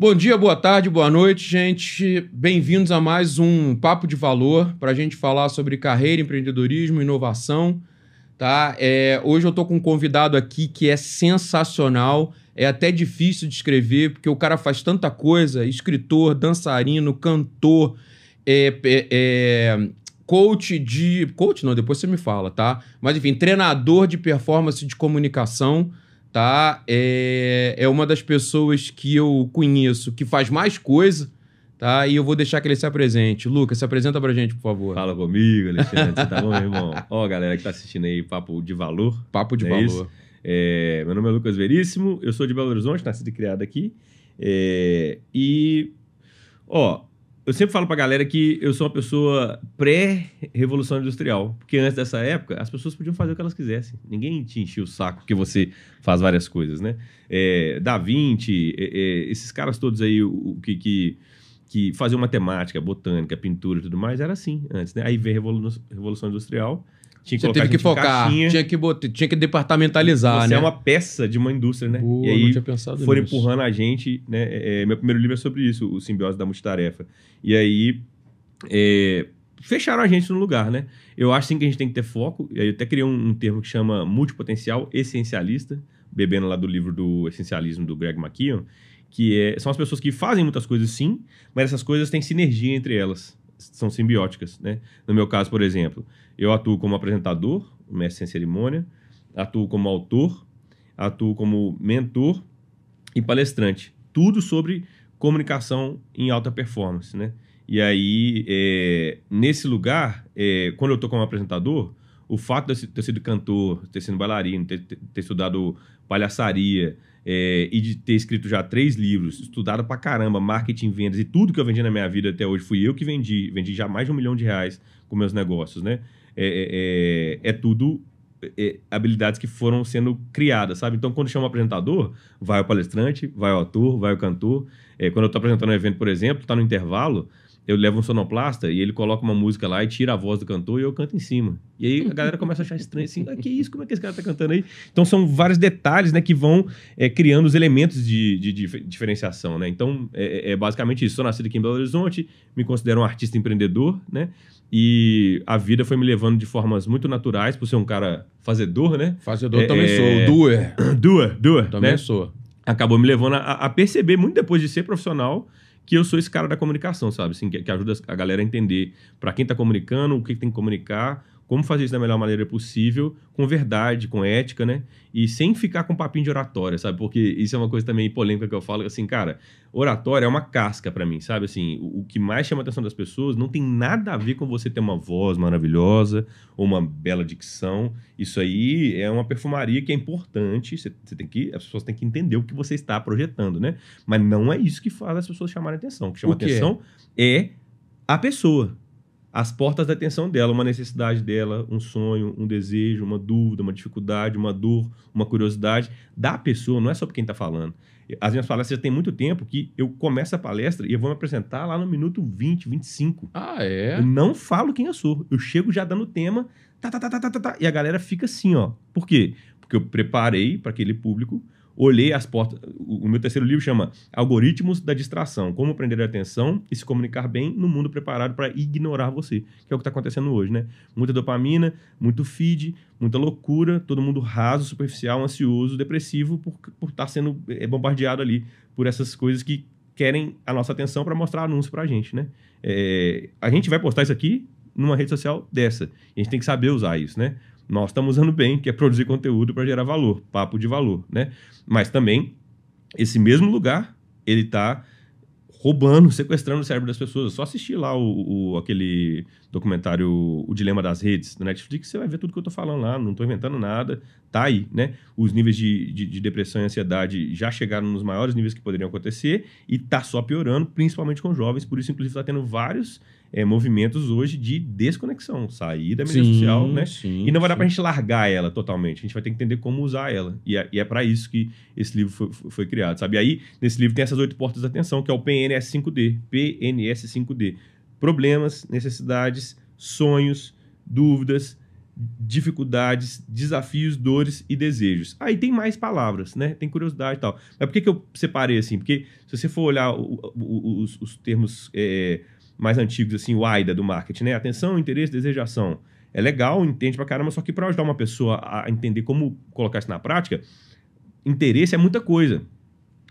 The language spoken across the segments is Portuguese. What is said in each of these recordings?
Bom dia, boa tarde, boa noite, gente. Bem-vindos a mais um Papo de Valor para a gente falar sobre carreira, empreendedorismo, inovação, tá? Hoje eu estou com um convidado aqui que é sensacional, é até difícil de escrever, porque o cara faz tanta coisa, escritor, dançarino, cantor, coach de... Coach não, depois você me fala, tá? Mas enfim, treinador de performance de comunicação, tá? É uma das pessoas que eu conheço que faz mais coisa, tá? E eu vou deixar que ele se apresente. Lucas, se apresenta pra gente, por favor. Fala comigo, Alexandre. Você tá bom, meu irmão? Ó, galera que tá assistindo aí, Papo de Valor. Papo de Valor. Meu nome é Lucas Veríssimo, eu sou de Belo Horizonte, nascido e criado aqui. Eu sempre falo pra galera que eu sou uma pessoa pré-revolução industrial. Porque antes dessa época, as pessoas podiam fazer o que elas quisessem. Ninguém te enchia o saco porque você faz várias coisas, né? Da Vinci, esses caras todos aí que faziam matemática, botânica, pintura e tudo mais, era assim antes, né? Aí veio a Revolução Industrial. Você teve que focar, tinha que departamentalizar, você né? é uma peça de uma indústria, né? Boa, e aí não tinha pensado foram nisso. empurrando a gente, né? Meu primeiro livro é sobre isso, o Simbiose da Multitarefa. E aí fecharam a gente no lugar, né? Eu acho sim que a gente tem que ter foco. E aí eu até criei um termo que chama multipotencial essencialista, bebendo lá do livro do Essencialismo do Greg McKeown, que são as pessoas que fazem muitas coisas sim, mas essas coisas têm sinergia entre elas. São simbióticas, né? No meu caso, por exemplo, eu atuo como apresentador, mestre sem cerimônia, atuo como autor, atuo como mentor e palestrante. Tudo sobre comunicação em alta performance, né? E aí, nesse lugar, quando eu estou como apresentador, o fato de eu ter sido cantor, ter sido bailarino, ter estudado palhaçaria, e de ter escrito já 3 livros, estudado pra caramba, marketing, vendas e tudo que eu vendi na minha vida até hoje, fui eu que vendi já mais de R$1 milhão com meus negócios, né? Tudo habilidades que foram sendo criadas, sabe? Então, quando chama o apresentador, vai o palestrante, vai o ator, vai o cantor. Quando eu tô apresentando um evento, por exemplo, tá no intervalo, eu levo um sonoplasta e ele coloca uma música lá e tira a voz do cantor e eu canto em cima. E aí a galera começa a achar estranho, assim, que isso? Como é que esse cara tá cantando aí? Então são vários detalhes, né, que vão criando os elementos de diferenciação, né? Então é basicamente isso. Sou nascido aqui em Belo Horizonte, me considero um artista empreendedor, né? E a vida foi me levando de formas muito naturais, por ser um cara fazedor, né? Fazedor também sou, doer. Doer, Também né? sou. Acabou me levando a perceber, muito depois de ser profissional, que eu sou esse cara da comunicação, sabe? Assim, que ajuda a galera a entender para quem tá comunicando, o que tem que comunicar, como fazer isso da melhor maneira possível, com verdade, com ética, né? E sem ficar com papinho de oratória, sabe? Porque isso é uma coisa também polêmica que eu falo, assim, cara, oratória é uma casca para mim, sabe? Assim, o que mais chama a atenção das pessoas não tem nada a ver com você ter uma voz maravilhosa ou uma bela dicção. Isso aí é uma perfumaria que é importante, as pessoas têm que entender o que você está projetando, né? Mas não é isso que faz as pessoas chamarem atenção. O que chama atenção é a pessoa. As portas da atenção dela, uma necessidade dela, um sonho, um desejo, uma dúvida, uma dificuldade, uma dor, uma curiosidade da pessoa, não é só por quem está falando. As minhas palestras já tem muito tempo que eu começo a palestra e eu vou me apresentar lá no minuto 20, 25. Ah, é? Eu não falo quem eu sou. Eu chego já dando tema, e a galera fica assim, ó. Por quê? Porque eu preparei para aquele público, olhei as portas. O meu terceiro livro chama Algoritmos da Distração. Como prender a atenção e se comunicar bem no mundo preparado para ignorar você. Que é o que está acontecendo hoje, né? Muita dopamina, muito feed, muita loucura, todo mundo raso, superficial, ansioso, depressivo por estar sendo bombardeado ali por essas coisas que querem a nossa atenção para mostrar anúncio para a gente, né? A gente vai postar isso aqui numa rede social dessa. E a gente tem que saber usar isso, né? Nós estamos usando bem, que é produzir conteúdo para gerar valor, papo de valor, né? Mas também, esse mesmo lugar, ele está roubando, sequestrando o cérebro das pessoas. É só assistir lá aquele documentário O Dilema das Redes, do Netflix, você vai ver tudo que eu estou falando lá, não estou inventando nada, tá aí, né? Os níveis de depressão e ansiedade já chegaram nos maiores níveis que poderiam acontecer e tá só piorando, principalmente com jovens, por isso, inclusive, está tendo vários movimentos hoje de desconexão, sair da mídia social, né? Sim, e não vai dar pra gente largar ela totalmente, a gente vai ter que entender como usar ela, e é para isso que esse livro foi criado, sabe? E aí, nesse livro tem essas 8 portas da atenção, que é o PNS 5D, problemas, necessidades, sonhos, dúvidas, dificuldades, desafios, dores e desejos. Aí tem mais palavras, né? Tem curiosidade e tal. Mas por que eu separei assim? Porque se você for olhar os termos mais antigos, assim, o AIDA do marketing, né? Atenção, interesse, desejo, ação. É legal, entende pra caramba, só que para ajudar uma pessoa a entender como colocar isso na prática, interesse é muita coisa.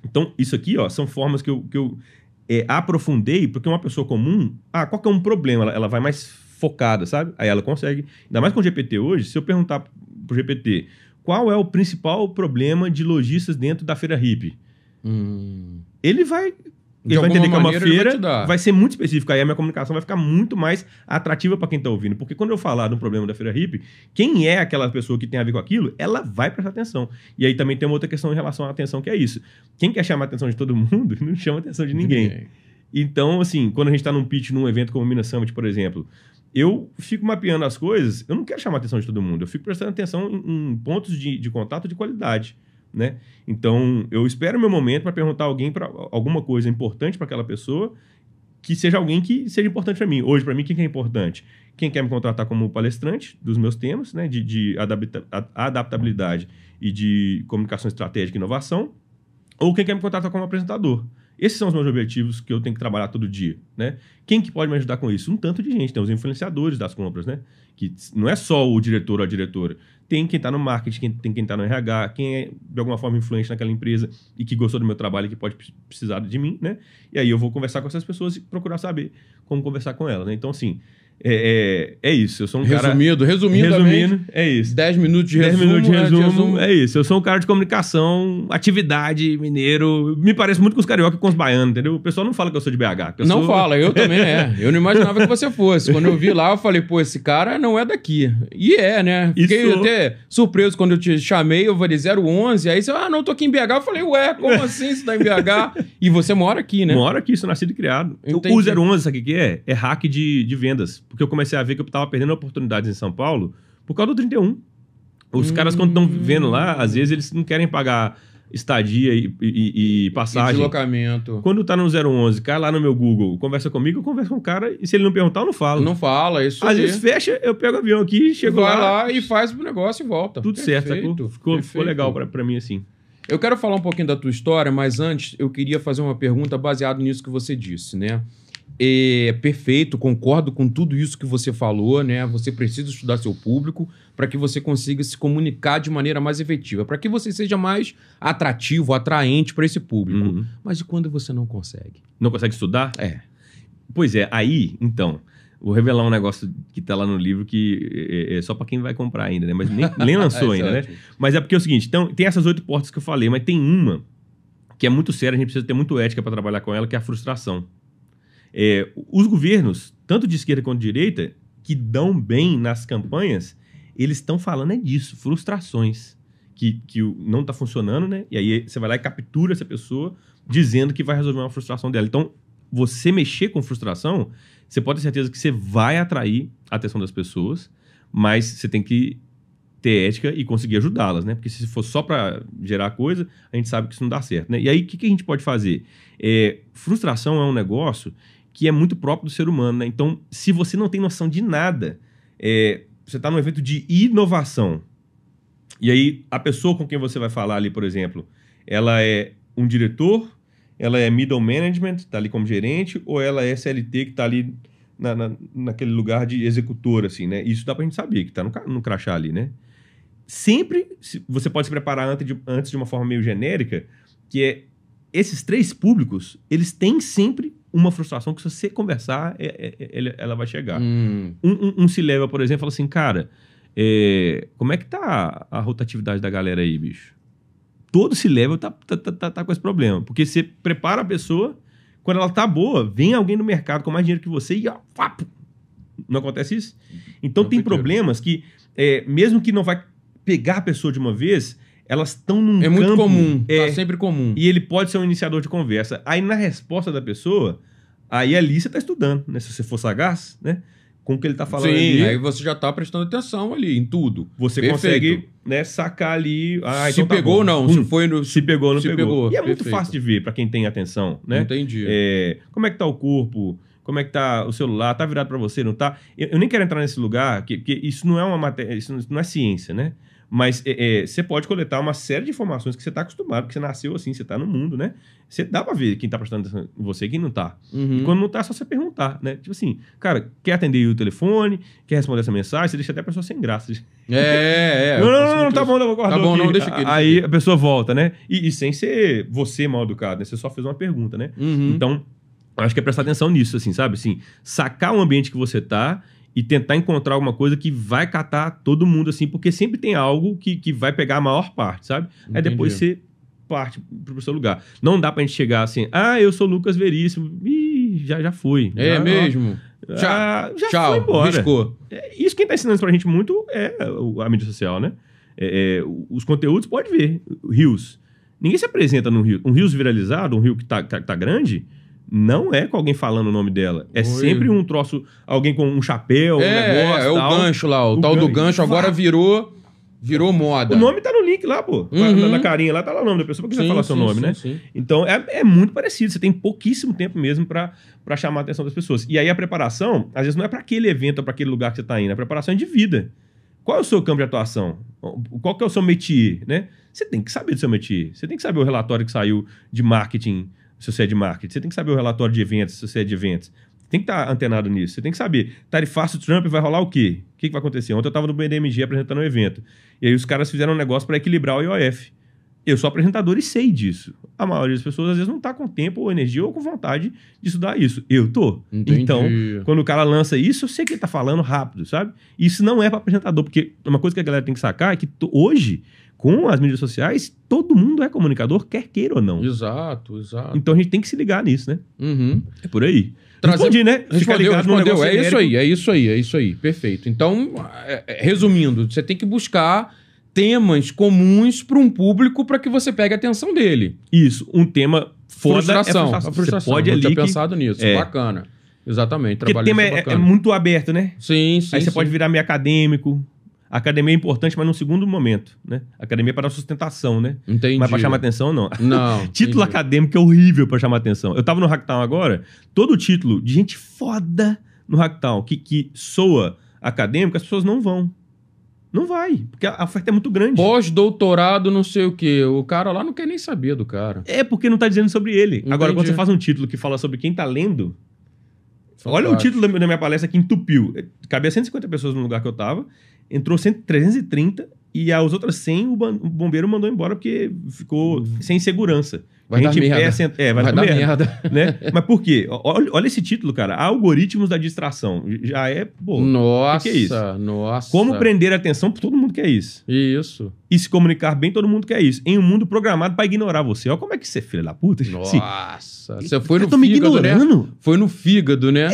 Então, isso aqui, ó, são formas que eu aprofundei, porque uma pessoa comum, qual que é um problema? Ela vai mais focada, sabe? Aí ela consegue. Ainda mais com o GPT hoje, se eu perguntar pro GPT qual é o principal problema de lojistas dentro da feira hippie, ele vai entender que é uma feira, vai ser muito específico. Aí a minha comunicação vai ficar muito mais atrativa para quem está ouvindo. Porque quando eu falar de um problema da feira hippie, quem é aquela pessoa que tem a ver com aquilo, ela vai prestar atenção. E aí também tem uma outra questão em relação à atenção, que é isso. Quem quer chamar a atenção de todo mundo, não chama a atenção de ninguém. Então, assim, quando a gente está num pitch, num evento como o Minas Summit, por exemplo, eu fico mapeando as coisas, eu não quero chamar a atenção de todo mundo, eu fico prestando atenção em pontos de contato de qualidade. Né? Então, eu espero o meu momento para perguntar a alguém para alguma coisa importante para aquela pessoa, que seja alguém que seja importante para mim. Hoje, para mim, quem que é importante? Quem quer me contratar como palestrante dos meus temas, né? de adaptabilidade e de comunicação estratégica e inovação, ou quem quer me contratar como apresentador. Esses são os meus objetivos que eu tenho que trabalhar todo dia, né? Quem que pode me ajudar com isso? Um tanto de gente. Tem os influenciadores das compras, né? Que não é só o diretor ou a diretora. Tem quem está no marketing, tem quem está no RH, quem é, de alguma forma, influente naquela empresa e que gostou do meu trabalho e que pode precisar de mim, né? E aí eu vou conversar com essas pessoas e procurar saber como conversar com elas, né? Então, assim, é isso. Eu sou um resumindo, é isso. 10 minutos de resumo. 10 minutos de resumo, é isso. Eu sou um cara de comunicação, atividade, mineiro. Me parece muito com os carioca e com os baianos, entendeu? O pessoal não fala que eu sou de BH. Não fala, eu também Eu não imaginava que você fosse. Quando eu vi lá, eu falei, pô, esse cara não é daqui. E né? Fiquei até surpreso quando eu te chamei, eu falei 011, aí você, não, tô aqui em BH. Eu falei, ué, como assim você tá em BH? E você mora aqui, né? Moro aqui, sou nascido e criado. Entendi. O 011, sabe o que é? É hack de vendas. Porque eu comecei a ver que eu tava perdendo oportunidades em São Paulo por causa do 31. Os caras, quando estão vivendo lá, às vezes eles não querem pagar estadia e passagem. E deslocamento. Quando tá no 011, cai lá no meu Google, conversa comigo, eu converso com o cara, e se ele não perguntar, eu não falo. Não fala, isso às vezes fecha, eu pego o avião aqui, chego vai lá e faz o negócio e volta. Tudo certo, ficou legal pra mim assim. Eu quero falar um pouquinho da tua história, mas antes eu queria fazer uma pergunta baseada nisso que você disse, né? Perfeito, concordo com tudo isso que você falou, né? Você precisa estudar seu público para que você consiga se comunicar de maneira mais efetiva, para que você seja mais atrativo, atraente para esse público. Mas e quando você não consegue? Não consegue estudar? Pois é, aí, então, vou revelar um negócio que tá lá no livro que é só para quem vai comprar ainda, né? Mas nem lançou ainda, né? Mas é porque é o seguinte, então, tem essas 8 portas que eu falei, mas tem uma que é muito séria, a gente precisa ter muito ética para trabalhar com ela, que é a frustração. Os governos, tanto de esquerda quanto de direita, que dão bem nas campanhas, eles estão falando disso, frustrações, que não está funcionando, né? E aí você vai lá e captura essa pessoa dizendo que vai resolver uma frustração dela. Então, você mexer com frustração, você pode ter certeza que você vai atrair a atenção das pessoas, mas você tem que ter ética e conseguir ajudá-las, né? Porque se for só para gerar coisa, a gente sabe que isso não dá certo, né? E aí, o que a gente pode fazer? Frustração é um negócio que é muito próprio do ser humano, né? Então, se você não tem noção de nada, você está num evento de inovação, e aí a pessoa com quem você vai falar ali, por exemplo, ela é um diretor, ela é middle management, está ali como gerente, ou ela é CLT que está ali naquele lugar de executor, assim, né? Isso dá pra gente saber, que está no crachá ali, né? Sempre, você pode se preparar antes de uma forma meio genérica, que esses 3 públicos, eles têm sempre uma frustração que se você conversar, ela vai chegar. Um C-level, por exemplo, fala assim, cara, como é que tá a rotatividade da galera aí, bicho? Todo C-level tá com esse problema, porque você prepara a pessoa, quando ela tá boa, vem alguém no mercado com mais dinheiro que você e não acontece isso? Então tem problemas que, mesmo que não vai pegar a pessoa de uma vez, elas estão num campo... muito comum, tá sempre comum. E ele pode ser um iniciador de conversa. Aí, na resposta da pessoa, aí ali você tá estudando, né? Se você for sagaz, né? Com o que ele tá falando ali. Aí você já tá prestando atenção ali, em tudo. Você consegue, né, sacar ali... Se então pegou ou não, se foi no... Se pegou ou não pegou. E é Perfeito. muito fácil de ver para quem tem atenção, né? Entendi. Como é que tá o corpo? Como é que tá o celular? Tá virado para você, não tá? Eu nem quero entrar nesse lugar, porque isso não é uma matéria, isso não é ciência, né? Mas você pode coletar uma série de informações que você está acostumado, porque você nasceu assim, você está no mundo, né? Você dá para ver quem está prestando atenção em você e quem não está. E quando não está, é só você perguntar, né? Tipo assim, cara, quer atender o telefone, quer responder essa mensagem, você deixa até a pessoa sem graça. Não, tá bom, não, vou guardar. Tá bom, não, deixa aqui. Aí a pessoa volta, né? E sem ser você mal educado, né? Você só fez uma pergunta, né? Então, acho que é prestar atenção nisso, assim, sabe? Assim, sacar o ambiente que você tá e tentar encontrar alguma coisa que vai catar todo mundo, assim, porque sempre tem algo que vai pegar a maior parte, sabe? Entendi. Aí depois você parte pro seu lugar. Não dá pra gente chegar assim, eu sou Lucas Veríssimo, já foi. Mesmo? Já Tchau, foi embora. riscou. Isso quem tá ensinando pra gente muito é a mídia social, né? Os conteúdos, pode ver, Reels. Ninguém se apresenta num Reels. Um Reels viralizado, um Reel que tá grande, não é com alguém falando o nome dela. É sempre um troço, alguém com um chapéu, um negócio, o tal. gancho lá, o tal do gancho agora virou moda. O nome tá no link lá, pô. Na carinha lá tá lá o nome da pessoa, pra quiser falar seu nome, né? Sim. Então, é muito parecido. Você tem pouquíssimo tempo mesmo pra chamar a atenção das pessoas. E aí a preparação, às vezes, não é pra aquele evento ou pra aquele lugar que você tá indo. A preparação é de vida. Qual é o seu campo de atuação? Qual que é o seu métier, né? Você tem que saber do seu métier. Você tem que saber o relatório que saiu de marketing, se você é de marketing. Você tem que saber o relatório de eventos, se você é de eventos. Tem que estar antenado nisso. Você tem que saber. Tarifaço Trump vai rolar o quê? O que vai acontecer? Ontem eu estava no BDMG apresentando um evento. E aí os caras fizeram um negócio para equilibrar o IOF. Eu sou apresentador e sei disso. A maioria das pessoas, às vezes, não está com tempo, ou energia, ou com vontade de estudar isso. Eu tô. Entendi. Então, quando o cara lança isso, eu sei que ele está falando rápido, sabe? Isso não é para apresentador, porque uma coisa que a galera tem que sacar é que hoje, com as mídias sociais, todo mundo é comunicador, quer queira ou não. Exato. Então a gente tem que se ligar nisso, né? É por aí. Respondi, né? Respondeu. É isso aí. Perfeito. Então, resumindo, você tem que buscar temas comuns para um público para que você pegue a atenção dele. Isso. Um tema foda frustração. A frustração. Você pode ali tinha pensado nisso. Bacana. Exatamente. Porque o tema é muito aberto, né? Sim. Aí você pode virar meio acadêmico. A academia é importante, mas num segundo momento, né? A academia é para dar sustentação, né? Entendi. Mas para chamar atenção, não. Não. Título acadêmico é horrível para chamar atenção. Eu tava no Hacktown agora, todo título de gente foda no Hacktown que soa acadêmico, as pessoas não vão. Não vai, porque a oferta é muito grande. Pós-doutorado, não sei o quê. O cara lá não quer nem saber do cara. É porque não tá dizendo sobre ele. Entendi. Agora, quando você faz um título que fala sobre quem tá lendo... Olha o título da minha palestra que entupiu. Cabia 150 pessoas no lugar que eu tava, entrou 330 e as outras 100 o bombeiro mandou embora porque ficou sem segurança. Vai dar merda. Vai dar merda. Né? Mas por quê? Olha esse título, cara. Algoritmos da distração. Já é... Pô, nossa, que é isso? Nossa. Como prender a atenção, todo mundo quer isso. Isso. E se comunicar bem, todo mundo quer isso. Em um mundo programado pra ignorar você. Olha como é que você é filho da puta. Nossa. Você foi no fígado, me ignorando. Né? Foi no fígado, né?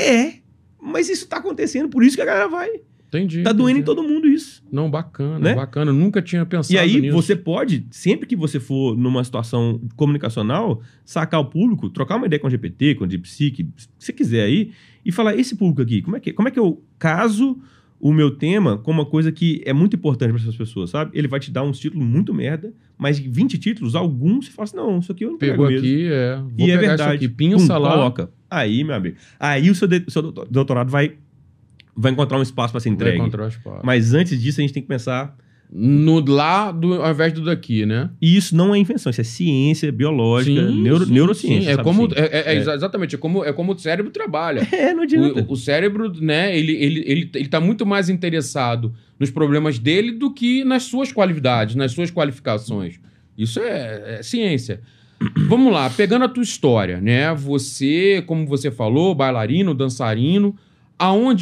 Mas isso tá acontecendo, por isso que a galera vai. Entendi. Tá doendo em todo mundo isso. Não, bacana, né? Bacana. Nunca tinha pensado nisso. E aí, você pode, sempre que você for numa situação comunicacional, sacar o público, trocar uma ideia com o GPT, com o DeepSeek, se você quiser aí, e falar, esse público aqui, como é que eu caso o meu tema com uma coisa que é muito importante para essas pessoas, sabe? Ele vai te dar uns títulos muito merda, mas 20 títulos, alguns, você fala assim, não, isso aqui eu não pego mesmo. Aqui, Vou pegar verdade. Isso aqui, pinça lá. Coloca. Aí, meu amigo, aí o seu doutorado vai encontrar um espaço para ser entregue. Vai encontrar um espaço. Mas antes disso, a gente tem que pensar... No lá ao invés do daqui, né? E isso não é invenção, isso é ciência biológica, neurociência. Sim. Exatamente, é como o cérebro trabalha. Não adianta. O cérebro, né, ele tá muito mais interessado nos problemas dele do que nas suas qualidades, nas suas qualificações. Isso é ciência. Vamos lá, pegando a tua história, né? Você, como você falou, bailarino, dançarino,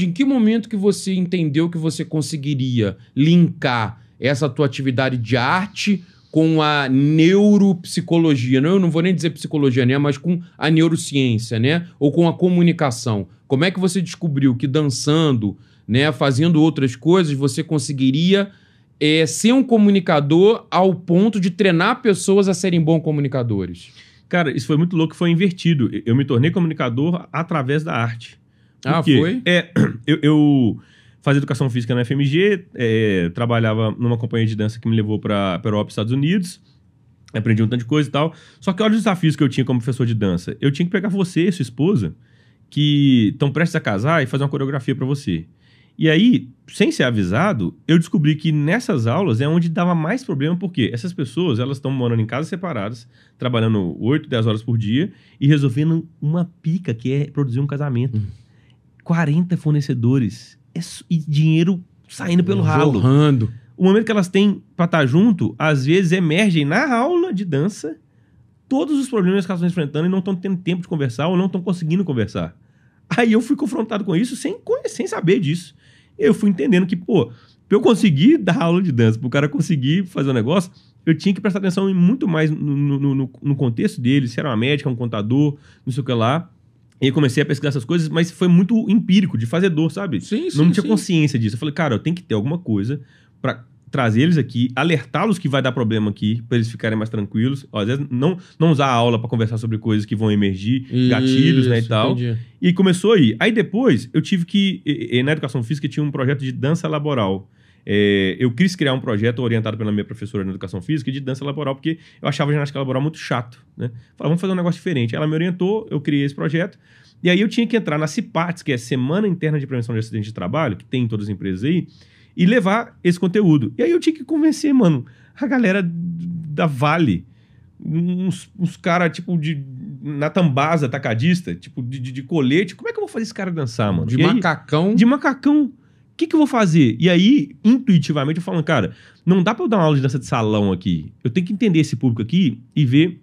em que momento que você entendeu que você conseguiria linkar essa tua atividade de arte com a neuropsicologia? Eu não vou nem dizer psicologia, né? Mas com a neurociência, né? Ou com a comunicação. Como é que você descobriu que dançando, né, fazendo outras coisas, você conseguiria ser um comunicador ao ponto de treinar pessoas a serem bons comunicadores? Cara, isso foi muito louco, foi invertido. Eu me tornei comunicador através da arte. Foi? Eu fazia educação física na FMG, trabalhava numa companhia de dança que me levou para a Europa, Estados Unidos, aprendi um tanto de coisa e tal. Só que olha os desafios que eu tinha como professor de dança. Eu tinha que pegar você, sua esposa, que estão prestes a casar e fazer uma coreografia para você. E aí, sem ser avisado, eu descobri que nessas aulas é onde dava mais problema, porque essas pessoas, elas estão morando em casas separadas, trabalhando 8, 10 horas por dia e resolvendo uma pica que é produzir um casamento. 40 fornecedores e dinheiro saindo pelo ralo. Jorrando. O momento que elas têm para estar junto, às vezes emergem na aula de dança todos os problemas que elas estão enfrentando e não estão tendo tempo de conversar ou não estão conseguindo conversar. Aí eu fui confrontado com isso sem saber disso. Eu fui entendendo que, pô, pra eu conseguir dar aula de dança, pro cara conseguir fazer um negócio, eu tinha que prestar atenção muito mais no contexto dele, se era uma médica, um contador, não sei o que lá. E eu comecei a pesquisar essas coisas, mas foi muito empírico, de fazedor, sabe? Sim, não tinha consciência disso. Eu falei, cara, eu tenho que ter alguma coisa pra trazer eles aqui, alertá-los que vai dar problema aqui, pra eles ficarem mais tranquilos. Ó, às vezes, não usar a aula pra conversar sobre coisas que vão emergir, gatilhos, né, e tal. Entendi. E começou aí. Aí depois, eu tive que... Na educação física, tinha um projeto de dança laboral. Eu quis criar um projeto orientado pela minha professora na educação física de dança laboral, porque eu achava a ginástica laboral muito chato, né? Falei, vamos fazer um negócio diferente. Ela me orientou, eu criei esse projeto. E aí eu tinha que entrar na CIPATS, que é Semana Interna de Prevenção de Acidentes de Trabalho, que tem em todas as empresas aí, e levar esse conteúdo. E aí eu tinha que convencer, mano, a galera da Vale, uns caras, tipo, na Tambasa, atacadista, tipo, de colete. Como é que eu vou fazer esse cara dançar, mano? De macacão. De macacão. O que eu vou fazer? E aí, intuitivamente, eu falo, cara, não dá pra eu dar uma aula de dança de salão aqui. Eu tenho que entender esse público aqui e ver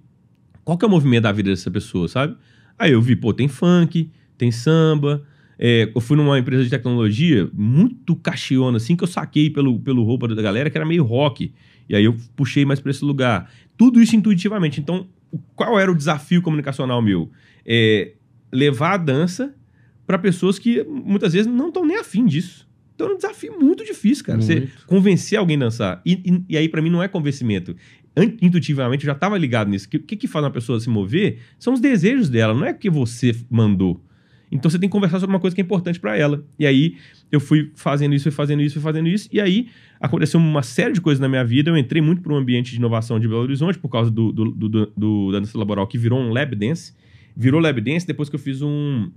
qual que é o movimento da vida dessa pessoa, sabe? Aí eu vi, pô, tem funk, tem samba. Eu fui numa empresa de tecnologia muito caxiona, assim, que eu saquei pelo roupa da galera, que era meio rock. E aí eu puxei mais pra esse lugar. Tudo isso intuitivamente. Então, qual era o desafio comunicacional meu? Levar a dança para pessoas que muitas vezes não estão nem afim disso. Então é um desafio muito difícil, cara. Você convencer alguém a dançar. E aí, para mim, não é convencimento. Intuitivamente, eu já estava ligado nisso. O que faz uma pessoa se mover são os desejos dela, não é porque você mandou. Então você tem que conversar sobre uma coisa que é importante para ela. E aí eu fui fazendo isso, e aí aconteceu uma série de coisas na minha vida. Eu entrei muito para um ambiente de inovação de Belo Horizonte por causa da dança laboral, que virou um lab dance. Virou lab dance depois que eu fiz um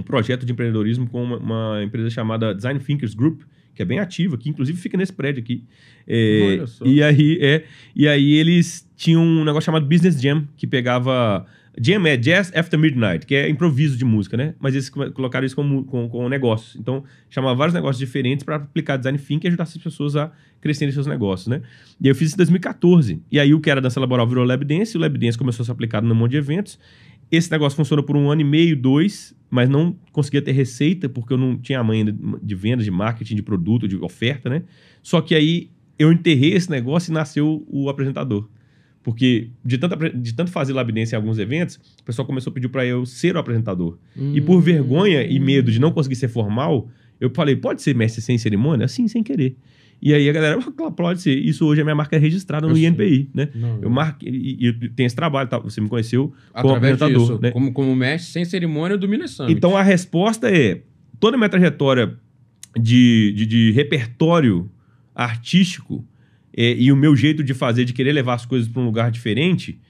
projeto de empreendedorismo com uma empresa chamada Design Thinkers Group, que é bem ativa, que inclusive fica nesse prédio aqui. Olha só. E aí eles tinham um negócio chamado Business Jam, que pegava... Jam é Jazz After Midnight, que é improviso de música, né? Mas eles colocaram isso com negócios. Então, chamava vários negócios diferentes para aplicar design thinking e ajudar essas pessoas a crescerem seus negócios, né? E aí eu fiz isso em 2014. E aí o que era dança laboral virou lab dance, e o lab dance começou a ser aplicado num monte de eventos. Esse negócio funcionou por 1 ano e meio, 2, mas não conseguia ter receita, porque eu não tinha a manha de vendas, de marketing, de produto, de oferta, né? Só que aí eu enterrei esse negócio e nasceu o apresentador. Porque de tanto fazer lab dance em alguns eventos, o pessoal começou a pedir para eu ser o apresentador. E por vergonha e medo de não conseguir ser formal, eu falei, pode ser mestre sem cerimônia? Assim, sem querer. E aí a galera, claro, pode ser. Isso hoje é minha marca registrada no INPI, né? Eu marquei, e eu tenho esse trabalho, tá? Você me conheceu como apresentador. Disso, né? Como mestre sem cerimônia do Minas Summit. Então a resposta é, toda a minha trajetória de repertório artístico e o meu jeito de fazer, de querer levar as coisas para um lugar diferente,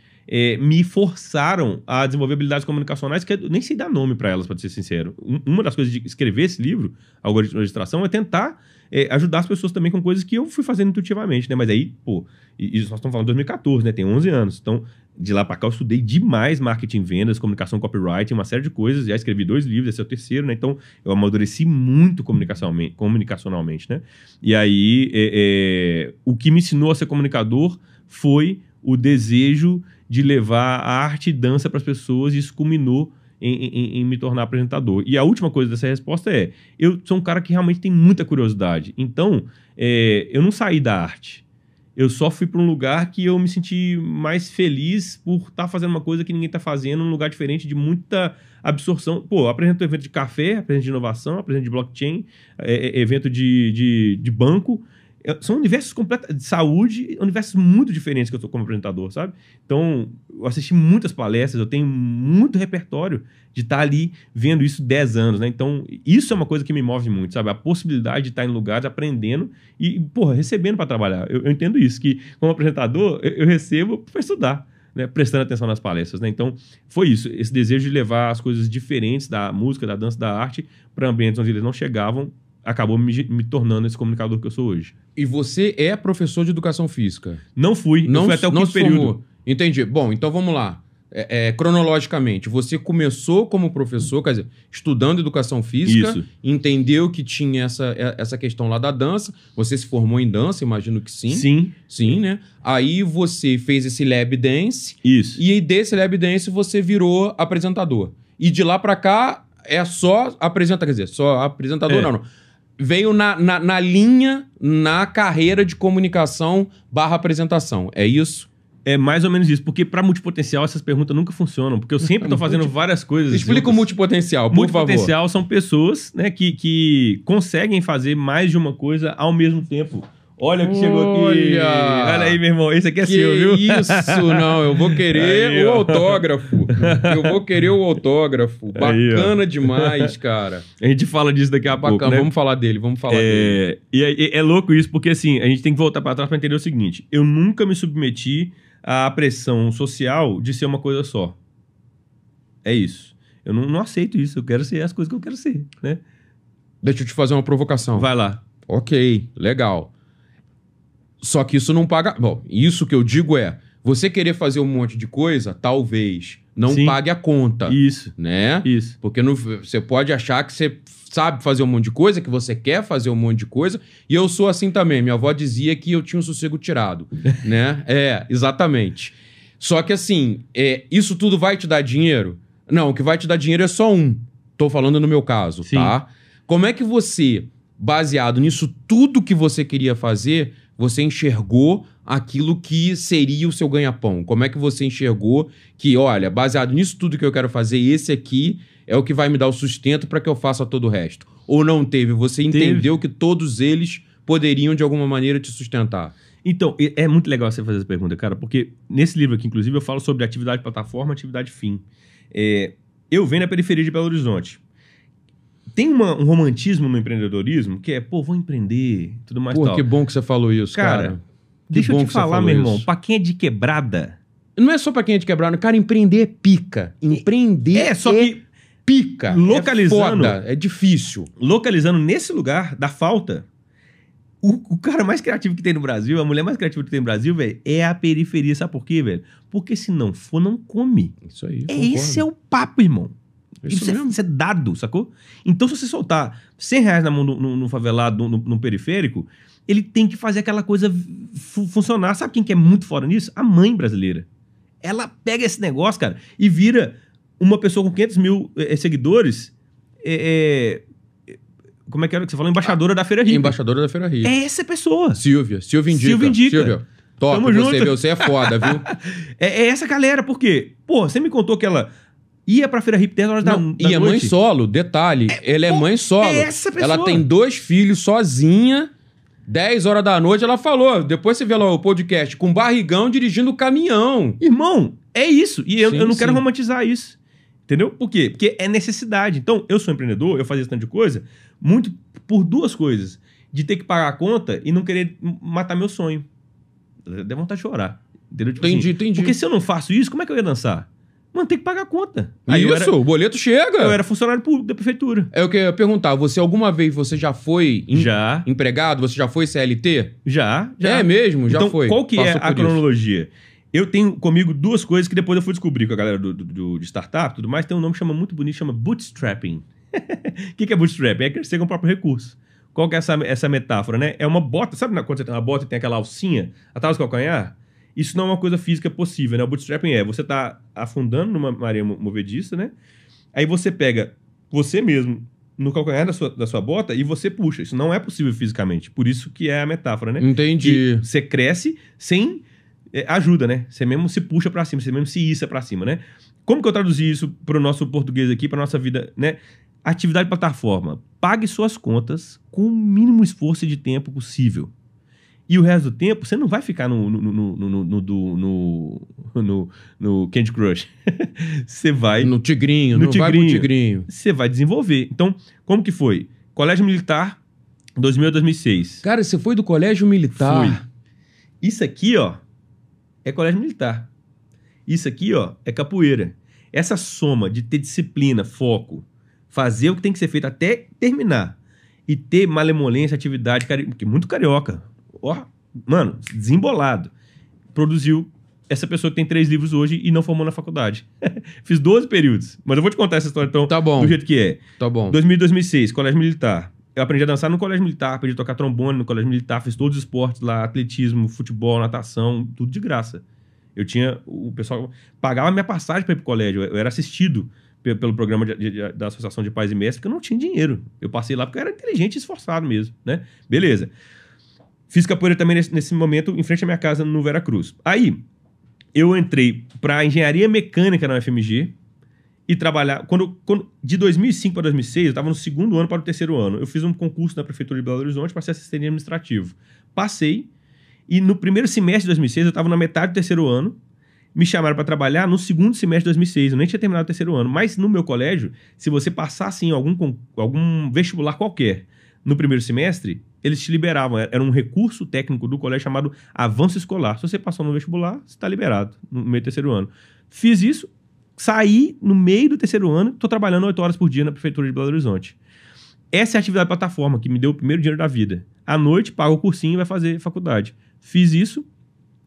me forçaram a desenvolver habilidades comunicacionais que eu nem sei dar nome para elas, para ser sincero. Uma das coisas de escrever esse livro, Algoritmo de Registração, é tentar ajudar as pessoas também com coisas que eu fui fazendo intuitivamente, né? Mas aí, pô, isso nós estamos falando de 2014, né? Tem 11 anos. Então, de lá para cá, eu estudei demais marketing, vendas, comunicação, copywriting, uma série de coisas. Já escrevi 2 livros, esse é o 3º, né? Então, eu amadureci muito comunicacionalmente, né? E aí, o que me ensinou a ser comunicador foi o desejo de levar a arte e dança para as pessoas, e isso culminou em me tornar apresentador. E a última coisa dessa resposta é, eu sou um cara que realmente tem muita curiosidade. Então, eu não saí da arte. Eu só fui para um lugar que eu me senti mais feliz por estar fazendo uma coisa que ninguém está fazendo, num lugar diferente, de muita absorção. Pô, eu apresento evento de café, apresento de inovação, apresento de blockchain, evento de banco. São universos completos de saúde, universos muito diferentes que eu estou como apresentador, sabe? Então, eu assisti muitas palestras, eu tenho muito repertório de estar ali vendo isso 10 anos, né? Então, isso é uma coisa que me move muito, sabe? A possibilidade de estar em lugares aprendendo e, porra, recebendo para trabalhar. Eu entendo isso, que como apresentador, eu recebo para estudar, né, prestando atenção nas palestras, né? Então, foi isso. Esse desejo de levar as coisas diferentes da música, da dança, da arte para ambientes onde eles não chegavam, acabou me tornando esse comunicador que eu sou hoje. E você é professor de educação física? Não fui. Eu fui até o quinto período. Entendi. Bom, então vamos lá. Cronologicamente, você começou como professor, quer dizer, estudando educação física, Isso. entendeu que tinha essa questão lá da dança, você se formou em dança, imagino que sim. Sim. Sim, né? Aí você fez esse lab dance. Isso. E aí desse lab dance você virou apresentador. E de lá pra cá é só apresentador, quer dizer, só apresentador não. Veio na linha, na carreira de comunicação / apresentação, é isso? É mais ou menos isso, porque para multipotencial essas perguntas nunca funcionam, porque eu sempre estou fazendo várias coisas. Explica o multipotencial, por favor. Multipotencial são pessoas, né, que conseguem fazer mais de uma coisa ao mesmo tempo. Olha o que chegou aqui. Olha aí, meu irmão. Esse aqui é seu, viu? Isso, não. Eu vou querer aí, o autógrafo. Eu vou querer o autógrafo. Bacana demais, cara. A gente fala disso daqui a pouco, né? Vamos falar dele, dele. E é louco isso, porque assim, a gente tem que voltar para trás para entender o seguinte. Eu nunca me submeti à pressão social de ser uma coisa só. É isso. Eu não aceito isso. Eu quero ser as coisas que eu quero ser, né? Deixa eu te fazer uma provocação. Vai lá. Ok, legal. Só que isso não paga... Bom, isso que eu digo é... Você querer fazer um monte de coisa, talvez não pague a conta. Isso. Né? Isso. Porque você pode achar que você sabe fazer um monte de coisa, que você quer fazer um monte de coisa. E eu sou assim também. Minha avó dizia que eu tinha um sossego tirado. Né? Exatamente. Só que assim, isso tudo vai te dar dinheiro? Não, o que vai te dar dinheiro é só um. Tô falando no meu caso, tá? Como é que você, baseado nisso tudo que você queria fazer... Você enxergou aquilo que seria o seu ganha-pão? Como é que você enxergou que, olha, baseado nisso tudo que eu quero fazer, esse aqui é o que vai me dar o sustento para que eu faça todo o resto? Ou não teve? Você entendeu que todos eles poderiam, de alguma maneira, te sustentar? Então, é muito legal você fazer essa pergunta, cara, porque nesse livro aqui, inclusive, eu falo sobre atividade plataforma e atividade fim. Eu venho na periferia de Belo Horizonte. Tem um romantismo no empreendedorismo que é, vou empreender, tudo mais tal. Que bom que você falou isso, cara. Deixa eu te falar, meu irmão, pra quem é de quebrada... Não é só pra quem é de quebrada, cara, empreender é pica. Empreender só que pica. Localizando... É foda, é difícil. Localizando nesse lugar da falta, o cara mais criativo que tem no Brasil, a mulher mais criativa que tem no Brasil, velho, é a periferia. Sabe por quê, velho? Porque se não for, não come. Isso aí, esse é o papo, irmão. Isso é dado, sacou? Então, se você soltar R$100 na mão no favelado, no periférico, ele tem que fazer aquela coisa funcionar. Sabe quem que é muito fora nisso? A mãe brasileira. Ela pega esse negócio, cara, e vira uma pessoa com 500 mil seguidores. Como é que era que você falou? Embaixadora da Feira Hippie. Embaixadora da Feira Hippie. É essa pessoa. Silvia indica. Silvia, top, você é foda, viu? É essa galera, por quê? Você me contou que ela... ia pra Feira Hippie 10 horas da noite. E é mãe solo, detalhe. Ela é mãe solo. É essa pessoa. Ela tem 2 filhos sozinha. 10 horas da noite, ela falou. Depois você vê lá o podcast com barrigão dirigindo o caminhão. Irmão, é isso. E eu não quero romantizar isso. Entendeu? Por quê? Porque é necessidade. Então, eu sou empreendedor, eu fazia esse tanto de coisa, muito por 2 coisas. De ter que pagar a conta e não querer matar meu sonho. Deu vontade de chorar. Entendeu? Tipo entendi. Porque se eu não faço isso, como é que eu ia dançar? Mano, tem que pagar a conta. O boleto chega. Eu era funcionário público da prefeitura. É o que eu ia perguntar. Alguma vez você já foi empregado? Você já foi CLT? Já. É mesmo? Já então, foi. Qual que é a cronologia? Eu tenho comigo 2 coisas que depois eu fui descobrir com a galera de startup e tudo mais. Tem um nome que chama muito bonito, chama bootstrapping. O que é bootstrapping? É crescer com o próprio recurso. Qual que é essa metáfora, né? É uma bota. Sabe quando você tem uma bota e tem aquela alcinha atrás do calcanhar? Isso não é uma coisa física possível, né? O bootstrapping você tá afundando numa areia movediça, né? Aí você pega você mesmo no calcanhar da sua bota e você puxa. Isso não é possível fisicamente. Por isso que é a metáfora, né? Entendi. Que você cresce sem ajuda, né? Você mesmo se puxa pra cima, você mesmo se issa pra cima, né? Como que eu traduzi isso pro nosso português aqui, pra nossa vida, né? Atividade plataforma. Pague suas contas com o mínimo esforço de tempo possível. E o resto do tempo, você não vai ficar no Candy Crush. Você vai... No Tigrinho. Vai pro Tigrinho. Você vai desenvolver. Então, como que foi? Colégio Militar, 2000 a 2006. Cara, você foi do Colégio Militar? Fui. Isso aqui, ó, é Colégio Militar. Isso aqui, ó, é capoeira. Essa soma de ter disciplina, foco, fazer o que tem que ser feito até terminar e ter malemolência, atividade, porque muito carioca, ó, mano, desembolado, produziu essa pessoa que tem 3 livros hoje e não formou na faculdade. Fiz 12 períodos, mas eu vou te contar essa história então, Tá bom. do jeito que é. Tá bom. 2006, colégio militar. Eu aprendi a dançar no colégio militar, aprendi a tocar trombone no colégio militar, fiz todos os esportes lá, atletismo, futebol, natação, tudo de graça. O pessoal pagava minha passagem para ir pro colégio, eu era assistido pelo programa da Associação de Pais e Mestres, porque eu não tinha dinheiro. Eu passei lá porque eu era inteligente e esforçado mesmo, né? Beleza. Fiz capoeira também nesse momento, em frente à minha casa, no Veracruz. Aí, eu entrei para engenharia mecânica na UFMG e trabalhar... de 2005 para 2006, eu estava no 2º ano para o 3º ano. Eu fiz um concurso na Prefeitura de Belo Horizonte para ser assistente administrativo. Passei, e no primeiro semestre de 2006, eu estava na metade do 3º ano, me chamaram para trabalhar no 2º semestre de 2006. Eu nem tinha terminado o 3º ano. Mas no meu colégio, se você passasse em algum vestibular qualquer no primeiro semestre, eles te liberavam. Era um recurso técnico do colégio chamado avanço escolar. Se você passou no vestibular, você está liberado no meio do 3º ano. Fiz isso, saí no meio do 3º ano, estou trabalhando 8 horas por dia na Prefeitura de Belo Horizonte. Essa é a atividade plataforma que me deu o primeiro dinheiro da vida. À noite, paga o cursinho e vai fazer faculdade. Fiz isso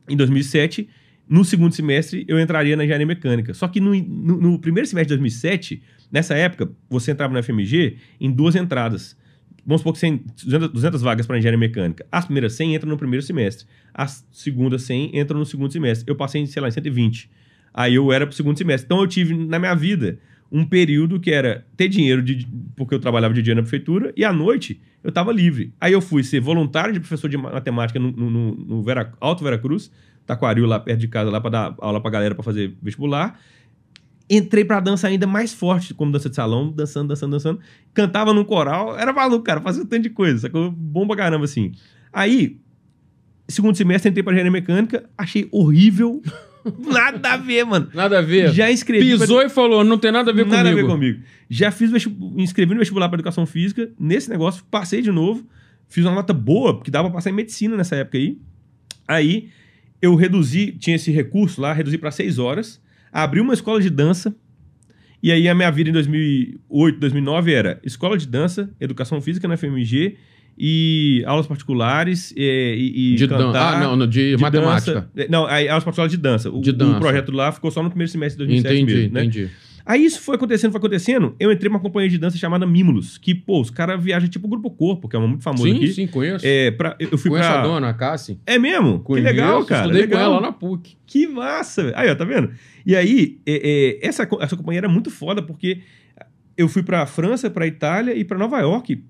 em 2007. No 2º semestre, eu entraria na engenharia mecânica. Só que no primeiro semestre de 2007, nessa época, você entrava na FMG em 2 entradas. Vamos supor que 200 vagas para engenharia mecânica. As primeiras 100 entram no primeiro semestre. As segundas 100 entram no 2º semestre. Eu passei, sei lá, em 120. Aí eu era pro 2º semestre. Então eu tive, na minha vida, um período que era ter dinheiro, porque eu trabalhava de dia na prefeitura, e à noite eu estava livre. Aí eu fui ser voluntário de professor de matemática no Alto Veracruz, Taquaril, lá perto de casa, lá para dar aula pra galera para fazer vestibular. Entrei pra dança ainda mais forte, como dança de salão, dançando. Cantava num coral, era maluco, cara, fazia um tanto de coisa, sacou? Bom pra caramba, assim. Aí, 2º semestre, entrei pra engenharia mecânica, achei horrível. Nada a ver, mano. Nada a ver. Já inscrevi. Pisou e falou, não tem nada a ver comigo. Nada a ver comigo. Já inscrevi no vestibular pra educação física, nesse negócio, passei de novo, fiz uma nota boa, porque dava pra passar em medicina nessa época aí. Aí, eu reduzi, tinha esse recurso lá, reduzi pra 6 horas, abri uma escola de dança, e aí a minha vida em 2008, 2009 era escola de dança, educação física na FMG e aulas particulares e de cantar. De matemática. Dança. Não, aí, aulas particulares de dança. O projeto lá ficou só no primeiro semestre de 2007 mesmo, né? Entendi. Aí isso foi acontecendo, eu entrei numa companhia de dança chamada Mimulus, que, pô, os caras viajam tipo o Grupo Corpo, que é muito famoso aqui. Sim, conheço. Eu fui conheço a dona, a Cassi. É mesmo? Conheço, que legal, cara. Estudei legal. com ela lá na PUC. Que massa, velho. Aí, ó, tá vendo? E aí, essa companhia era muito foda, porque eu fui pra França, pra Itália e pra Nova York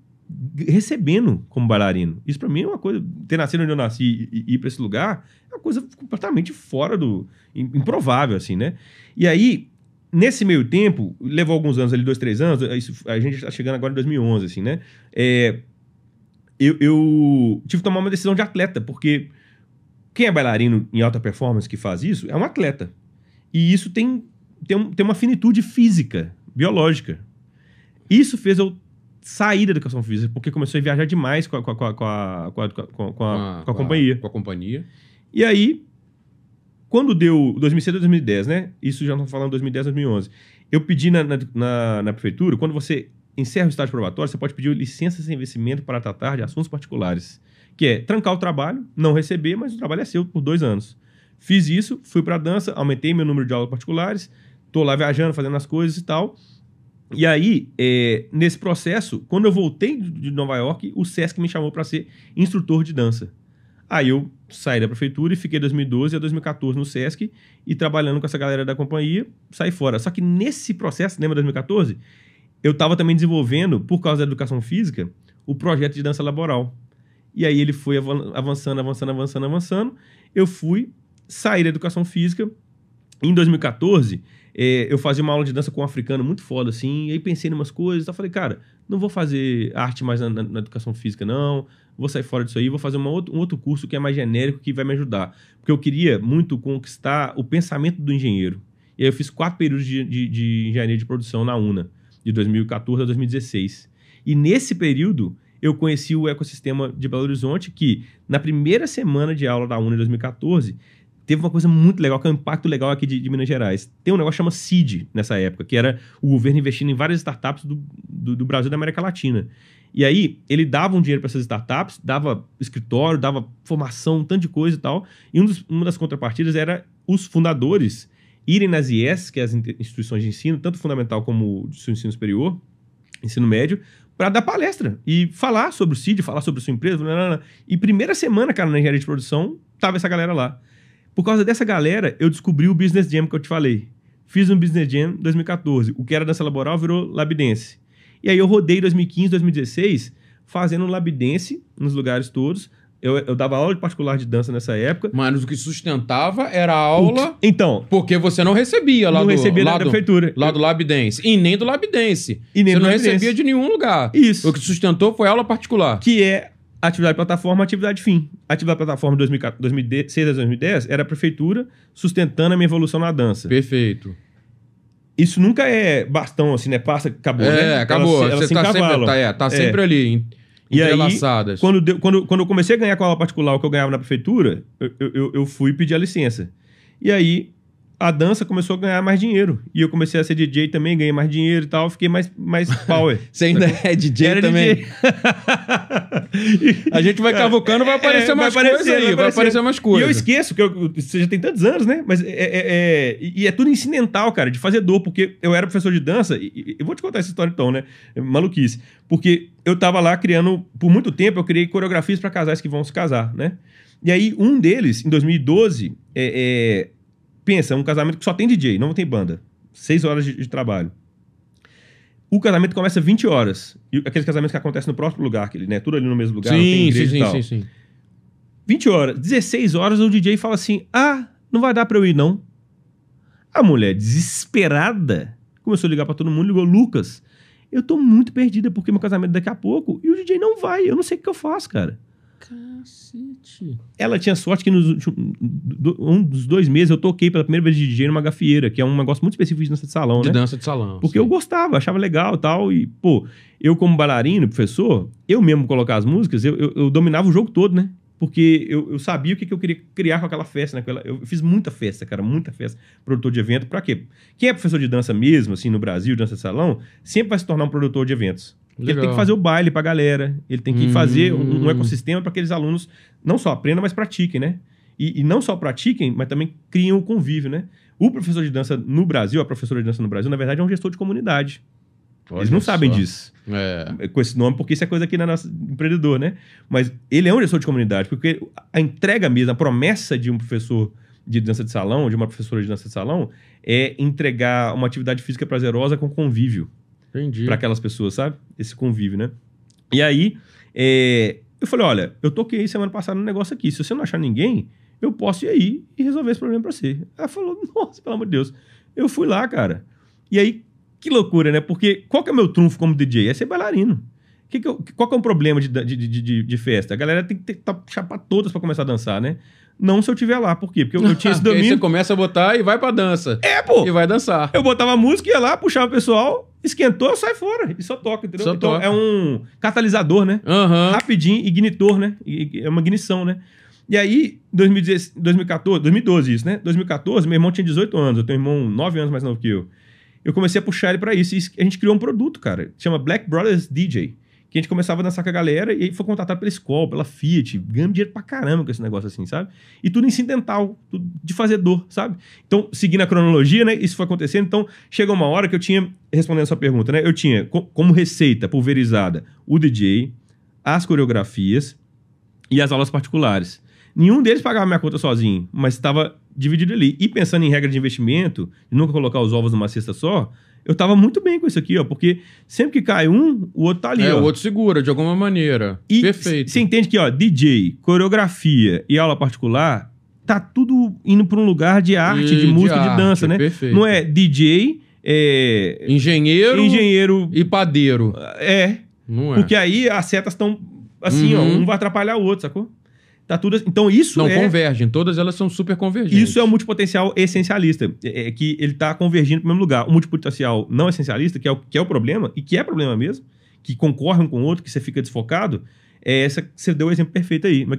recebendo como bailarino. Isso pra mim é uma coisa... Ter nascido onde eu nasci e ir pra esse lugar é uma coisa completamente fora do... improvável, assim, né? E aí, nesse meio tempo, levou alguns anos ali, 2, 3 anos, a gente tá chegando agora em 2011, assim, né? Eu tive que tomar uma decisão de atleta, porque quem é bailarino em alta performance que faz isso é um atleta. E isso tem uma finitude física, biológica. Isso fez eu sair da educação física, porque começou a viajar demais com a companhia. Com a companhia. E aí, quando deu 2006 a 2010, né? Isso já não falando 2010 a 2011. Eu pedi na prefeitura, quando você encerra o estágio probatório, você pode pedir licença sem vencimento para tratar de assuntos particulares. Que é trancar o trabalho, não receber, mas o trabalho é seu por 2 anos. Fiz isso, fui pra dança, aumentei meu número de aulas particulares, tô lá viajando, fazendo as coisas e tal. E aí, nesse processo, quando eu voltei de Nova York, o Sesc me chamou para ser instrutor de dança. Aí eu saí da prefeitura e fiquei 2012 a 2014 no Sesc e trabalhando com essa galera da companhia, saí fora. Só que nesse processo, lembra 2014? Eu estava também desenvolvendo, por causa da educação física, o projeto de dança laboral. E aí ele foi avançando. Eu fui sair da educação física. Em 2014, eu fazia uma aula de dança com um africano muito foda, assim, e aí pensei em umas coisas, eu falei, cara, não vou fazer arte mais na educação física, não, vou sair fora disso aí, vou fazer um outro curso que é mais genérico, que vai me ajudar. Porque eu queria muito conquistar o pensamento do engenheiro. E aí eu fiz 4 períodos de engenharia de produção na UNA, de 2014 a 2016. E nesse período, eu conheci o ecossistema de Belo Horizonte, que na primeira semana de aula da UNA em 2014, teve uma coisa muito legal, que é um impacto legal aqui de Minas Gerais. Tem um negócio que chama CID nessa época, que era o governo investindo em várias startups do Brasil e da América Latina. E aí, ele dava um dinheiro para essas startups, dava escritório, dava formação, um tanto de coisa e tal. E uma das contrapartidas era os fundadores irem nas IES, que é as instituições de ensino, tanto fundamental como de ensino superior, ensino médio, para dar palestra e falar sobre o CID, falar sobre a sua empresa. E primeira semana, cara, na engenharia de produção, tava essa galera lá. Por causa dessa galera, eu descobri o Business Jam que eu te falei. Fiz um Business Jam em 2014. O que era dança laboral virou Lab Dance. E aí eu rodei 2015, 2016, fazendo Lab Dance nos lugares todos. Eu dava aula de particular de dança nessa época. Mas o que sustentava era a aula... Então... Porque você não recebia lá da prefeitura. Lá do Lab Dance. E nem do Lab Dance. Você não recebia de nenhum lugar. Isso. O que sustentou foi aula particular. Que é atividade plataforma, atividade fim. Atividade plataforma de 2006 a 2010 era a prefeitura sustentando a minha evolução na dança. Perfeito. Isso nunca é bastão, assim, né? Passa, acabou, né? Acabou. Elas você tá sempre ali... E aí, entrelaçadas. quando eu comecei a ganhar com a aula particular, o que eu ganhava na prefeitura, eu fui pedir a licença. E aí, a dança começou a ganhar mais dinheiro. E eu comecei a ser DJ também, ganhei mais dinheiro e tal, fiquei mais power. Você ainda é DJ Era também? DJ. A gente vai cavucando, vai aparecer mais coisas aí, vai aparecer mais coisas. E eu esqueço, que você já tem tantos anos, né? Mas e é tudo incidental, cara, de fazer dor, porque eu era professor de dança, e eu vou te contar essa história então, né? Maluquice. Porque eu tava lá criando, por muito tempo, eu criei coreografias para casais que vão se casar, né? E aí, um deles, em 2012, pensa, um casamento que só tem DJ, não tem banda. 6 horas de trabalho. O casamento começa 20 horas. E aqueles casamentos que acontecem no próprio lugar, né? Tudo ali no mesmo lugar, não tem igreja e tal. Sim. 20 horas. 16 horas, o DJ fala assim, não vai dar pra eu ir, não. A mulher, desesperada, começou a ligar pra todo mundo, ligou, Lucas, eu tô muito perdida porque meu casamento é daqui a pouco e o DJ não vai, eu não sei o que eu faço, cara. Cacete. Ela tinha sorte que um dos 2 meses eu toquei pela primeira vez de DJ numa gafieira, que é um negócio muito específico de dança de salão, né? De dança de salão. Porque eu gostava, achava legal e tal. E, pô, eu como bailarino, professor, eu mesmo colocar as músicas, eu dominava o jogo todo, né? Porque eu sabia o que eu queria criar com aquela festa, né? Eu fiz muita festa, cara, muita festa. Produtor de evento, pra quê? Quem é professor de dança mesmo, assim, no Brasil, dança de salão, sempre vai se tornar um produtor de eventos. Ele tem que fazer o baile pra galera, ele tem que fazer um ecossistema para que aqueles alunos não só aprendam, mas pratiquem, né? E não só pratiquem, mas também criem o convívio, né? O professor de dança no Brasil, a professora de dança no Brasil, na verdade, é um gestor de comunidade. Eles não sabem disso. Com esse nome, porque isso é coisa aqui na nossa empreendedor, né? Mas ele é um gestor de comunidade, porque a entrega mesmo, a promessa de um professor de dança de salão, de uma professora de dança de salão, é entregar uma atividade física prazerosa com convívio. Entendi. Para aquelas pessoas, sabe? Esse convívio, né? E aí, eu falei, olha, eu toquei semana passada um negócio aqui. Se você não achar ninguém, eu posso ir aí e resolver esse problema para você. Ela falou, nossa, pelo amor de Deus. Eu fui lá, cara. E aí, que loucura, né? Porque qual que é o meu trunfo como DJ? É ser bailarino. Qual que é o problema de festa? A galera tem que chapar todas para começar a dançar, né? Não se eu estiver lá. Por quê? Porque eu tinha esse domínio. Aí você começa a botar e vai pra dança. Pô! E vai dançar. Eu botava a música, ia lá, puxava o pessoal, esquentou, sai fora. E só toca, entendeu? Só então toca. É um catalisador, né? Rapidinho, ignitor, né? É uma ignição, né? E aí, 2012 isso, né? 2014, meu irmão tinha 18 anos. Eu tenho um irmão 9 anos mais novo que eu. Eu comecei a puxar ele pra isso. E a gente criou um produto, cara. Chama Black Brothers DJ. Que a gente começava a dançar com a galera e aí foi contratado pela Skol, pela Fiat, ganhando dinheiro pra caramba com esse negócio assim, sabe? E tudo incidental, tudo de fazer dor, sabe? Então, seguindo a cronologia, né? Isso foi acontecendo. Então, chegou uma hora que eu tinha, respondendo a sua pergunta, né? Eu tinha como receita pulverizada o DJ, as coreografias e as aulas particulares. Nenhum deles pagava minha conta sozinho, mas estava dividido ali. E pensando em regra de investimento, de nunca colocar os ovos numa cesta só, eu tava muito bem com isso aqui, ó, porque sempre que cai um, o outro tá ali, ó. O outro segura, de alguma maneira. E perfeito. Você entende que, ó, DJ, coreografia e aula particular, tá tudo indo pra um lugar de arte, de música, de dança, né? Perfeito. Não é DJ, engenheiro e padeiro. Não é. Porque aí as setas estão assim, ó, um vai atrapalhar o outro, sacou? Tá tudo assim. Então isso não convergem, todas elas são super convergentes. Isso é o multipotencial essencialista, que ele tá convergindo pro mesmo lugar. O multipotencial não essencialista, que é o problema, e que é problema mesmo, que concorre um com o outro, que você fica desfocado, é essa que você deu o exemplo perfeito aí. Mas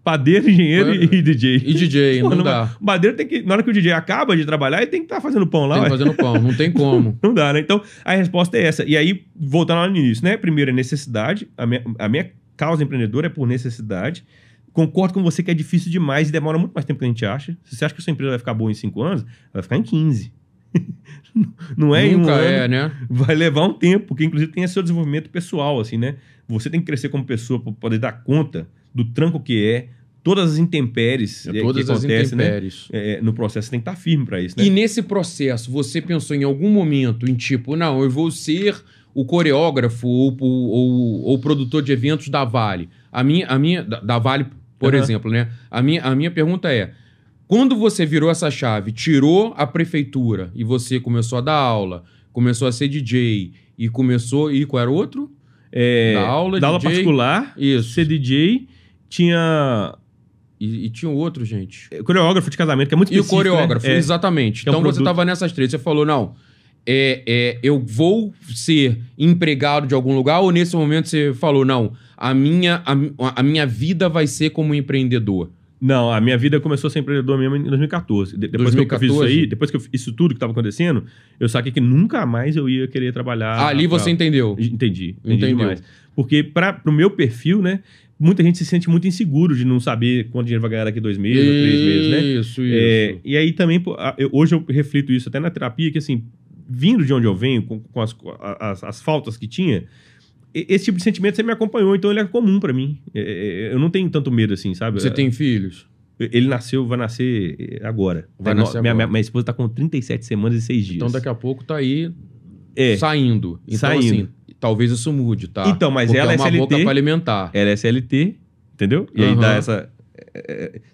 padeiro, engenheiro e DJ. E DJ, Pô, não dá. O padeiro tem que, na hora que o DJ acaba de trabalhar, ele tem que estar fazendo pão lá. Tem que fazendo pão, não tem como. Não dá, né? Então, a resposta é essa. E aí, voltando lá no início, né? Primeiro é necessidade. A minha causa empreendedora é por necessidade. Concordo com você que é difícil demais e demora muito mais tempo que a gente acha. Se você acha que a sua empresa vai ficar boa em 5 anos, ela vai ficar em 15. Não é em um ano, né? Vai levar um tempo, porque inclusive tem seu desenvolvimento pessoal, assim, né? Você tem que crescer como pessoa para poder dar conta do tranco que é, todas as intempéries que acontecem, né? No processo, você tem que estar firme para isso, né? E nesse processo, você pensou em algum momento em tipo, não, eu vou ser o coreógrafo ou produtor de eventos da Vale. Da Vale, por exemplo, né? A minha pergunta é, quando você virou essa chave, tirou a prefeitura e você começou a dar aula, começou a ser DJ e começou... E qual era o outro? Da aula particular, isso. ser DJ, tinha... E tinha o outro, gente. Coreógrafo de casamento, que é muito específico. E o coreógrafo, né? Exatamente. Então você estava nessas três. Você falou, não, eu vou ser empregado de algum lugar, ou nesse momento você falou, não, a minha vida vai ser como empreendedor? Não, a minha vida começou a ser empreendedor mesmo em 2014. Depois 2014? Que eu fiz isso aí, depois que eu fiz isso tudo que estava acontecendo, eu saquei que nunca mais eu ia querer trabalhar. Ali você entendeu? Entendi demais. Porque pro meu perfil, né, muita gente se sente muito inseguro de não saber quanto dinheiro vai ganhar daqui 2 meses ou 3 meses, né? Isso. E aí também, hoje eu reflito isso até na terapia, que assim, vindo de onde eu venho, com as faltas que tinha, esse tipo de sentimento sempre me acompanhou, então ele é comum pra mim. Eu não tenho tanto medo assim, sabe? Você tem filhos? Ele vai nascer agora. Minha esposa tá com 37 semanas e 6 dias. Então daqui a pouco tá aí saindo. Então assim, talvez isso mude, tá? Então, mas porque ela é uma CLT. boca pra alimentar. Ela é CLT, entendeu? E aí dá essa...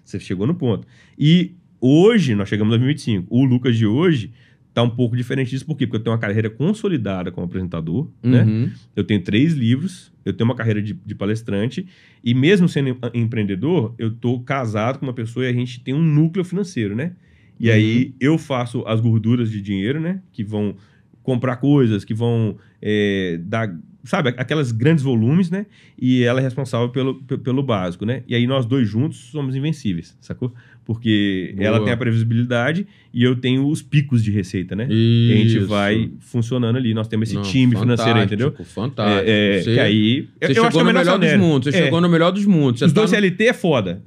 Você chegou no ponto. E hoje, nós chegamos em 2025. O Lucas de hoje tá um pouco diferente disso. Por quê? Porque eu tenho uma carreira consolidada como apresentador, né? Eu tenho 3 livros, eu tenho uma carreira de palestrante, e mesmo sendo empreendedor, eu tô casado com uma pessoa e a gente tem um núcleo financeiro, né? E aí eu faço as gorduras de dinheiro, né? Que vão comprar coisas, que vão dar... Sabe, aquelas grandes volumes, né? E ela é responsável pelo básico, né? E aí nós dois juntos somos invencíveis, sacou? Porque ela tem a previsibilidade e eu tenho os picos de receita, né? E a gente vai funcionando ali. Nós temos esse time financeiro aí, entendeu? Fantástico. Que aí... Você chegou no melhor dos mundos. Você chegou no melhor dos mundos. Os dois CLT é foda.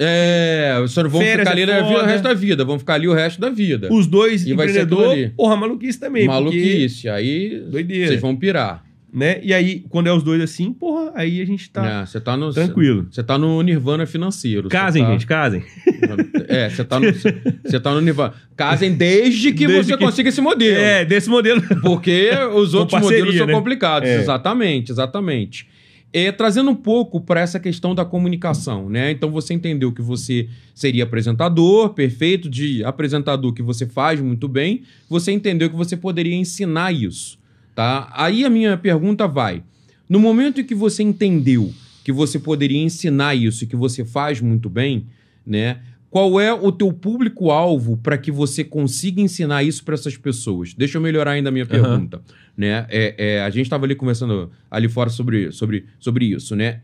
Só vão ficar ali o resto da vida. Vão ficar ali o resto da vida. Os dois empreendedor, porra, maluquice também. Maluquice. Aí doideira. Vocês vão pirar. Né? E aí, quando é os dois assim, porra, aí a gente tá tranquilo. Você tá no nirvana financeiro. Casem, gente, casem. Você tá no nirvana. Casem desde que você consiga esse modelo. Desse modelo. Porque os outros modelos são complicados. Exatamente. Trazendo um pouco para essa questão da comunicação, né? Então você entendeu que você seria apresentador, perfeito, de apresentador que você faz muito bem, você entendeu que você poderia ensinar isso. Tá? Aí a minha pergunta vai, no momento em que você entendeu que você poderia ensinar isso e que você faz muito bem, né? Qual é o teu público-alvo para que você consiga ensinar isso para essas pessoas? Deixa eu melhorar ainda a minha pergunta. Né? A gente estava ali conversando ali fora sobre isso, né?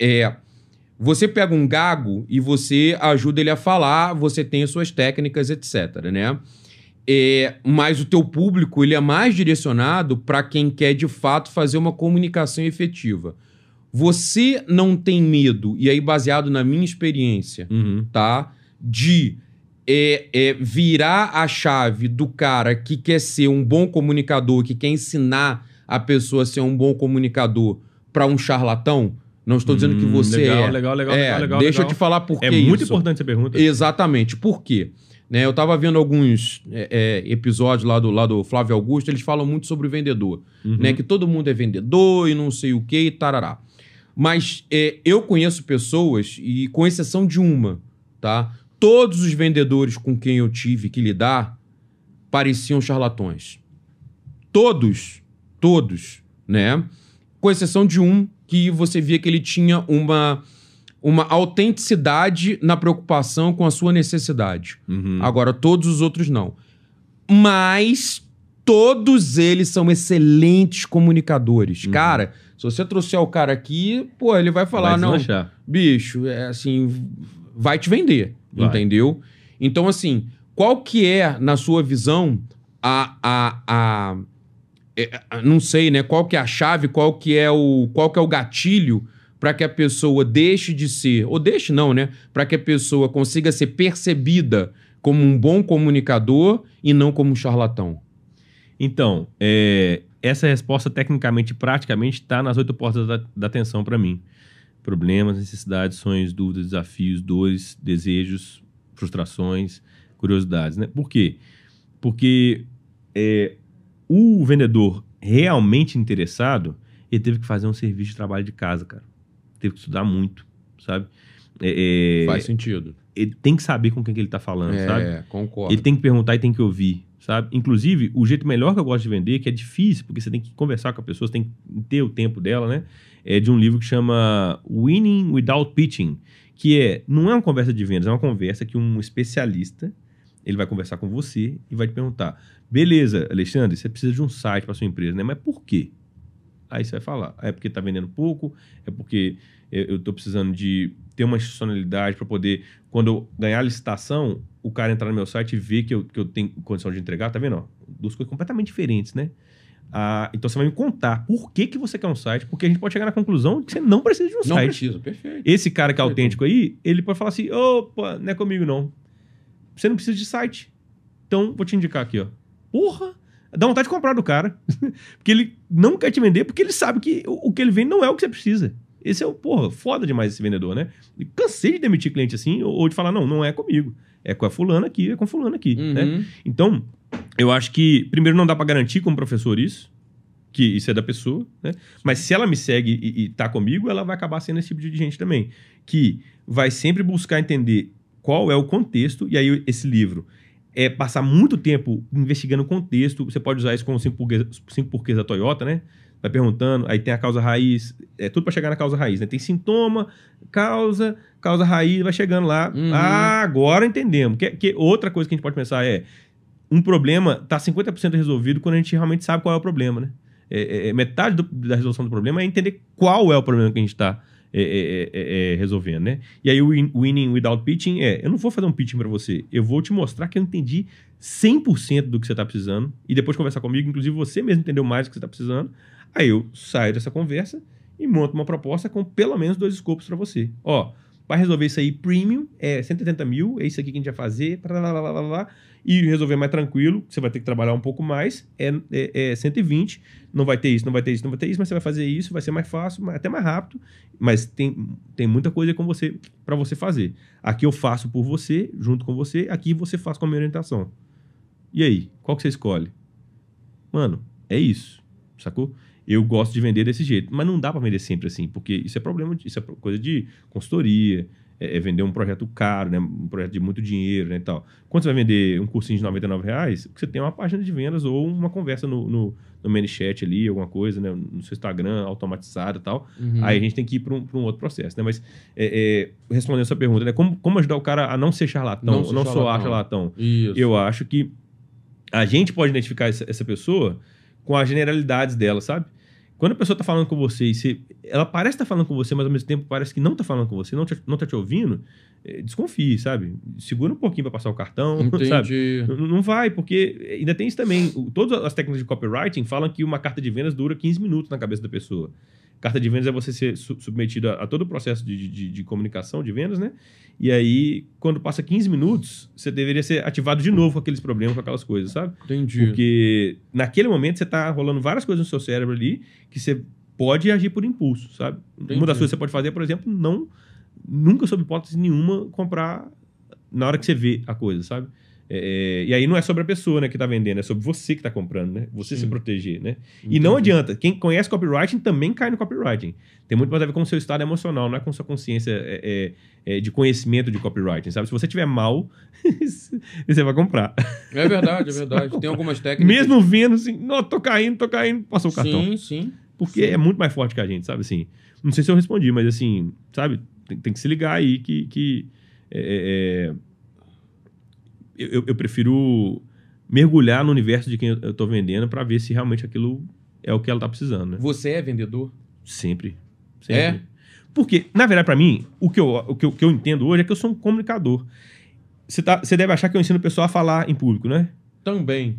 Você pega um gago e você ajuda ele a falar, você tem as suas técnicas, etc, né? Mas o teu público ele é mais direcionado para quem quer de fato fazer uma comunicação efetiva. Você não tem medo, e aí baseado na minha experiência, tá? De virar a chave do cara que quer ser um bom comunicador, que quer ensinar a pessoa a ser um bom comunicador para um charlatão? Não estou dizendo que você legal. Deixa eu te falar por que isso. É muito importante essa pergunta. Exatamente. Por quê? Né, eu estava vendo alguns episódios lá do Flávio Augusto, eles falam muito sobre o vendedor, né, que todo mundo é vendedor e não sei o que e tarará. Mas eu conheço pessoas, e com exceção de uma, tá? Todos os vendedores com quem eu tive que lidar pareciam charlatões. Todos, né? Com exceção de um que você via que ele tinha uma autenticidade na preocupação com a sua necessidade. Agora, todos os outros não. Mas todos eles são excelentes comunicadores. Cara, se você trouxer o cara aqui, pô, ele vai falar, não, bicho, é assim, vai te vender, entendeu? Então, assim, qual que é, na sua visão, não sei, né? Qual que é a chave, qual que é o gatilho para que a pessoa deixe de ser, ou deixe não, né? Para que a pessoa consiga ser percebida como um bom comunicador e não como um charlatão? Então, essa resposta tecnicamente, praticamente, está nas 8 portas da atenção para mim. Problemas, necessidades, sonhos, dúvidas, desafios, dores, desejos, frustrações, curiosidades, né? Por quê? Porque o vendedor realmente interessado, ele teve que fazer um serviço de trabalho de casa, cara. Teve que estudar muito, sabe? Faz sentido. Ele tem que saber com quem que ele está falando, sabe? Concordo. Ele tem que perguntar e tem que ouvir, sabe? Inclusive, o jeito melhor que eu gosto de vender, que é difícil, porque você tem que conversar com a pessoa, você tem que ter o tempo dela, né? É de um livro que chama Winning Without Pitching, que não é uma conversa de vendas, é uma conversa que um especialista, ele vai conversar com você e vai te perguntar, beleza, Alexandre, você precisa de um site para sua empresa, né? Mas por quê? Aí você vai falar, é porque está vendendo pouco, é porque eu estou precisando de ter uma institucionalidade para poder, quando eu ganhar a licitação, o cara entrar no meu site e ver que eu tenho condição de entregar, tá vendo? Ó, duas coisas completamente diferentes, né? Então você vai me contar por que você quer um site, porque a gente pode chegar na conclusão de que você não precisa de um site. Não precisa, perfeito. Esse cara que é autêntico aí, ele pode falar assim, opa, não é comigo não. Você não precisa de site. Então, vou te indicar aqui, ó. Porra! Dá vontade de comprar do cara. Porque ele não quer te vender, porque ele sabe que o que ele vende não é o que você precisa. Esse é o, foda demais esse vendedor, né? E cansei de demitir cliente assim, ou de falar, não é comigo. É com a fulana aqui, é com fulano aqui, né? Então, eu acho que, primeiro, não dá pra garantir como professor isso, que isso é da pessoa, né? Mas se ela me segue e tá comigo, ela vai acabar sendo esse tipo de gente também. Que vai sempre buscar entender qual é o contexto, e aí esse livro passar muito tempo investigando o contexto. Você pode usar isso com os 5 porquês da Toyota, né? Vai perguntando, aí tem a causa raiz, tudo para chegar na causa raiz, né? Tem sintoma, causa raiz, vai chegando lá. Agora entendemos. Que outra coisa que a gente pode pensar um problema tá 50% resolvido quando a gente realmente sabe qual é o problema, né? Metade da resolução do problema é entender qual é o problema que a gente está resolvendo, né? E aí o winning without pitching eu não vou fazer um pitching para você, eu vou te mostrar que eu entendi 100% do que você está precisando e depois conversar comigo, inclusive você mesmo entendeu mais do que você está precisando, aí eu saio dessa conversa e monto uma proposta com pelo menos 2 escopos para você. Ó, para resolver isso aí premium, 180 mil, é isso aqui que a gente vai fazer, e resolver mais tranquilo, você vai ter que trabalhar um pouco mais, 120, não vai ter isso, não vai ter isso, não vai ter isso, mas você vai fazer isso, vai ser mais fácil, até mais rápido, mas tem muita coisa para você fazer. Aqui eu faço por você, junto com você, aqui você faz com a minha orientação. E aí, qual que você escolhe? Mano, é isso, sacou? Eu gosto de vender desse jeito, mas não dá para vender sempre assim, porque isso é coisa de consultoria, vender um projeto caro, né? Um projeto de muito dinheiro, né, e tal. Quando você vai vender um cursinho de R$99, você tem uma página de vendas ou uma conversa no ManyChat ali, alguma coisa, né? No seu Instagram, automatizado e tal. Aí a gente tem que ir para um outro processo, né? Mas respondendo a sua pergunta, né? Como ajudar o cara a não ser charlatão, não soar charlatão? Isso. Eu acho que a gente pode identificar essa pessoa com as generalidades dela, sabe? Quando a pessoa está falando com você, ela parece estar falando com você, mas ao mesmo tempo parece que não está falando com você, não está te ouvindo, desconfie, sabe? Segura um pouquinho para passar o cartão, sabe? Não vai, porque ainda tem isso também. Todas as técnicas de copywriting falam que uma carta de vendas dura 15 minutos na cabeça da pessoa. Carta de vendas é você ser submetido a todo o processo de comunicação de vendas, né? E aí, quando passa 15 minutos, você deveria ser ativado de novo com aqueles problemas, com aquelas coisas, sabe? Entendi. Porque naquele momento você tá rolando várias coisas no seu cérebro ali que você pode agir por impulso, sabe? Entendi. Uma das coisas que você pode fazer, por exemplo, nunca, sob hipótese nenhuma, comprar na hora que você vê a coisa, sabe? E aí não é sobre a pessoa, né, que tá vendendo, é sobre você que tá comprando, né? Você se proteger, né? Entendi. E não adianta. Quem conhece copywriting também cai no copywriting. Tem muito mais a ver com o seu estado emocional, não é com sua consciência de conhecimento de copywriting, sabe? Se você tiver mal, você vai comprar. É verdade. Tem algumas técnicas. Mesmo vendo assim, não, tô caindo, passou o cartão. Sim. Porque é muito mais forte que a gente, sabe? Assim, não sei se eu respondi, mas assim, sabe? Tem que se ligar aí que eu prefiro mergulhar no universo de quem eu tô vendendo para ver se realmente aquilo é o que ela tá precisando, né? Você é vendedor? Sempre. É? Porque, na verdade, para mim, o que eu entendo hoje é que eu sou um comunicador. Você deve achar que eu ensino o pessoal a falar em público, né? Também.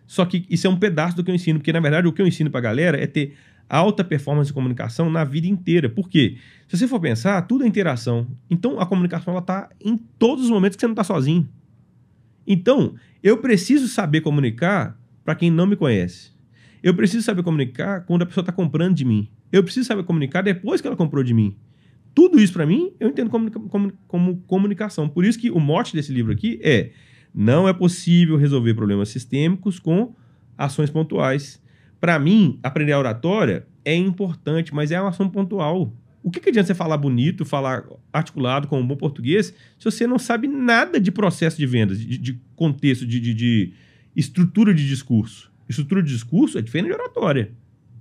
Só que isso é um pedaço do que eu ensino, porque, na verdade, o que eu ensino pra galera é ter alta performance de comunicação na vida inteira. Por quê? Se você for pensar, tudo é interação. Então, a comunicação, ela tá em todos os momentos que você não tá sozinho. Então, eu preciso saber comunicar para quem não me conhece. Eu preciso saber comunicar quando a pessoa está comprando de mim. Eu preciso saber comunicar depois que ela comprou de mim. Tudo isso, para mim, eu entendo como comunicação. Por isso que o mote desse livro aqui é: não é possível resolver problemas sistêmicos com ações pontuais. Para mim, aprender a oratória é importante, mas é uma ação pontual. O que adianta você falar bonito, falar articulado com um bom português, se você não sabe nada de processo de vendas, de contexto, de estrutura de discurso? Estrutura de discurso é diferente de oratória.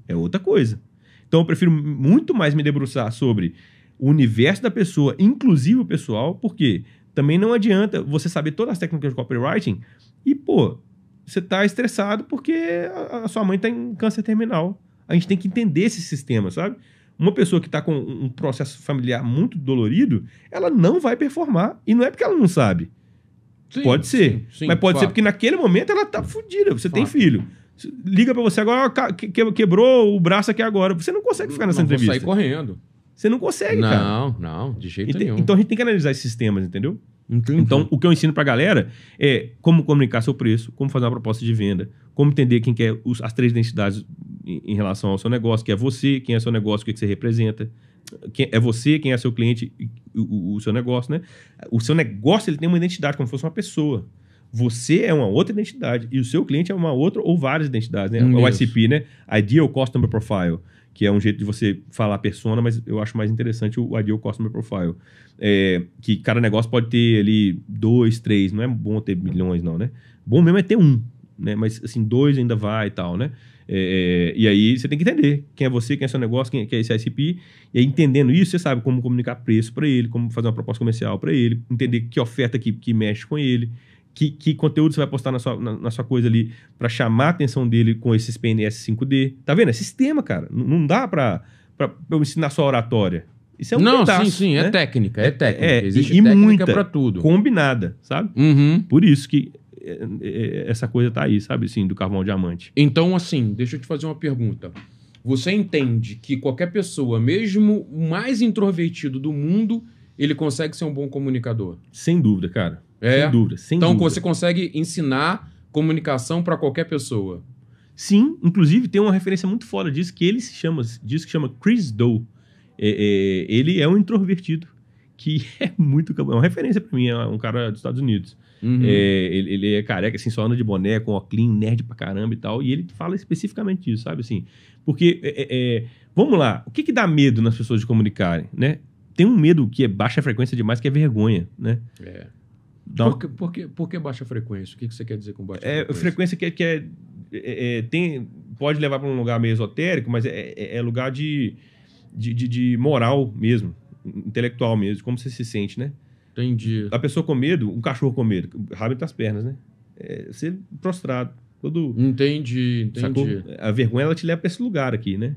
É outra coisa. Então, eu prefiro muito mais me debruçar sobre o universo da pessoa, inclusive o pessoal, porque também não adianta você saber todas as técnicas de copywriting e, pô, você tá estressado porque a sua mãe tá em câncer terminal. A gente tem que entender esse sistema, sabe? Uma pessoa que tá com um processo familiar muito dolorido, ela não vai performar. E não é porque ela não sabe. Sim, pode ser. Sim, mas pode ser porque naquele momento ela tá fodida. Você tem filho. Liga pra você agora, quebrou o braço aqui agora. Você não consegue ficar nessa entrevista. Vou sair correndo. Você não consegue, cara. Não, de jeito nenhum. Então a gente tem que analisar esses sistemas, entendeu? Entendi. Então, o que eu ensino pra galera é como comunicar seu preço, como fazer uma proposta de venda, como entender quem quer as 3 identidades em relação ao seu negócio, que é você, quem é seu negócio, o que você representa, quem é você, quem é seu cliente, o seu negócio, né? O seu negócio, ele tem uma identidade, como se fosse uma pessoa. Você é uma outra identidade e o seu cliente é uma outra ou várias identidades, né? O ICP, né? Ideal Customer Profile, que é um jeito de você falar persona, mas eu acho mais interessante o Ideal Customer Profile. Que cada negócio pode ter ali 2, 3, não é bom ter milhões não, né? Bom mesmo é ter 1, né? Mas assim, 2 ainda vai e tal, né? E aí você tem que entender quem é você, quem é seu negócio, quem é esse ICP, e aí entendendo isso, você sabe como comunicar preço para ele, como fazer uma proposta comercial para ele, entender que oferta que mexe com ele, que conteúdo você vai postar na sua coisa ali para chamar a atenção dele com esses PNS 5D. Tá vendo? É sistema, cara. Não dá para eu ensinar só oratória. Isso é um pedaço, sim, né? É técnica. Existe e técnica muita para tudo. Combinada, sabe? Uhum. Por isso que essa coisa tá aí, sabe? Assim, do carvão diamante. Então, assim, deixa eu te fazer uma pergunta. Você entende que qualquer pessoa, mesmo o mais introvertido do mundo, ele consegue ser um bom comunicador? Sem dúvida, cara. Sem dúvida. Então, você consegue ensinar comunicação para qualquer pessoa? Sim, inclusive tem uma referência muito foda disso, que ele chama Chris Do. Ele é um introvertido, que é uma referência para mim, é um cara dos Estados Unidos. Uhum. Ele é careca, assim, só anda de boné, com óculos, nerd pra caramba e tal, e ele fala especificamente disso, sabe, assim, porque, vamos lá, o que dá medo nas pessoas de comunicarem, né? Tem um medo que é baixa frequência demais, que é vergonha, né? Por que baixa frequência? O que você quer dizer com baixa frequência? Frequência pode levar para um lugar meio esotérico, mas é lugar de moral mesmo, intelectual mesmo, como você se sente, né? Entendi. A pessoa com medo, um cachorro com medo, rabo entre as pernas, né? Ser prostrado. Entendi. Sacou? A vergonha, ela te leva para esse lugar aqui, né?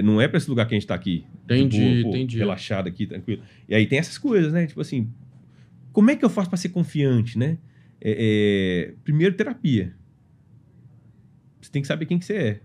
Não é para esse lugar que a gente tá aqui. Entendi. Relaxado aqui, tranquilo. E aí tem essas coisas, né? Tipo assim, como é que eu faço para ser confiante, né? Primeiro, terapia. Você tem que saber quem que você é.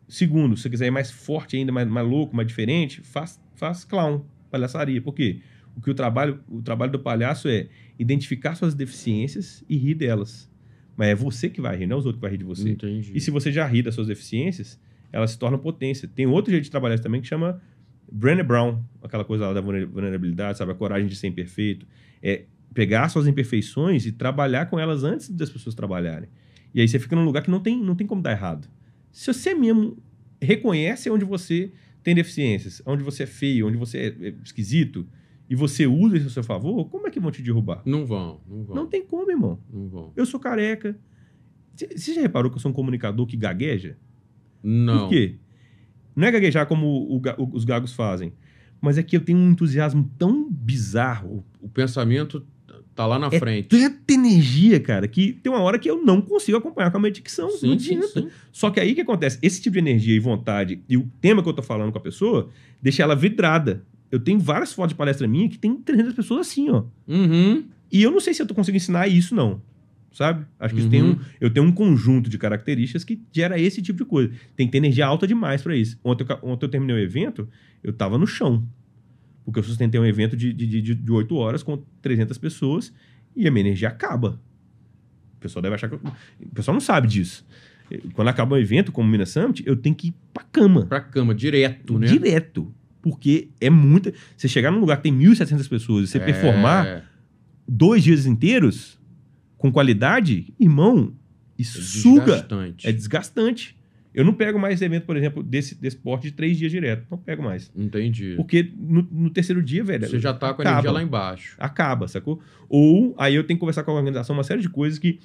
Segundo, se você quiser ir mais forte ainda, mais louco, mais diferente, faz clown, palhaçaria. Por quê? Porque o trabalho do palhaço é identificar suas deficiências e rir delas. Mas é você que vai rir, não é os outros que vão rir de você. Entendi. E se você já ri das suas deficiências, elas se tornam potência. Tem outro jeito de trabalhar isso também que chama Brené Brown, aquela coisa lá da vulnerabilidade, sabe? A coragem de ser imperfeito. É pegar suas imperfeições e trabalhar com elas antes das pessoas trabalharem. E aí você fica num lugar que não tem como dar errado. Se você mesmo reconhece onde você tem deficiências, onde você é feio, onde você é esquisito, e você usa isso a seu favor, como é que vão te derrubar? Não vão. Não tem como, irmão. Não vão. Eu sou careca. Você já reparou que eu sou um comunicador que gagueja? Não. Por quê? Não é gaguejar como os gagos fazem, mas é que eu tenho um entusiasmo tão bizarro. O pensamento Tá lá na É frente. tanta energia, cara, que tem uma hora que eu não consigo acompanhar com a minha dicção. Não Sim, adianta. sim. Só que aí o que acontece? Esse tipo de energia e vontade e o tema que eu tô falando com a pessoa deixa ela vidrada. Eu tenho várias fotos de palestra minha que tem 300 pessoas assim, ó. Uhum. E eu não sei se eu tô conseguindo ensinar isso, não. Sabe? Acho que isso eu tenho um conjunto de características que gera esse tipo de coisa. Tem que ter energia alta demais pra isso. Ontem eu terminei o evento, eu tava no chão. Porque eu sustentei um evento de 8 horas com 300 pessoas e a minha energia acaba. O pessoal deve achar que... O pessoal não sabe disso. Quando acaba um evento como o Minas Summit, eu tenho que ir pra cama. Pra cama, direto, né? Direto. Porque é muita... Você chegar num lugar que tem 1.700 pessoas e você performar 2 dias inteiros com qualidade, irmão, isso suga. Desgastante. É desgastante. Eu não pego mais evento, por exemplo, desse porte de 3 dias direto. Não pego mais. Entendi. Porque no terceiro dia, velho... Você já tá com a energia lá embaixo. Acaba, sacou? Ou aí eu tenho que conversar com a organização uma série de coisas que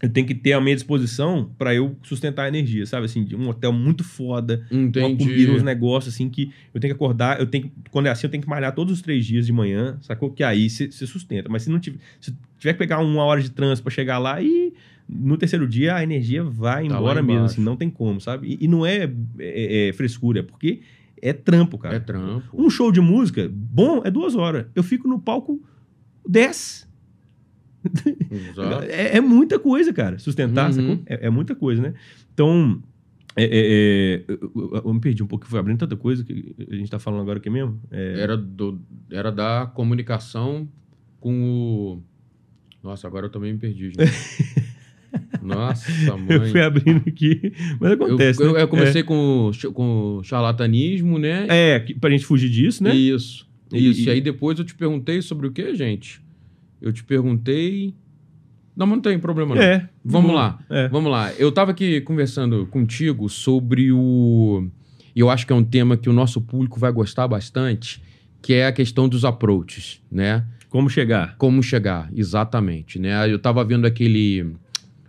eu tenho que ter à minha disposição pra eu sustentar a energia, sabe? Assim, de um hotel muito foda, uma comida, uns negócios assim que eu tenho que acordar, quando é assim, eu tenho que malhar todos os 3 dias de manhã, sacou? Que aí você sustenta. Mas se tiver que pegar 1 hora de trânsito pra chegar lá e... No terceiro dia, a energia vai embora mesmo, assim, não tem como, sabe? E não é frescura, é porque é trampo, cara. É trampo. Um show de música bom é 2 horas. Eu fico no palco 10. É muita coisa, cara. Sustentar, sacou? É muita coisa, né? Então, eu me perdi um pouco, foi abrindo tanta coisa que a gente tá falando agora aqui mesmo. Era da comunicação com o... Nossa, agora eu também me perdi, gente. Nossa, mãe. Eu fui abrindo aqui, mas acontece, né? Eu comecei com o charlatanismo, né? Pra gente fugir disso, né? Isso. E aí depois eu te perguntei sobre o quê, gente? Eu te perguntei... Não, mas não tem problema não. Vamos lá. Vamos lá. Eu tava aqui conversando contigo sobre o... Eu acho que é um tema que o nosso público vai gostar bastante, que é a questão dos approaches, né? Como chegar. Como chegar, exatamente, né? Eu tava vendo aquele...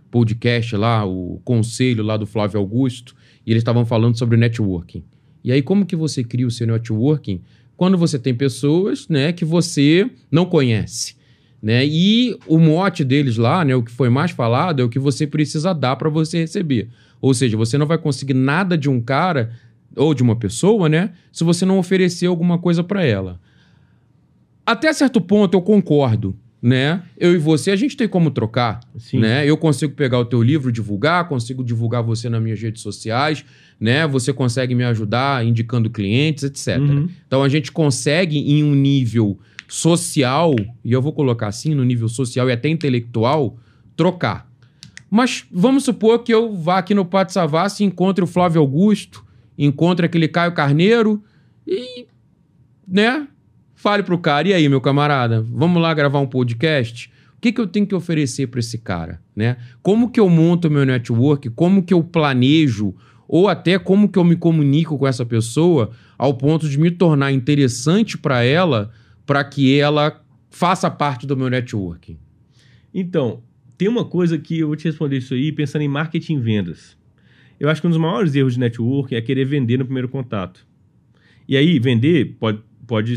podcast lá, o conselho lá do Flávio Augusto, e eles estavam falando sobre networking. E aí, como que você cria o seu networking? Quando você tem pessoas, né, que você não conhece, né? E o mote deles lá, né, o que foi mais falado é o que você precisa dar para você receber. Ou seja, você não vai conseguir nada de um cara ou de uma pessoa, né, se você não oferecer alguma coisa para ela. Até certo ponto eu concordo, né? Eu e você, a gente tem como trocar, né? Eu consigo pegar o teu livro, divulgar, consigo divulgar você nas minhas redes sociais, né? Você consegue me ajudar indicando clientes, etc. Então a gente consegue em um nível social, e eu vou colocar assim, no nível social e até intelectual, trocar. Mas vamos supor que eu vá aqui no Pátio Savassi e encontre o Flávio Augusto, encontre aquele Caio Carneiro e, né? Fale pro cara, e aí, meu camarada, vamos lá gravar um podcast? O que eu tenho que oferecer para esse cara, né? Como que eu monto o meu network? Como que eu planejo? Ou até como que eu me comunico com essa pessoa ao ponto de me tornar interessante para ela, para que ela faça parte do meu networking? Então, tem uma coisa que eu vou te responder isso aí pensando em marketing e vendas. Eu acho que um dos maiores erros de networking é querer vender no primeiro contato. E aí, vender pode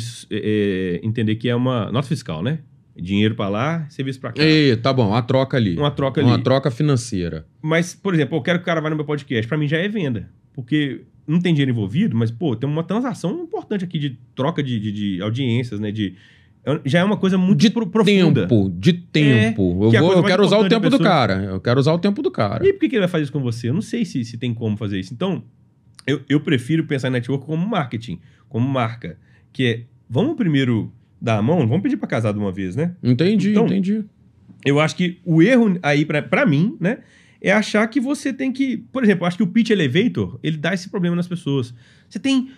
entender que é uma nota fiscal, né? Dinheiro para lá, serviço para cá. Tá bom, uma troca ali. Uma troca ali. Uma troca financeira. Mas, por exemplo, eu quero que o cara vá no meu podcast. Para mim já é venda. Porque não tem dinheiro envolvido, mas, pô, tem uma transação importante aqui de troca de audiências, né? Já é uma coisa muito profunda. De tempo. Eu quero usar o tempo do cara. Eu quero usar o tempo do cara. E por que ele vai fazer isso com você? Eu não sei se tem como fazer isso. Então, eu prefiro pensar em network como marketing, como marca. Que é, vamos primeiro dar a mão, vamos pedir pra casar de uma vez, né? Entendi. Eu acho que o erro aí, pra mim, né, é achar que você tem que... Por exemplo, eu acho que o pitch elevator, ele dá esse problema nas pessoas. Você tem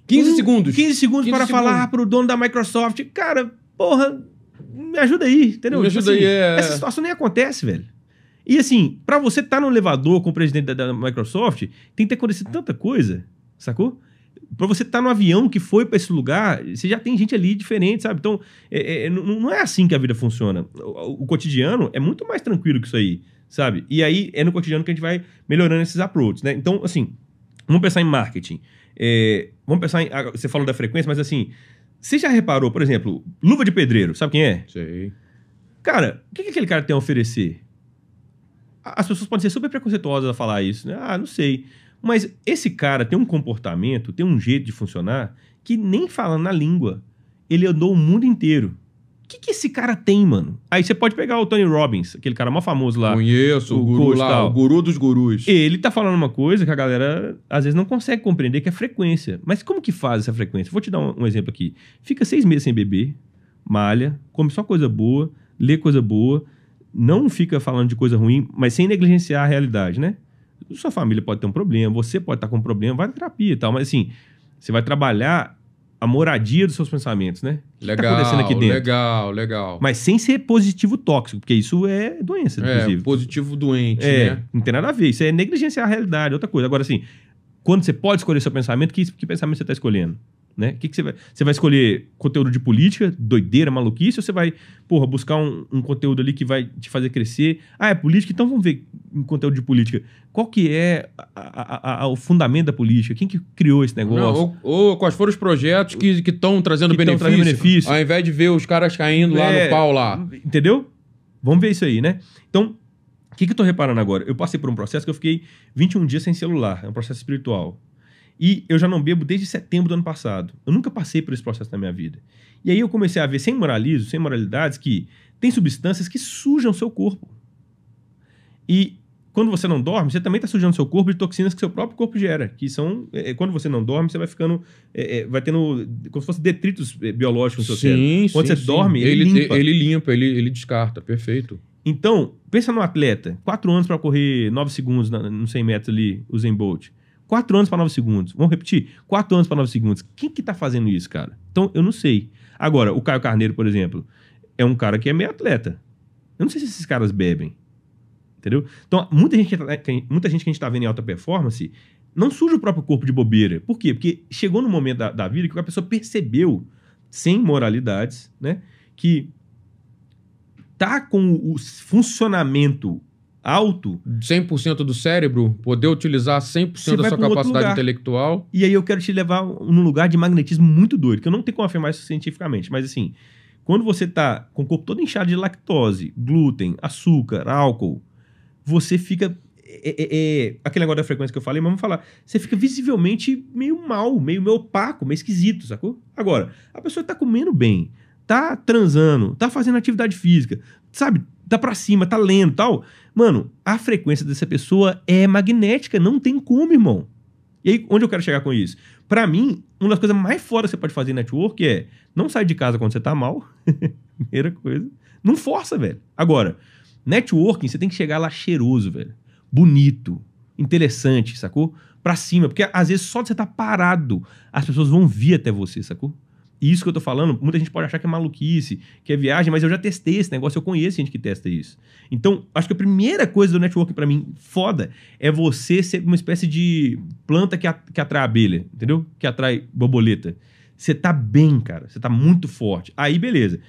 15 segundos. 15 segundos para falar pro dono da Microsoft. Cara, porra, me ajuda aí, entendeu? Me ajuda aí, Essa situação nem acontece, velho. E assim, pra você estar no elevador com o presidente da Microsoft, tem que ter acontecido tanta coisa, sacou? Pra você estar no avião que foi pra esse lugar, você já tem gente ali diferente, sabe? Então, não é assim que a vida funciona. O cotidiano é muito mais tranquilo que isso aí, sabe? E aí é no cotidiano que a gente vai melhorando esses approaches, né? Então, assim, vamos pensar em marketing. Vamos pensar em... Você falou da frequência, mas assim, você já reparou, por exemplo, luva de pedreiro, sabe quem é? Sei. Cara, o que aquele cara tem a oferecer? As pessoas podem ser super preconceituosas a falar isso, né? Ah, não sei. Mas esse cara tem um comportamento, tem um jeito de funcionar que nem falando na língua, ele andou o mundo inteiro. O que esse cara tem, mano? Aí você pode pegar o Tony Robbins, aquele cara mais famoso lá. Conheço, o guru lá, o guru dos gurus. Ele tá falando uma coisa que a galera às vezes não consegue compreender, que é frequência. Mas como que faz essa frequência? Vou te dar um exemplo aqui. Fica 6 meses sem beber, malha, come só coisa boa, lê coisa boa, não fica falando de coisa ruim, mas sem negligenciar a realidade, né? Sua família pode ter um problema, você pode estar com um problema, vai na terapia e tal, mas assim, você vai trabalhar a moradia dos seus pensamentos, né? O que tá acontecendo aqui dentro? Legal. Mas sem ser positivo tóxico, porque isso é doença, inclusive. Positivo doente, né? Não tem nada a ver. Isso é negligenciar a realidade, outra coisa. Agora, assim, quando você pode escolher seu pensamento, que pensamento você está escolhendo? Né? Que você vai? Você vai escolher conteúdo de política, doideira, maluquice, ou você vai, buscar um conteúdo ali que vai te fazer crescer? Ah, é política? Então vamos ver em conteúdo de política. Qual que é o fundamento da política? Quem que criou esse negócio? Não, ou quais foram os projetos que estão trazendo benefício, ao invés de ver os caras caindo lá no pau lá. Entendeu? Vamos ver isso aí, né? Então, o que eu tô reparando agora? Eu passei por um processo que eu fiquei 21 dias sem celular. É um processo espiritual. E eu já não bebo desde setembro do ano passado. Eu nunca passei por esse processo na minha vida. E aí eu comecei a ver, sem moralismo, sem moralidades, que tem substâncias que sujam o seu corpo. E quando você não dorme, você também está sujando o seu corpo de toxinas que seu próprio corpo gera. Que são... quando você não dorme, você vai ficando... vai tendo como se fossem detritos biológicos no seu cérebro. Quando você dorme, ele limpa. Ele limpa, ele descarta. Perfeito. Então, pensa no atleta. 4 anos para correr 9 segundos no 100 metros ali, o Usain Bolt. 4 anos para 9 segundos. Vamos repetir? 4 anos para 9 segundos. Quem que tá fazendo isso, cara? Então, eu não sei. Agora, o Caio Carneiro, por exemplo, é um cara que é meio atleta. Eu não sei se esses caras bebem. Entendeu? Então, muita gente que a gente tá vendo em alta performance não suja o próprio corpo de bobeira. Por quê? Porque chegou no momento da vida que a pessoa percebeu, sem moralidades, né, que tá com o funcionamento alto... 100% do cérebro, poder utilizar 100% da sua capacidade intelectual. E aí eu quero te levar num lugar de magnetismo muito doido, que eu não tenho como afirmar isso cientificamente, mas assim, quando você tá com o corpo todo inchado de lactose, glúten, açúcar, álcool, você fica... aquele negócio da frequência que eu falei, mas vamos falar. Você fica visivelmente meio mal, meio opaco, meio esquisito, sacou? Agora, a pessoa tá comendo bem, tá transando, tá fazendo atividade física, sabe? Tá pra cima, tá lendo e tal. Mano, a frequência dessa pessoa é magnética, não tem como, irmão. E aí, onde eu quero chegar com isso? Pra mim, uma das coisas mais fodas que você pode fazer em network é não sair de casa quando você tá mal. Primeira coisa. Não força, velho. Agora, networking, você tem que chegar lá cheiroso, velho. Bonito, interessante, sacou? Pra cima. Porque às vezes só de você estar parado, as pessoas vão vir até você, sacou? E isso que eu tô falando, muita gente pode achar que é maluquice, que é viagem, mas eu já testei esse negócio, eu conheço gente que testa isso. Então, acho que a primeira coisa do networking pra mim, foda, é você ser uma espécie de planta que atrai abelha, entendeu? Que atrai borboleta. Você tá bem, cara, você tá muito forte. Aí, beleza.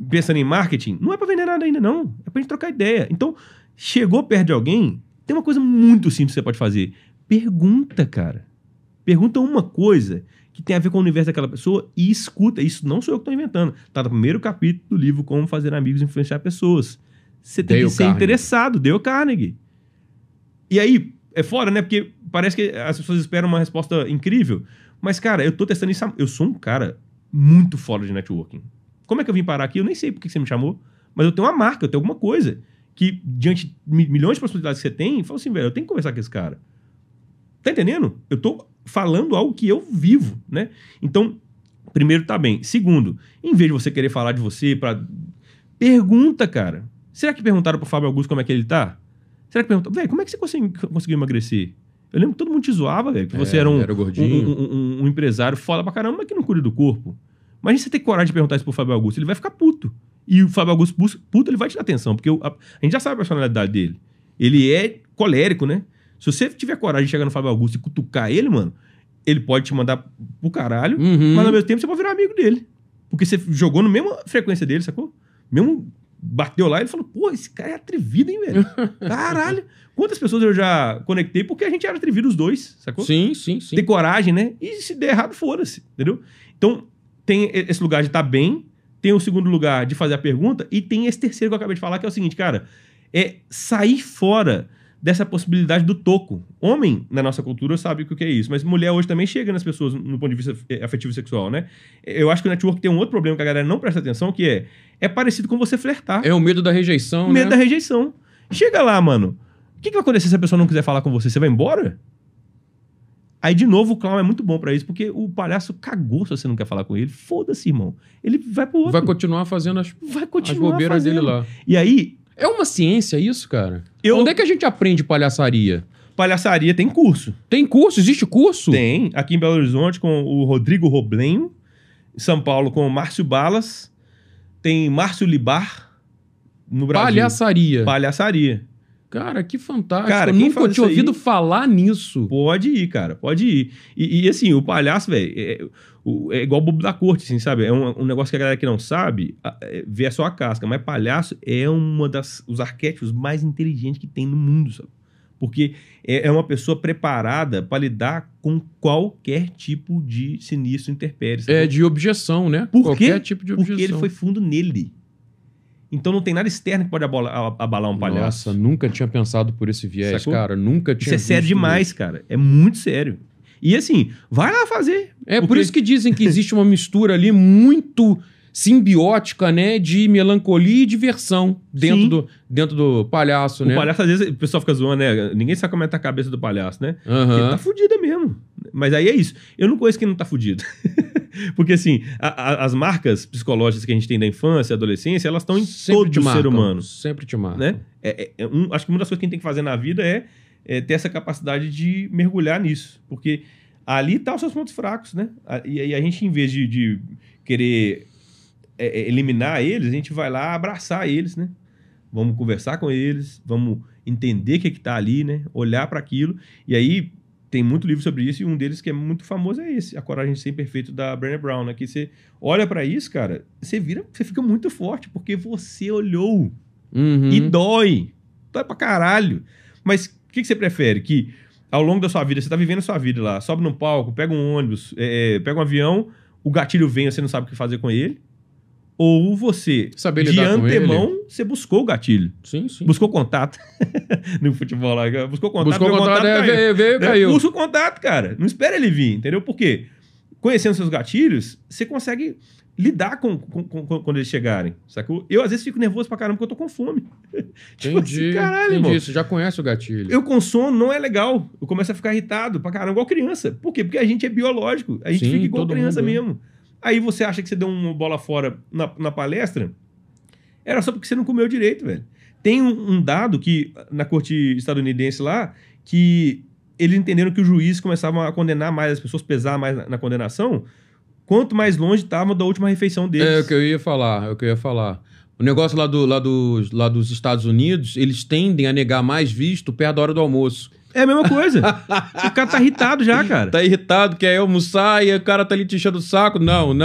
Pensando em marketing, não é pra vender nada ainda, não. É pra gente trocar ideia. Então, chegou perto de alguém, tem uma coisa muito simples que você pode fazer. Pergunta, cara. Pergunta uma coisa que tem a ver com o universo daquela pessoa e escuta. Isso não sou eu que estou inventando. Tá no primeiro capítulo do livro Como Fazer Amigos e Influenciar Pessoas. Você tem que ser interessado. Dale Carnegie. E aí, é fora, né? Porque parece que as pessoas esperam uma resposta incrível. Mas, cara, eu tô testando isso. Eu sou um cara muito fora de networking. Como é que eu vim parar aqui? Eu nem sei por que você me chamou. Mas eu tenho uma marca, eu tenho alguma coisa que, diante de milhões de possibilidades que você tem, fala assim, velho, eu tenho que conversar com esse cara. Tá entendendo? Eu tô falando algo que eu vivo, né? Então, primeiro, tá bem. Segundo, em vez de você querer falar de você, pergunta, cara. Será que perguntaram pro Fábio Augusto como é que ele tá? Será que perguntaram, velho, como é que você conseguiu emagrecer? Eu lembro que todo mundo te zoava, velho, que você era um empresário foda pra caramba, mas que não cuida do corpo. Imagina você ter coragem de perguntar isso pro Fábio Augusto, ele vai ficar puto. E o Fábio Augusto puto, ele vai te dar atenção, porque a gente já sabe a personalidade dele. Ele é colérico, né? Se você tiver coragem de chegar no Fábio Augusto e cutucar ele, mano, ele pode te mandar pro caralho, mas ao mesmo tempo você pode virar amigo dele. Porque você jogou na mesma frequência dele, sacou? Mesmo bateu lá e ele falou, pô, esse cara é atrevido, hein, velho? Caralho. Quantas pessoas eu já conectei porque a gente era atrevido os dois, sacou? Sim. Ter coragem, né? E se der errado, foda-se, entendeu? Então, tem esse lugar de estar bem, tem o segundo lugar de fazer a pergunta e tem esse terceiro que eu acabei de falar, que é o seguinte, cara, é sair fora dessa possibilidade do toco. Homem, na nossa cultura, sabe o que é isso, mas mulher hoje também chega nas pessoas no ponto de vista afetivo e sexual, né? Eu acho que o network tem um outro problema que a galera não presta atenção, que é parecido com você flertar. É o medo da rejeição, O medo da rejeição. Chega lá, mano. O que vai acontecer se a pessoa não quiser falar com você? Você vai embora? Aí, de novo, o clown é muito bom pra isso, porque o palhaço cagou se você não quer falar com ele. Foda-se, irmão. Ele vai pro outro. Vai continuar fazendo as bobeiras dele lá. E aí... É uma ciência isso, cara? Onde é que a gente aprende palhaçaria? Palhaçaria tem curso. Tem curso? Existe curso? Tem. Aqui em Belo Horizonte com o Rodrigo Roblenho. Em São Paulo com o Márcio Balas. Tem Márcio Libar. No Brasil. Palhaçaria. Cara, que fantástico. Cara, eu nunca tinha ouvido falar nisso. Pode ir, cara. Pode ir. E assim, o palhaço, velho, é igual o bobo da corte, assim, sabe? É um negócio que a galera que não sabe vê só a casca. Mas palhaço é os arquétipos mais inteligentes que tem no mundo, sabe? Porque é uma pessoa preparada para lidar com qualquer tipo de sinistro intempérie. De objeção, né? Qualquer tipo de objeção. Porque ele foi fundo nele. Então não tem nada externo que pode abalar um palhaço. Nossa, nunca tinha pensado por esse viés, sacou? Cara. Nunca tinha. Isso é sério demais, cara. É muito sério. E assim, vai lá fazer. Por isso que dizem que existe uma mistura ali muito simbiótica, né? De melancolia e diversão dentro do palhaço, né? O palhaço, às vezes, o pessoal fica zoando, né? Ninguém sabe como é que tá a cabeça do palhaço, né? Uhum. Ele tá fudida mesmo. Mas aí é isso. Eu não conheço quem não tá fudido. Porque, assim, as marcas psicológicas que a gente tem da infância e adolescência, elas estão em todo o ser humano. Sempre te marcam. Né? Acho que uma das coisas que a gente tem que fazer na vida é ter essa capacidade de mergulhar nisso. Porque ali tá os seus pontos fracos, né? E a gente, em vez de querer eliminar eles, a gente vai lá abraçar eles, né? Vamos conversar com eles, vamos entender o que tá ali, né? Olhar para aquilo. E aí... Tem muito livro sobre isso e um deles que é muito famoso é esse, A Coragem de Ser Imperfeito, da Brené Brown, né? Que você olha pra isso, cara, você fica muito forte, porque você olhou. E dói. Dói pra caralho. Mas o que você prefere? Que ao longo da sua vida, você tá vivendo a sua vida lá, sobe num palco, pega um ônibus, pega um avião, o gatilho vem, você não sabe o que fazer com ele. Ou você, saber de antemão, você buscou o gatilho. Sim, sim. Buscou contato. No futebol lá. Buscou contato, veio, caiu. Busca o contato, cara. Não espera ele vir, entendeu? Porque conhecendo seus gatilhos, você consegue lidar com quando eles chegarem, sacou? Eu, às vezes, fico nervoso pra caramba porque eu tô com fome. Tipo assim, caralho, irmão. Você já conhece o gatilho. Eu com sono não é legal. Eu começo a ficar irritado pra caramba, igual criança. Por quê? Porque a gente é biológico. A gente fica igual criança mesmo. Aí você acha que você deu uma bola fora na palestra, era só porque você não comeu direito, velho. Tem um dado que, na corte estadunidense lá, que eles entenderam que os juízes começavam a condenar mais as pessoas, pesar mais na condenação, quanto mais longe estavam da última refeição deles. É o que eu ia falar. O negócio lá dos Estados Unidos, eles tendem a negar mais visto perto da hora do almoço. É a mesma coisa. O cara tá irritado já, cara. Tá irritado, quer almoçar e o cara tá ali te enchendo o saco. Não.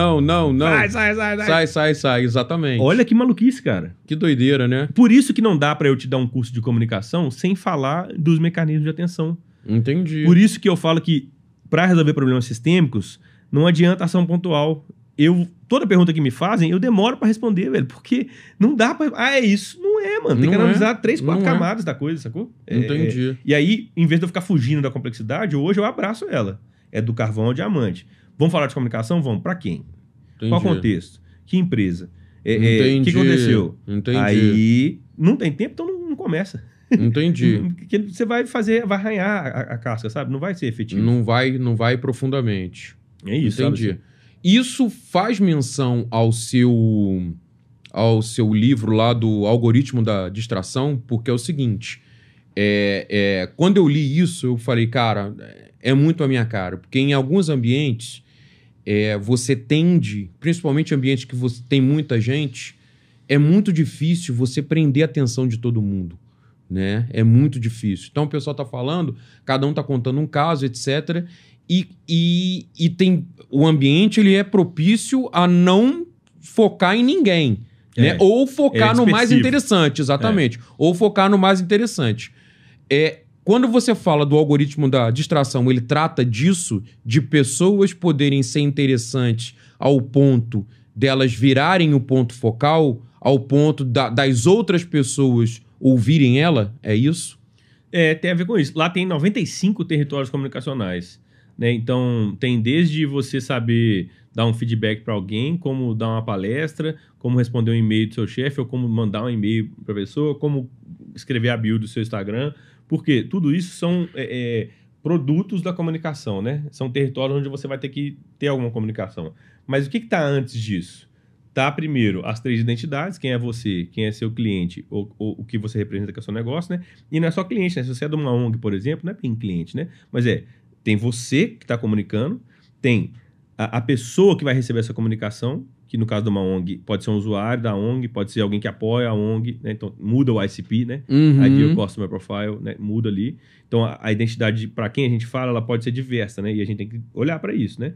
Sai. Exatamente. Olha que maluquice, cara. Que doideira, né? Por isso que não dá pra eu te dar um curso de comunicação sem falar dos mecanismos de atenção. Entendi. Por isso que eu falo que pra resolver problemas sistêmicos, não adianta ação pontual. Toda pergunta que me fazem, eu demoro pra responder, velho. Porque não dá pra... é isso. Não é, mano. Tem que analisar 3, 4 camadas da coisa, sacou? Entendi. E aí, em vez de eu ficar fugindo da complexidade, hoje eu abraço ela. É do carvão ao diamante. Vamos falar de comunicação? Vamos. Pra quem? Entendi. Qual contexto? Que empresa? O que aconteceu? Entendi. Aí, não tem tempo, então não começa. Entendi. Porque você vai arranhar a casca, sabe? Não vai ser efetivo. Não vai profundamente. É isso. Entendi. Sabe? Isso faz menção ao seu livro lá do Algoritmo da Distração, porque é o seguinte, quando eu li isso, eu falei, cara, é muito a minha cara, porque em alguns ambientes você tende, principalmente ambientes que você tem muita gente, é muito difícil você prender a atenção de todo mundo, né? É muito difícil. Então o pessoal tá falando, cada um tá contando um caso, etc., E tem o ambiente, ele é propício a não focar em ninguém, né? Ou focar no mais interessante, exatamente. Ou focar no mais interessante. Quando você fala do algoritmo da distração, ele trata disso, de pessoas poderem ser interessantes ao ponto delas virarem o ponto focal ao ponto das outras pessoas ouvirem ela? É isso? Tem a ver com isso. Lá tem 95 territórios comunicacionais, né? Então, tem desde você saber dar um feedback para alguém, como dar uma palestra, como responder um e-mail do seu chefe, ou como mandar um e-mail para a pessoa, como escrever a bio do seu Instagram, porque tudo isso são produtos da comunicação, né? São territórios onde você vai ter que ter alguma comunicação. Mas o que está antes disso? Tá, primeiro, as 3 identidades, quem é você, quem é seu cliente, ou o que você representa que é o seu negócio, né? E não é só cliente, né? Se você é de uma ONG, por exemplo, não é bem cliente, né? Mas tem você que está comunicando, tem a pessoa que vai receber essa comunicação, que no caso de uma ONG pode ser um usuário da ONG, pode ser alguém que apoia a ONG, né? Então muda o ICP, né? Ideal Customer Profile, né? Muda ali. Então a identidade, para quem a gente fala, ela pode ser diversa, né? E a gente tem que olhar para isso, né?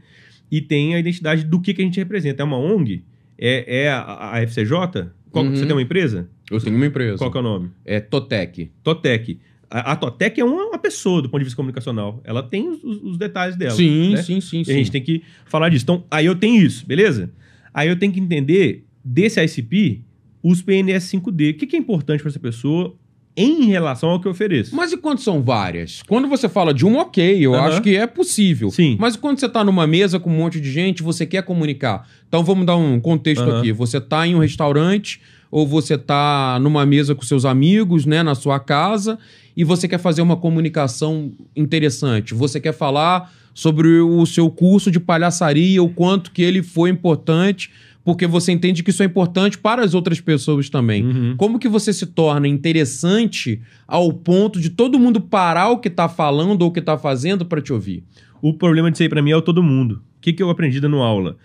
E tem a identidade do que a gente representa. É uma ONG? É a FCJ? Você tem uma empresa? Eu tenho uma empresa. Qual que é o nome? É Totec. Totec. A Totec é uma pessoa do ponto de vista comunicacional. Ela tem os detalhes dela. Sim, né? sim. E a gente tem que falar disso. Então, aí eu tenho isso, beleza? Aí eu tenho que entender desse ICP os PNS 5D. O que é importante para essa pessoa em relação ao que eu ofereço? Mas e quando são várias? Quando você fala de uma, ok, eu acho que é possível. Sim. Mas quando você tá numa mesa com um monte de gente, você quer comunicar. Então vamos dar um contexto aqui. Você tá em um restaurante ou você tá numa mesa com seus amigos, né, na sua casa, e você quer fazer uma comunicação interessante. Você quer falar sobre o seu curso de palhaçaria, o quanto que ele foi importante, porque você entende que isso é importante para as outras pessoas também. Como que você se torna interessante ao ponto de todo mundo parar o que tá falando ou o que tá fazendo para te ouvir? O problema disso aí para mim é o todo mundo. O que eu aprendi dando aula?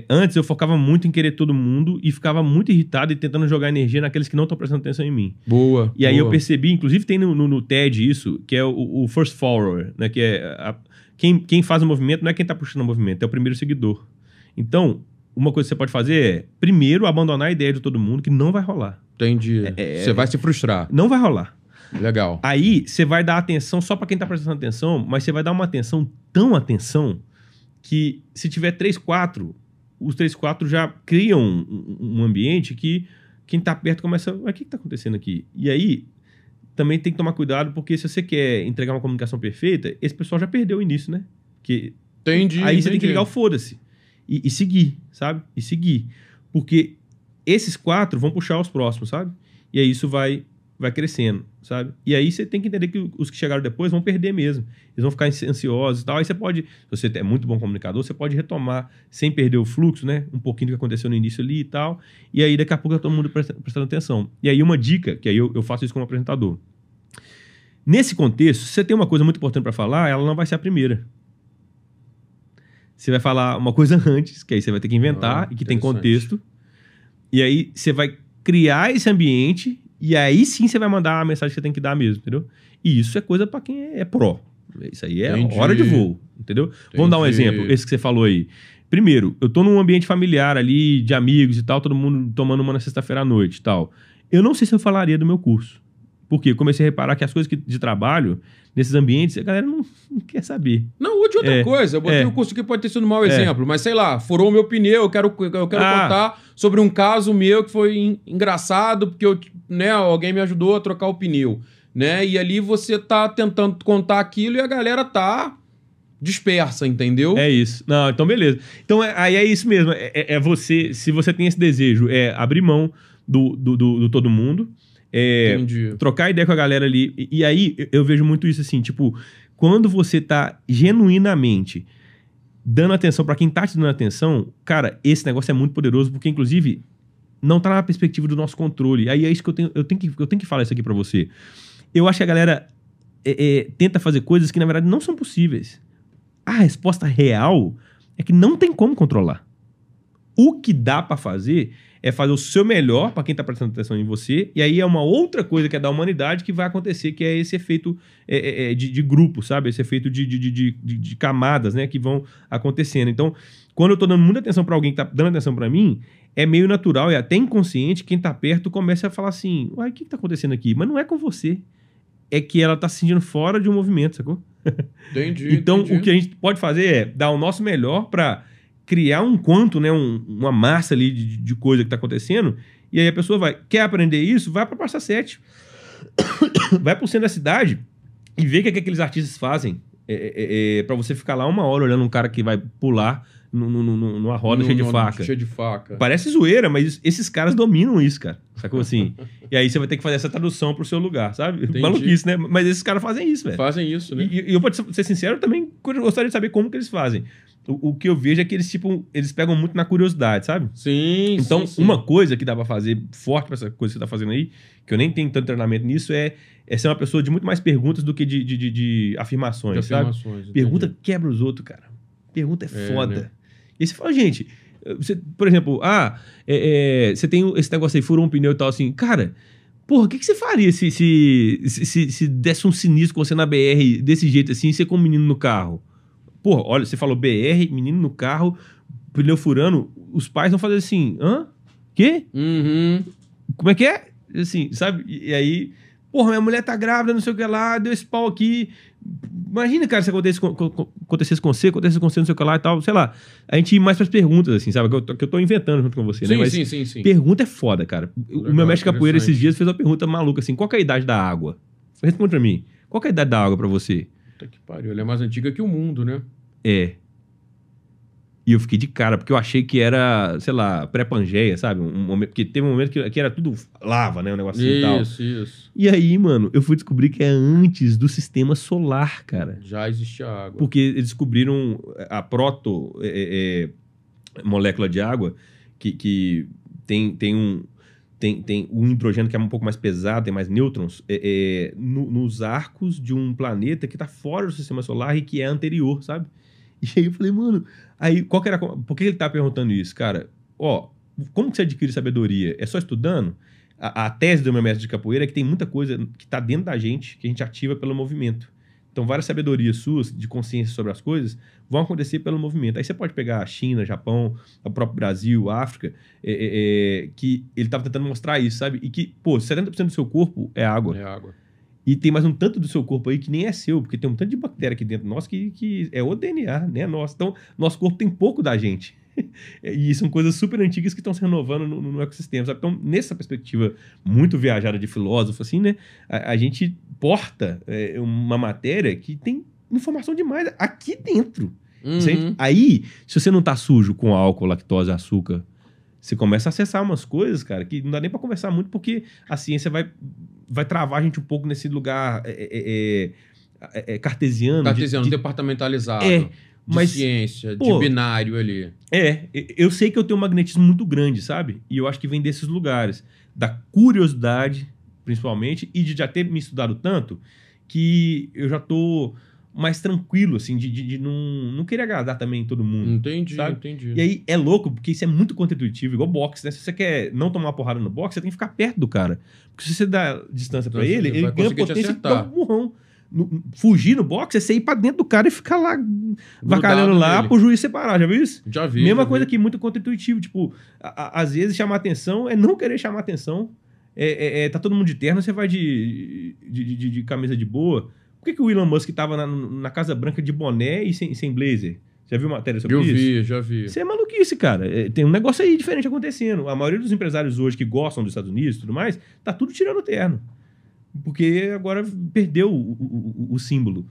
Antes eu focava muito em querer todo mundo e ficava muito irritado e tentando jogar energia naqueles que não estão prestando atenção em mim. Boa. E aí eu percebi, inclusive tem no TED isso, que é o first follower, né? Que é quem faz o movimento não é quem está puxando o movimento, é o primeiro seguidor. Então, uma coisa que você pode fazer é, primeiro, abandonar a ideia de todo mundo, que não vai rolar. Entendi. Você vai se frustrar. Não vai rolar. Legal. Aí, você vai dar atenção só para quem está prestando atenção, mas você vai dar uma atenção, tão atenção, que se tiver 3, 4, os 3, 4 já criam um ambiente que quem está perto começa... O que está acontecendo aqui? E aí, também tem que tomar cuidado, porque se você quer entregar uma comunicação perfeita, esse pessoal já perdeu o início, né? Entendi. Aí você tem que ligar o foda-se. E seguir, sabe? E seguir. Porque esses 4 vão puxar os próximos, sabe? E aí isso vai crescendo, sabe? E aí você tem que entender que os que chegaram depois vão perder mesmo. Eles vão ficar ansiosos e tal. Aí você pode, se você é muito bom comunicador, você pode retomar sem perder o fluxo, né? Um pouquinho do que aconteceu no início ali e tal. E aí daqui a pouco tá todo mundo prestando atenção. E aí uma dica, que aí eu faço isso como apresentador. Nesse contexto, se você tem uma coisa muito importante para falar, ela não vai ser a primeira. Você vai falar uma coisa antes, que aí você vai ter que inventar e que tem contexto. E aí você vai criar esse ambiente e aí sim você vai mandar a mensagem que você tem que dar mesmo, entendeu? E isso é coisa para quem é pró. Isso aí é hora de voo, entendeu? Vamos dar um exemplo, esse que você falou aí. Primeiro, eu tô num ambiente familiar ali, de amigos e tal, todo mundo tomando uma na sexta-feira à noite e tal. Eu não sei se eu falaria do meu curso. Porque eu comecei a reparar que as coisas de trabalho, nesses ambientes, a galera não quer saber. Não, ou de outra coisa. Eu botei o curso que pode ter sido um mau exemplo. Mas sei lá, furou o meu pneu, eu quero contar sobre um caso meu que foi engraçado, porque alguém me ajudou a trocar o pneu. Né? E ali você tá tentando contar aquilo e a galera tá dispersa, entendeu? É isso. Não, então beleza. Então aí é isso mesmo. Você, se você tem esse desejo, abrir mão do todo mundo. Trocar ideia com a galera ali. E aí, eu vejo muito isso assim, tipo, quando você tá genuinamente dando atenção pra quem tá te dando atenção, cara, esse negócio é muito poderoso, porque, inclusive, não tá na perspectiva do nosso controle. Aí é isso que eu tenho que falar isso aqui pra você. Eu acho que a galera tenta fazer coisas que, na verdade, não são possíveis. A resposta real é que não tem como controlar. O que dá pra fazer é fazer o seu melhor para quem está prestando atenção em você, e aí é uma outra coisa que é da humanidade que vai acontecer, que é esse efeito de grupo, sabe? Esse efeito de camadas, né? Que vão acontecendo. Então, quando eu estou dando muita atenção para alguém que está dando atenção para mim, é meio natural e até inconsciente, quem está perto começa a falar assim, uai, o que está acontecendo aqui? Mas não é com você. É que ela está se sentindo fora de um movimento, sacou? Entendi. Então, o que a gente pode fazer é dar o nosso melhor para criar um conto, né? Uma massa ali de coisa que tá acontecendo. E aí a pessoa quer aprender isso? Vai pra Praça 7. Vai pro centro da cidade e vê o que aqueles artistas fazem. Pra você ficar lá 1 hora olhando um cara que vai pular numa roda cheia de faca. Cheia de faca. Parece zoeira, mas esses caras dominam isso, cara. Sacou assim? E aí você vai ter que fazer essa tradução pro seu lugar, sabe? Entendi. Maluquice, né? Mas esses caras fazem isso, velho. Fazem isso, né? E eu, pra ser sincero, eu também gostaria de saber como que eles fazem. O que eu vejo é que eles pegam muito na curiosidade, sabe? Sim, Então, sim. uma coisa que dá pra fazer forte pra essa coisa que você tá fazendo aí, que eu nem tenho tanto treinamento nisso, é ser uma pessoa de muito mais perguntas do que de afirmações, sabe? Pergunta quebra os outros, cara. Pergunta é foda. Né? E você fala, gente, por exemplo, você tem esse negócio aí, furou um pneu e tal, assim, cara, porra, o que você faria se desse um sinistro com você na BR desse jeito assim, e você com um menino no carro? Porra, olha, você falou BR, menino no carro, pneu furando, os pais vão fazer assim, hã? Quê? Uhum. Como é que é? Assim, sabe? E aí, porra, minha mulher tá grávida, não sei o que lá, deu esse pau aqui. Imagina, cara, se acontecesse com você, não sei o que lá e tal, sei lá. A gente ir mais pras perguntas, assim, sabe? Que eu tô inventando junto com você, sim, né? Mas sim. pergunta é foda, cara. Legal, o meu mestre capoeira esses dias fez uma pergunta maluca, assim, qual que é a idade da água? Responde pra mim. Qual que é a idade da água pra você? Puta que pariu, ela é mais antiga que o mundo, né? É. E eu fiquei de cara, porque eu achei que era, sei lá, pré-Pangeia, sabe? Porque teve um momento que era tudo lava, né? Um negocinho e tal. Isso. E aí, mano, eu fui descobrir que é antes do sistema solar, cara. Já existia água. Porque eles descobriram a molécula de água que tem um hidrogênio que é um pouco mais pesado, tem mais nêutrons, nos arcos de um planeta que tá fora do sistema solar e que é anterior, sabe? E aí eu falei, mano, por que ele tá perguntando isso, cara? Como que você adquire sabedoria? É só estudando? A tese do meu mestre de capoeira é que tem muita coisa que tá dentro da gente, que a gente ativa pelo movimento. Então, várias sabedorias suas, de consciência sobre as coisas, vão acontecer pelo movimento. Aí você pode pegar a China, Japão, o próprio Brasil, África, que ele tava tentando mostrar isso, sabe? E que, 70% do seu corpo é água. É água. E tem mais um tanto do seu corpo aí que nem é seu, porque tem um tanto de bactéria aqui dentro nosso que é o DNA, né? Nosso. Então, nosso corpo tem pouco da gente. E são coisas super antigas que estão se renovando no ecossistema, sabe? Então, nessa perspectiva muito viajada de filósofo, assim, né? A gente porta uma matéria que tem informação demais aqui dentro. Uhum. Aí, se você não tá sujo com álcool, lactose, açúcar, você começa a acessar umas coisas, cara, que não dá nem pra conversar muito, porque a ciência vai travar a gente um pouco nesse lugar cartesiano. Departamentalizado. Mas, ciência, de binário ali. Eu sei que eu tenho um magnetismo muito grande, sabe? E eu acho que vem desses lugares. Da curiosidade, principalmente, e de já ter me estudado tanto, que eu já tô mais tranquilo, assim, de não querer agradar também todo mundo. Entendi. E aí é louco, porque isso é muito contra-intuitivo, igual boxe, né? Se você quer não tomar uma porrada no boxe, você tem que ficar perto do cara. Porque se você dá distância pra ele ganha potência e dá um murrão. Fugir no boxe é você ir pra dentro do cara e ficar lá vacalhando lá pro juiz separar, já viu isso? Já vi. Mesma coisa aqui, muito contra-intuitivo. Tipo, às vezes chamar atenção é não querer chamar atenção. Tá todo mundo de terno, você vai de camisa de boa. Por que o Elon Musk tava na Casa Branca de boné e sem blazer? Já viu matéria sobre isso? Já vi. Isso é maluquice, cara. Tem um negócio aí diferente acontecendo. A maioria dos empresários hoje que gostam dos Estados Unidos e tudo mais, tá tudo tirando terno. Porque agora perdeu o símbolo.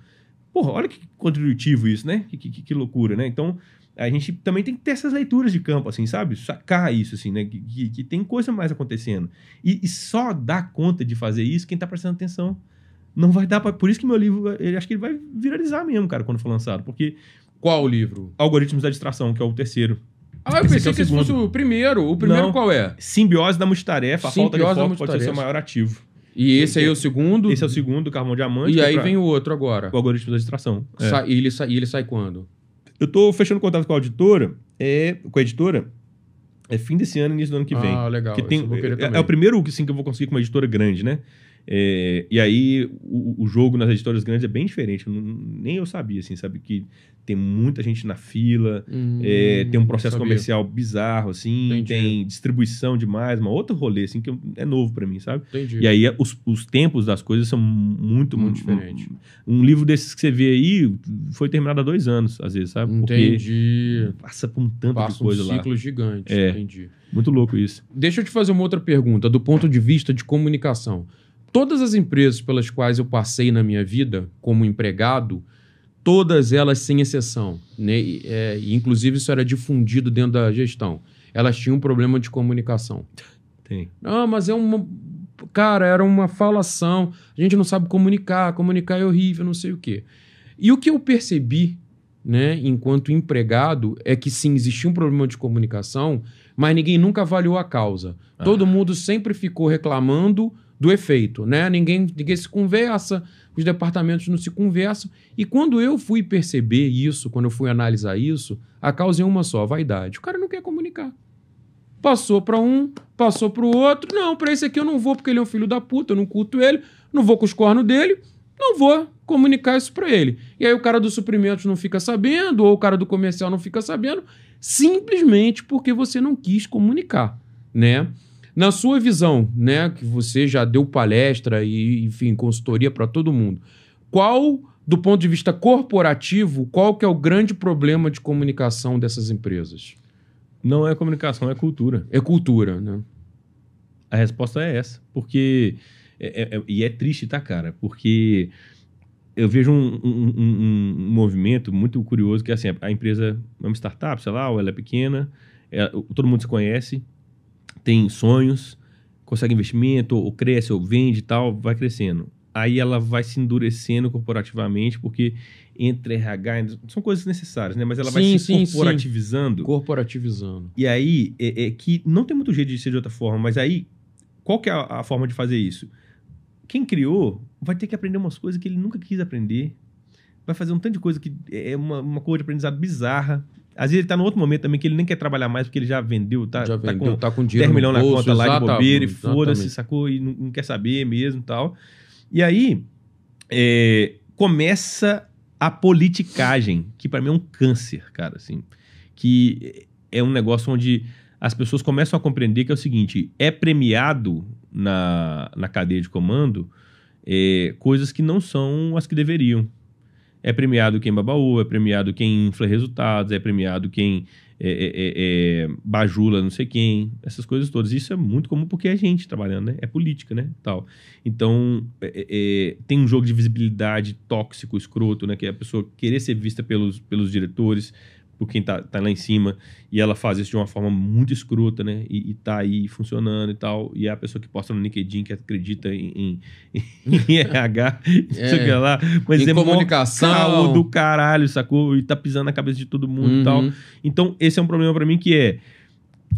Porra, olha que contributivo isso, né? Que loucura, né? Então, a gente também tem que ter essas leituras de campo, assim, sabe? Sacar isso, assim, né? Que tem coisa mais acontecendo. E só dá conta de fazer isso quem tá prestando atenção. Não vai dar pra... Por isso que meu livro, acho que ele vai viralizar mesmo, cara, quando for lançado. Porque... Qual o livro? Algoritmos da Distração, que é o terceiro. Eu pensei que esse fosse o primeiro. O primeiro não. Qual é? Simbiose da multitarefa. A falta de foco pode ser o seu maior ativo. E esse aí é o segundo? Esse é o segundo, do Carvão Diamante. E aí vem o outro agora. O Algoritmo da Distração. E ele sai quando? Eu tô fechando contato com a editora, fim desse ano, início do ano que vem. Legal. Que é o primeiro assim, que eu vou conseguir com uma editora grande, né? E aí, o jogo nas editoras grandes é bem diferente. Nem eu sabia, assim, sabe? Que tem muita gente na fila, tem um processo comercial bizarro, assim, Entendi. tem distribuição demais, uma outra rolê, assim, que é novo pra mim, sabe? Entendi. E aí, os tempos das coisas são muito diferentes. Um livro desses que você vê aí foi terminado há 2 anos, às vezes, sabe? Entendi. Porque passa por um tanto Passa de coisa lá. um ciclo gigante. É. Entendi. Muito louco isso. Deixa eu te fazer uma outra pergunta, do ponto de vista de comunicação. Todas as empresas pelas quais eu passei na minha vida como empregado, todas elas, sem exceção, né? Inclusive isso era difundido dentro da gestão, elas tinham um problema de comunicação. Tem. Não, mas cara, era uma falação, a gente não sabe comunicar é horrível, não sei o quê. E o que eu percebi, né, enquanto empregado, é que sim, existia um problema de comunicação, mas ninguém nunca avaliou a causa. Todo mundo sempre ficou reclamando do efeito, né? Ninguém se conversa, os departamentos não se conversam. E quando eu fui perceber isso, quando eu fui analisar isso, a causa é uma só, vaidade. O cara não quer comunicar. Passou para um, passou para o outro. Não, para esse aqui eu não vou porque ele é um filho da puta, eu não culto ele, não vou com os cornos dele, não vou comunicar isso para ele. E aí o cara do suprimentos não fica sabendo, ou o cara do comercial não fica sabendo, simplesmente porque você não quis comunicar, né? Na sua visão, né, que você já deu palestra e, enfim, consultoria para todo mundo, qual, do ponto de vista corporativo, qual que é o grande problema de comunicação dessas empresas? Não é comunicação, é cultura. É cultura, né? A resposta é essa. Porque... E é triste, tá, cara? Porque eu vejo um movimento muito curioso, que é assim, a empresa é uma startup, sei lá, ou ela é pequena, todo mundo se conhece, tem sonhos, consegue investimento, ou cresce, ou vende e tal, vai crescendo. Aí ela vai se endurecendo corporativamente, porque entre RH, são coisas necessárias, né? Mas ela vai se corporativizando. Corporativizando. E aí, que não tem muito jeito de ser de outra forma, mas aí, qual que é a forma de fazer isso? Quem criou vai ter que aprender umas coisas que ele nunca quis aprender, vai fazer um tanto de coisa que é uma coisa de aprendizado bizarra. Às vezes ele tá num outro momento também que ele nem quer trabalhar mais porque ele já vendeu, tá com dinheiro 10 milhões na conta lá de bobeira e exatamente. foda-se, sacou? E não quer saber mesmo e tal. E aí, começa a politicagem, que pra mim é um câncer, cara, assim. Que é um negócio onde as pessoas começam a compreender que é o seguinte, é premiado na cadeia de comando coisas que não são as que deveriam. É premiado quem babaú, é premiado quem infla resultados, é premiado quem bajula não sei quem, essas coisas todas. Isso é muito comum porque é gente trabalhando, né? É política, né? Tal. Então, tem um jogo de visibilidade tóxico, escroto, né? Que é a pessoa querer ser vista pelos diretores, por quem tá lá em cima, e ela faz isso de uma forma muito escrota, né? E tá aí funcionando e tal. E é a pessoa que posta no LinkedIn que acredita em RH, sei lá, mas em comunicação do caralho, sacou? E tá pisando na cabeça de todo mundo e tal. Então, esse é um problema pra mim que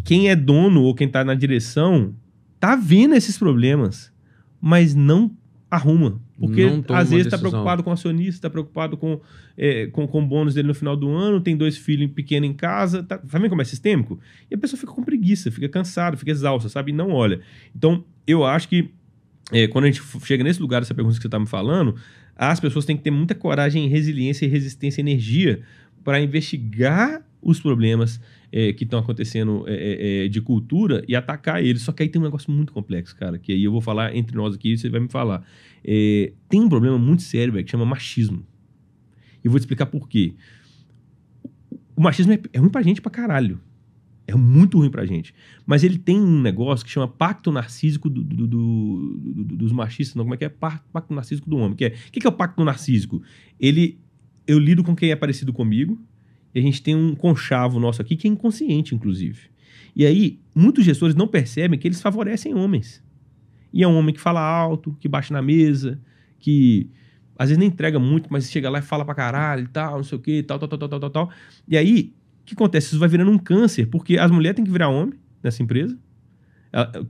quem é dono ou quem tá na direção tá vendo esses problemas, mas não arruma. Porque às vezes está preocupado com o acionista, está preocupado com o bônus dele no final do ano, tem 2 filhos pequenos em casa, tá vendo como é sistêmico? E a pessoa fica com preguiça, fica cansada, fica exausta, sabe? E não olha. Então, eu acho que quando a gente chega nesse lugar, essa pergunta que você está me falando, as pessoas têm que ter muita coragem, resiliência, resistência, energia para investigar os problemas que estão acontecendo de cultura e atacar eles. Só que aí tem um negócio muito complexo, cara, que aí eu vou falar entre nós aqui e você vai me falar. Tem um problema muito sério, velho, que chama machismo. E eu vou te explicar por quê. O machismo é ruim pra gente pra caralho. É muito ruim pra gente. Mas ele tem um negócio que chama pacto narcísico dos machistas. Não, como é que é? Pacto narcísico do homem. O que é o pacto narcísico? Eu lido com quem é parecido comigo, e a gente tem um conchavo nosso aqui que é inconsciente, inclusive. E aí, muitos gestores não percebem que eles favorecem homens. E é um homem que fala alto, que bate na mesa, que às vezes nem entrega muito, mas chega lá e fala pra caralho e tal, não sei o que, tal. E aí, o que acontece? Isso vai virando um câncer, porque as mulheres têm que virar homem nessa empresa.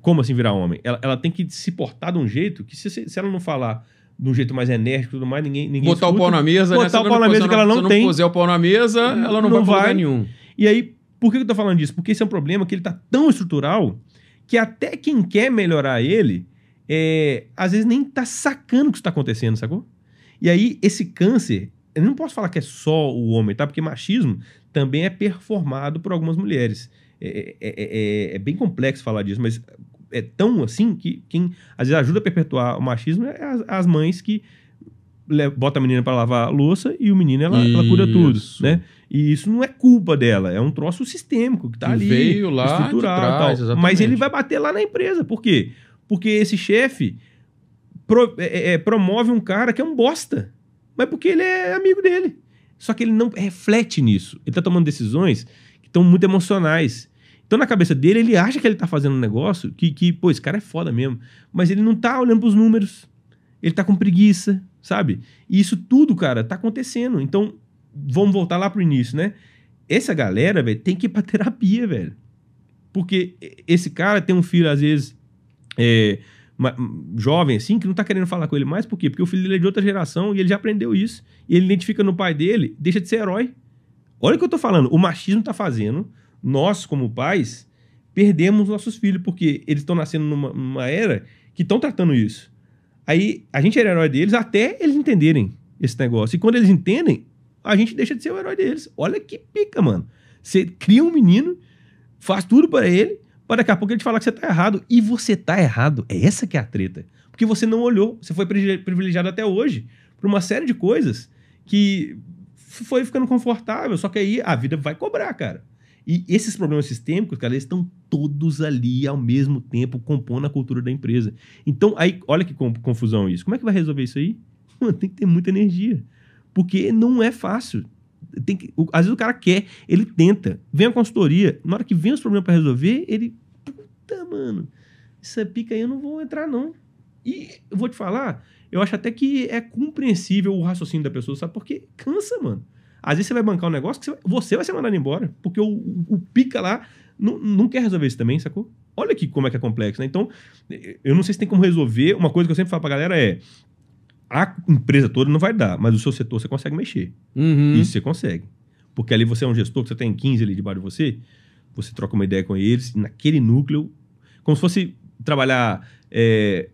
Como assim virar homem? Ela tem que se portar de um jeito que se ela não falar de um jeito mais enérgico e tudo mais, ninguém botar o pau na mesa, né? Botar o pau na mesa que ela não tem. Se não puser o pau na mesa, ela não vai pra lugar nenhum. E aí, por que eu tô falando disso? Porque esse é um problema que ele tá tão estrutural que até quem quer melhorar ele às vezes nem tá sacando o que está acontecendo, sacou? E aí, esse câncer, eu não posso falar que é só o homem, tá? Porque machismo também é performado por algumas mulheres. É bem complexo falar disso, mas é tão assim que quem às vezes ajuda a perpetuar o machismo é as mães que bota a menina para lavar a louça e o menino ela cura tudo, né? E isso não é culpa dela, é um troço sistêmico que tá ali, veio lá estrutural de trás, e tal. Mas ele vai bater lá na empresa. Por quê? Porque esse chefe promove um cara que é um bosta. Mas porque ele é amigo dele. Só que ele não reflete nisso. Ele tá tomando decisões que estão muito emocionais. Então, na cabeça dele, ele acha que ele tá fazendo um negócio pô, esse cara é foda mesmo. Mas ele não tá olhando pros números. Ele tá com preguiça, sabe? E isso tudo, cara, tá acontecendo. Então, vamos voltar lá pro início, né? Essa galera, velho, tem que ir pra terapia, velho. Porque esse cara tem um filho, às vezes, jovem, assim, que não tá querendo falar com ele mais. Por quê? Porque o filho dele é de outra geração e ele já aprendeu isso. E ele identifica no pai dele, deixa de ser herói. Olha o que eu tô falando. O machismo tá fazendo... Nós, como pais, perdemos nossos filhos, porque eles estão nascendo numa era que estão tratando isso. Aí, a gente era herói deles até eles entenderem esse negócio. E quando eles entendem, a gente deixa de ser o herói deles. Olha que pica, mano. Você cria um menino, faz tudo para ele, para daqui a pouco ele te falar que você tá errado. E você tá errado. É essa que é a treta. Porque você não olhou. Você foi privilegiado até hoje por uma série de coisas que foi ficando confortável. Só que aí a vida vai cobrar, cara. E esses problemas sistêmicos, cara, eles estão todos ali ao mesmo tempo compondo a cultura da empresa. Então, aí, olha que confusão isso. Como é que vai resolver isso aí? Mano, tem que ter muita energia. Porque não é fácil. Às vezes o cara quer, ele tenta. Vem a consultoria, na hora que vem os problemas para resolver, ele... Puta, mano, essa pica aí eu não vou entrar, não. E eu vou te falar, eu acho até que é compreensível o raciocínio da pessoa, sabe? Porque cansa, mano. Às vezes você vai bancar um negócio que você vai ser mandado embora. Porque o pica lá não quer resolver isso também, sacou? Olha aqui como é que é complexo, né? Então, eu não sei se tem como resolver. Uma coisa que eu sempre falo pra galera é... A empresa toda não vai dar, mas o seu setor você consegue mexer. Uhum. Isso você consegue. Porque ali você é um gestor, que você tem 15 ali debaixo de você troca uma ideia com eles, naquele núcleo, como se fosse trabalhar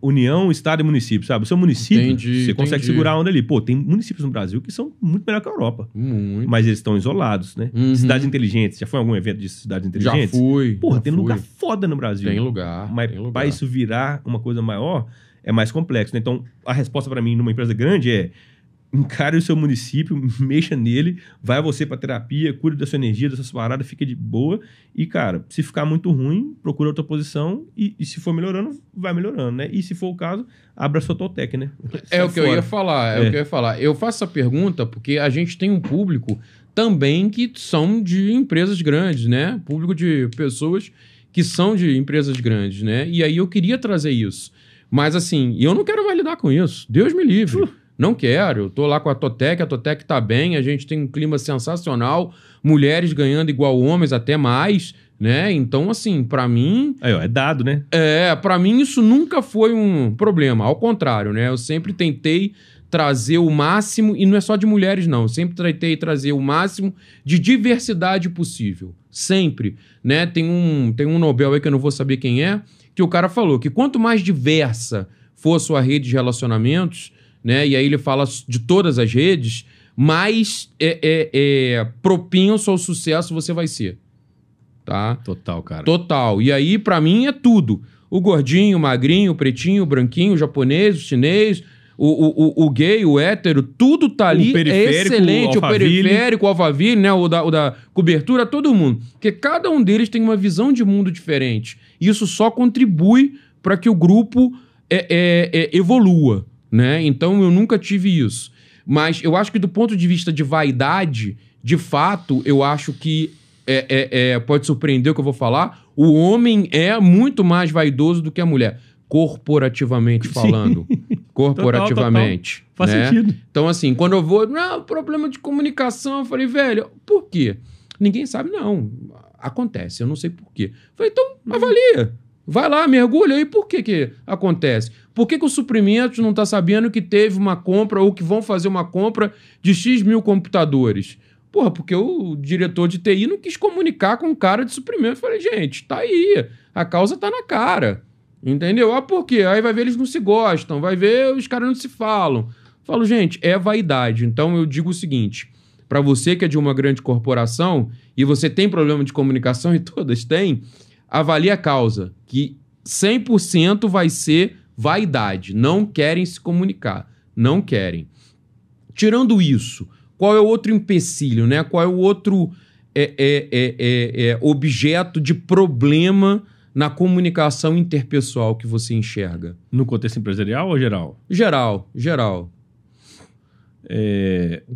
União, Estado e município, sabe? O seu município, você consegue segurar a onda ali. Pô, tem municípios no Brasil que são muito melhor que a Europa. Muito. Mas eles estão isolados, né? Uhum. Cidades inteligentes. Já foi algum evento de cidades inteligentes? Já fui. Porra, tem lugar foda no Brasil. Tem lugar. Mas para isso virar uma coisa maior, é mais complexo, né? Então, a resposta para mim numa empresa grande é: encare o seu município, mexa nele, vai você pra terapia, cuide da sua energia, dessas paradas, fica de boa. E, cara, se ficar muito ruim, procura outra posição e se for melhorando, vai melhorando, né? E se for o caso, abra a sua Totec, né? É o que eu ia falar, o que eu ia falar. Eu faço essa pergunta porque a gente tem um público também que são de empresas grandes, né? Público de pessoas que são de empresas grandes, né? E aí eu queria trazer isso. Mas, assim, eu não quero mais lidar com isso. Deus me livre. Não quero, eu tô lá com a Totec tá bem, a gente tem um clima sensacional, mulheres ganhando igual homens, até mais, né? Então, assim, pra mim... Aí, ó, é dado, né? Pra mim isso nunca foi um problema, ao contrário, né? Eu sempre tentei trazer o máximo, e não é só de mulheres, não, eu sempre tentei trazer o máximo de diversidade possível, sempre, né? Tem um Nobel aí que eu não vou saber quem é, que o cara falou que quanto mais diversa for a sua rede de relacionamentos, né? E aí ele fala de todas as redes, mais propenso ao sucesso você vai ser. Tá? Total, cara. Total. E aí, pra mim, é tudo. O gordinho, o magrinho, o pretinho, o branquinho, o japonês, o chinês, o gay, o hétero, tudo tá ali. É excelente. O periférico, o alfaville, né? O da cobertura, todo mundo. Porque cada um deles tem uma visão de mundo diferente. Isso só contribui para que o grupo evolua. Né? Então eu nunca tive isso. Mas eu acho que do ponto de vista de vaidade, de fato, eu acho que pode surpreender o que eu vou falar. O homem é muito mais vaidoso do que a mulher. Corporativamente falando. Corporativamente. Total. Faz sentido. Então, assim, quando eu vou... Não, problema de comunicação. Eu falei, velho, por quê? Ninguém sabe, não. Acontece, eu não sei por quê. Eu falei, então, avalia. Vai lá, mergulha aí. Por que acontece? Por que o suprimentos não está sabendo que teve uma compra ou que vão fazer uma compra de X mil computadores? Porra, porque o diretor de TI não quis comunicar com o cara de suprimentos. Eu falei, gente, tá aí. A causa tá na cara. Entendeu? Ah, por quê? Aí vai ver eles não se gostam, vai ver os caras não se falam. Falo, gente, é vaidade. Então eu digo o seguinte, para você que é de uma grande corporação e você tem problema de comunicação, e todas têm, avalie a causa, que 100% vai ser vaidade. Não querem se comunicar. Não querem. Tirando isso, qual é o outro empecilho, né? Qual é o outro objeto de problema na comunicação interpessoal que você enxerga? No contexto empresarial ou geral? Geral.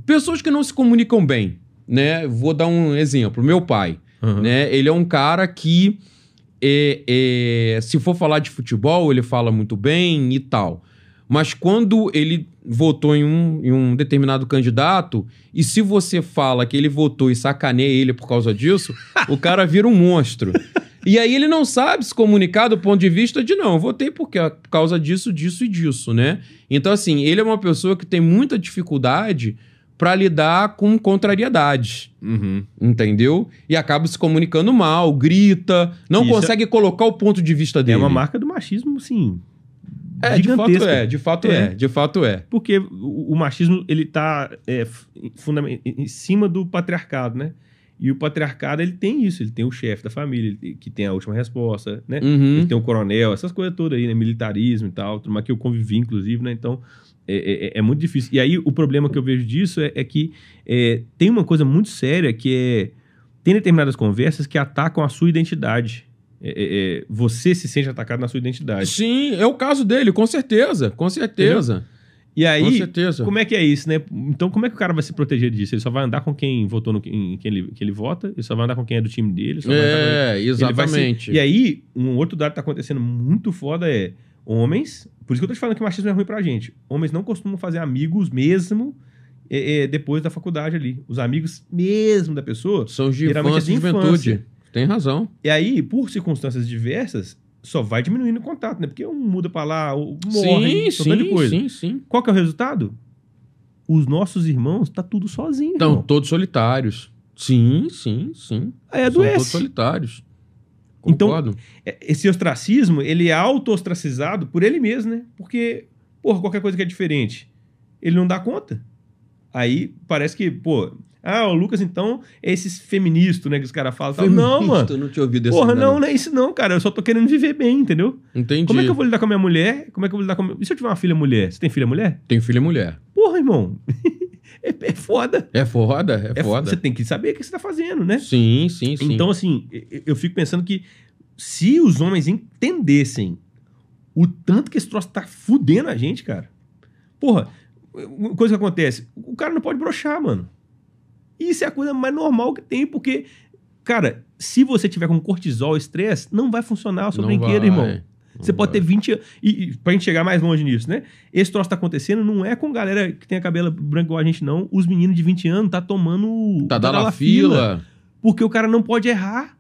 Pessoas que não se comunicam bem, né? Vou dar um exemplo. Meu pai, né? Ele é um cara que, se for falar de futebol, ele fala muito bem e tal. Mas quando ele votou em um determinado candidato, e se você fala que ele votou e sacaneia ele por causa disso, o cara vira um monstro. E aí ele não sabe se comunicar do ponto de vista de, não, eu votei por causa disso, disso e disso, né? Então, assim, ele é uma pessoa que tem muita dificuldade para lidar com contrariedades, entendeu? E acaba se comunicando mal, grita, não consegue colocar o ponto de vista dele. É uma marca do machismo, sim. De fato é. Porque o machismo, ele tá em cima do patriarcado, né? E o patriarcado, ele tem isso, ele tem o chefe da família, que tem a última resposta, né? Ele tem o coronel, essas coisas todas aí, né? Militarismo e tal, mas que eu convivi, inclusive, né? Então, é muito difícil. E aí, o problema que eu vejo disso é que tem uma coisa muito séria, que tem determinadas conversas que atacam a sua identidade. Você se sente atacado na sua identidade. Sim, é o caso dele, com certeza. Entendeu? E aí, com certeza. Como é que é isso, né? Então, como é que o cara vai se proteger disso? Ele só vai andar com quem votou em quem ele vota, ele só vai andar com quem é do time dele. Exatamente. E aí, um outro dado que tá acontecendo muito foda homens, por isso que eu tô te falando que o machismo é ruim pra gente, homens não costumam fazer amigos mesmo depois da faculdade ali. Os amigos mesmo da pessoa são de infância e juventude. Tem razão. E aí, por circunstâncias diversas, só vai diminuindo o contato, né? Porque um muda pra lá, morre, de coisa. Sim. Qual que é o resultado? Os nossos irmãos tá tudo sozinho. Estão todos solitários. Sim. Aí adoece. São todos solitários. Concordo. Então, esse ostracismo, ele é auto-ostracizado por ele mesmo, né? Porque, qualquer coisa que é diferente, ele não dá conta. Aí parece que, o Lucas, então, é esses feministas, né, que os caras falam. Não, mano. Eu não tinha ouvido isso. Não é isso não, cara. Eu só tô querendo viver bem, entendeu? Entendi. Como é que eu vou lidar com a minha mulher? Como é que eu vou lidar com a minha... E se eu tiver uma filha mulher? Você tem filha mulher? Tenho filha mulher. Irmão. É foda. É foda. Você tem que saber o que você tá fazendo, né? Sim. Então, assim, eu fico pensando que se os homens entendessem o tanto que esse troço tá fudendo a gente, cara. Coisa que acontece. O cara não pode broxar, mano. Isso é a coisa mais normal que tem, porque, cara, se você tiver com cortisol, estresse, não vai funcionar o seu brinquedo, irmão. Você pode ter 20 anos. E pra gente chegar mais longe nisso, né? Esse troço tá acontecendo não é com galera que tem a cabelo branco igual a gente, não. Os meninos de 20 anos tá tomando... Tá dando a fila. Porque o cara não pode errar.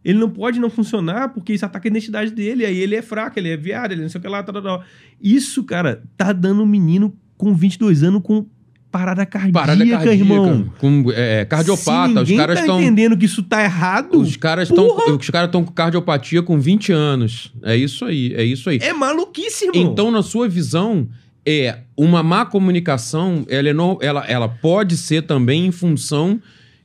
Ele não pode não funcionar, porque isso ataca a identidade dele. Aí ele é fraco, ele é viado, ele não sei o que lá, tal. Isso, cara, tá dando um menino com 22 anos com parada cardíaca, irmão. Com cardiopata. Os caras estão entendendo que isso tá errado. Os caras estão com cardiopatia com 20 anos. É isso aí. É maluquice, irmão. Então, na sua visão, uma má comunicação, ela pode ser também em função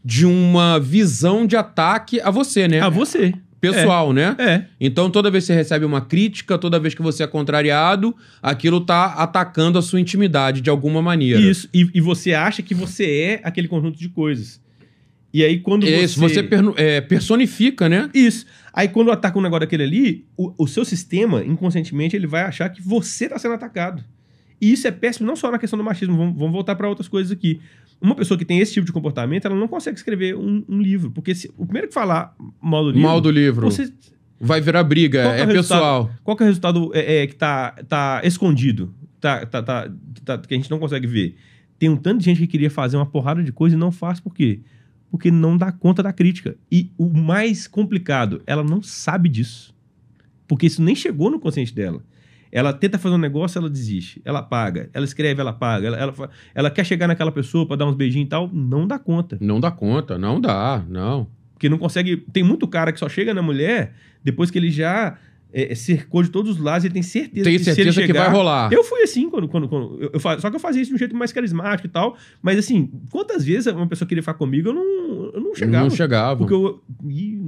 de uma visão de ataque a você, né? A você. Pessoal, né? Então, toda vez que você recebe uma crítica, toda vez que você é contrariado, aquilo tá atacando a sua intimidade de alguma maneira. Isso. E você acha que você é aquele conjunto de coisas. E aí, quando você personifica, né? Isso. Aí, quando ataca um negócio daquele ali, o seu sistema, inconscientemente, ele vai achar que você tá sendo atacado. E isso é péssimo, não só na questão do machismo. Vamos voltar para outras coisas aqui. Uma pessoa que tem esse tipo de comportamento, ela não consegue escrever um livro. Porque o primeiro que falar mal do livro... vai virar briga, pessoal. Qual que é o resultado que tá escondido? Que a gente não consegue ver? Tem um tanto de gente que queria fazer uma porrada de coisa e não faz. Por quê? Porque não dá conta da crítica. E o mais complicado, ela não sabe disso. Porque isso nem chegou no consciente dela. Ela tenta fazer um negócio, ela desiste. Ela apaga. Ela escreve, ela apaga. Ela quer chegar naquela pessoa pra dar uns beijinhos e tal. Não dá conta. Não dá. Porque não consegue... Tem muito cara que só chega na mulher depois que ele já cercou de todos os lados, ele tem certeza Tem que se ele certeza que chegar, vai rolar. Eu fui assim, só que eu fazia isso de um jeito mais carismático e tal, mas assim, quantas vezes uma pessoa queria falar comigo, eu não chegava. Não chegava. Porque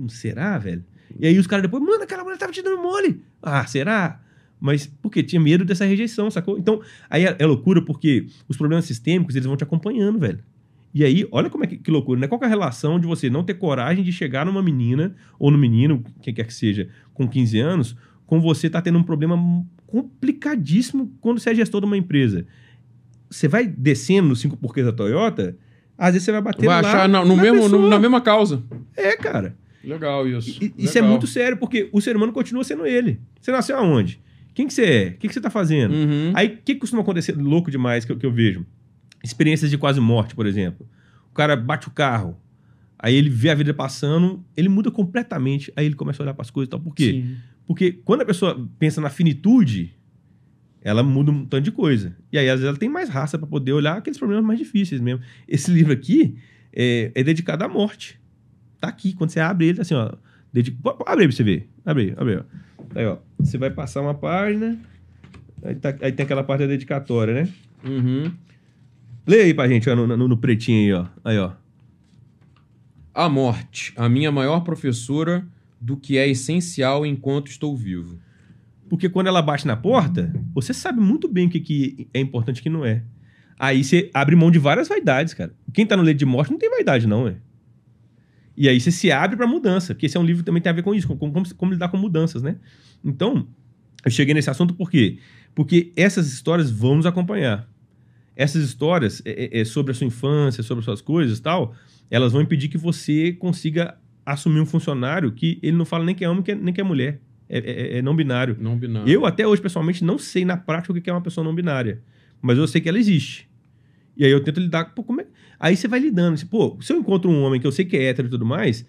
será, velho? E aí os caras depois, mano, aquela mulher tava te dando mole. Ah, será? Mas porque tinha medo dessa rejeição, sacou? Então, aí é loucura porque os problemas sistêmicos, eles vão te acompanhando, velho. E aí, olha como é que loucura, né? Qual que é a relação de você não ter coragem de chegar numa menina, ou no menino, quem quer que seja, com 15 anos, com você tá tendo um problema complicadíssimo quando você é gestor de uma empresa. Você vai descendo nos 5 porquês da Toyota, às vezes você vai bater vai achar na mesma causa. É, cara. Legal isso. Isso é muito sério, porque o ser humano continua sendo ele. Você nasceu aonde? Quem que você é? O que você tá fazendo? Uhum. Aí, o que costuma acontecer louco demais que eu vejo? Experiências de quase morte, por exemplo. O cara bate o carro, aí ele vê a vida passando, ele muda completamente, aí ele começa a olhar para as coisas e tal. Por quê? Sim. Porque quando a pessoa pensa na finitude, ela muda um tanto de coisa. E aí, às vezes, ela tem mais raça para poder olhar aqueles problemas mais difíceis mesmo. Esse livro aqui é dedicado à morte. Tá aqui. Quando você abre ele, tá assim, ó. Abre aí pra você ver. Abre aí, ó. Aí, ó. Você vai passar uma página, aí tem aquela parte da dedicatória, né? Uhum. Lê aí pra gente, ó, no pretinho aí, ó. Aí, ó. A morte, a minha maior professora do que é essencial enquanto estou vivo. Porque quando ela bate na porta, você sabe muito bem o que é importante e o que não é. Aí você abre mão de várias vaidades, cara. Quem tá no leito de morte não tem vaidade, não, é. E aí você se abre pra mudança, porque esse é um livro que também tem a ver com isso, como lidar com mudanças, né? Então, eu cheguei nesse assunto por quê? Porque essas histórias vão nos acompanhar. Essas histórias sobre a sua infância, sobre as suas coisas e tal, elas vão impedir que você consiga assumir um funcionário que ele não fala nem que é homem nem que é mulher. É não binário. Não binário. Eu, até hoje, pessoalmente, não sei na prática o que é uma pessoa não binária. Mas eu sei que ela existe. E aí eu tento lidar... Pô, Aí você vai lidando. Pô, se eu encontro um homem que eu sei que é hétero e tudo mais...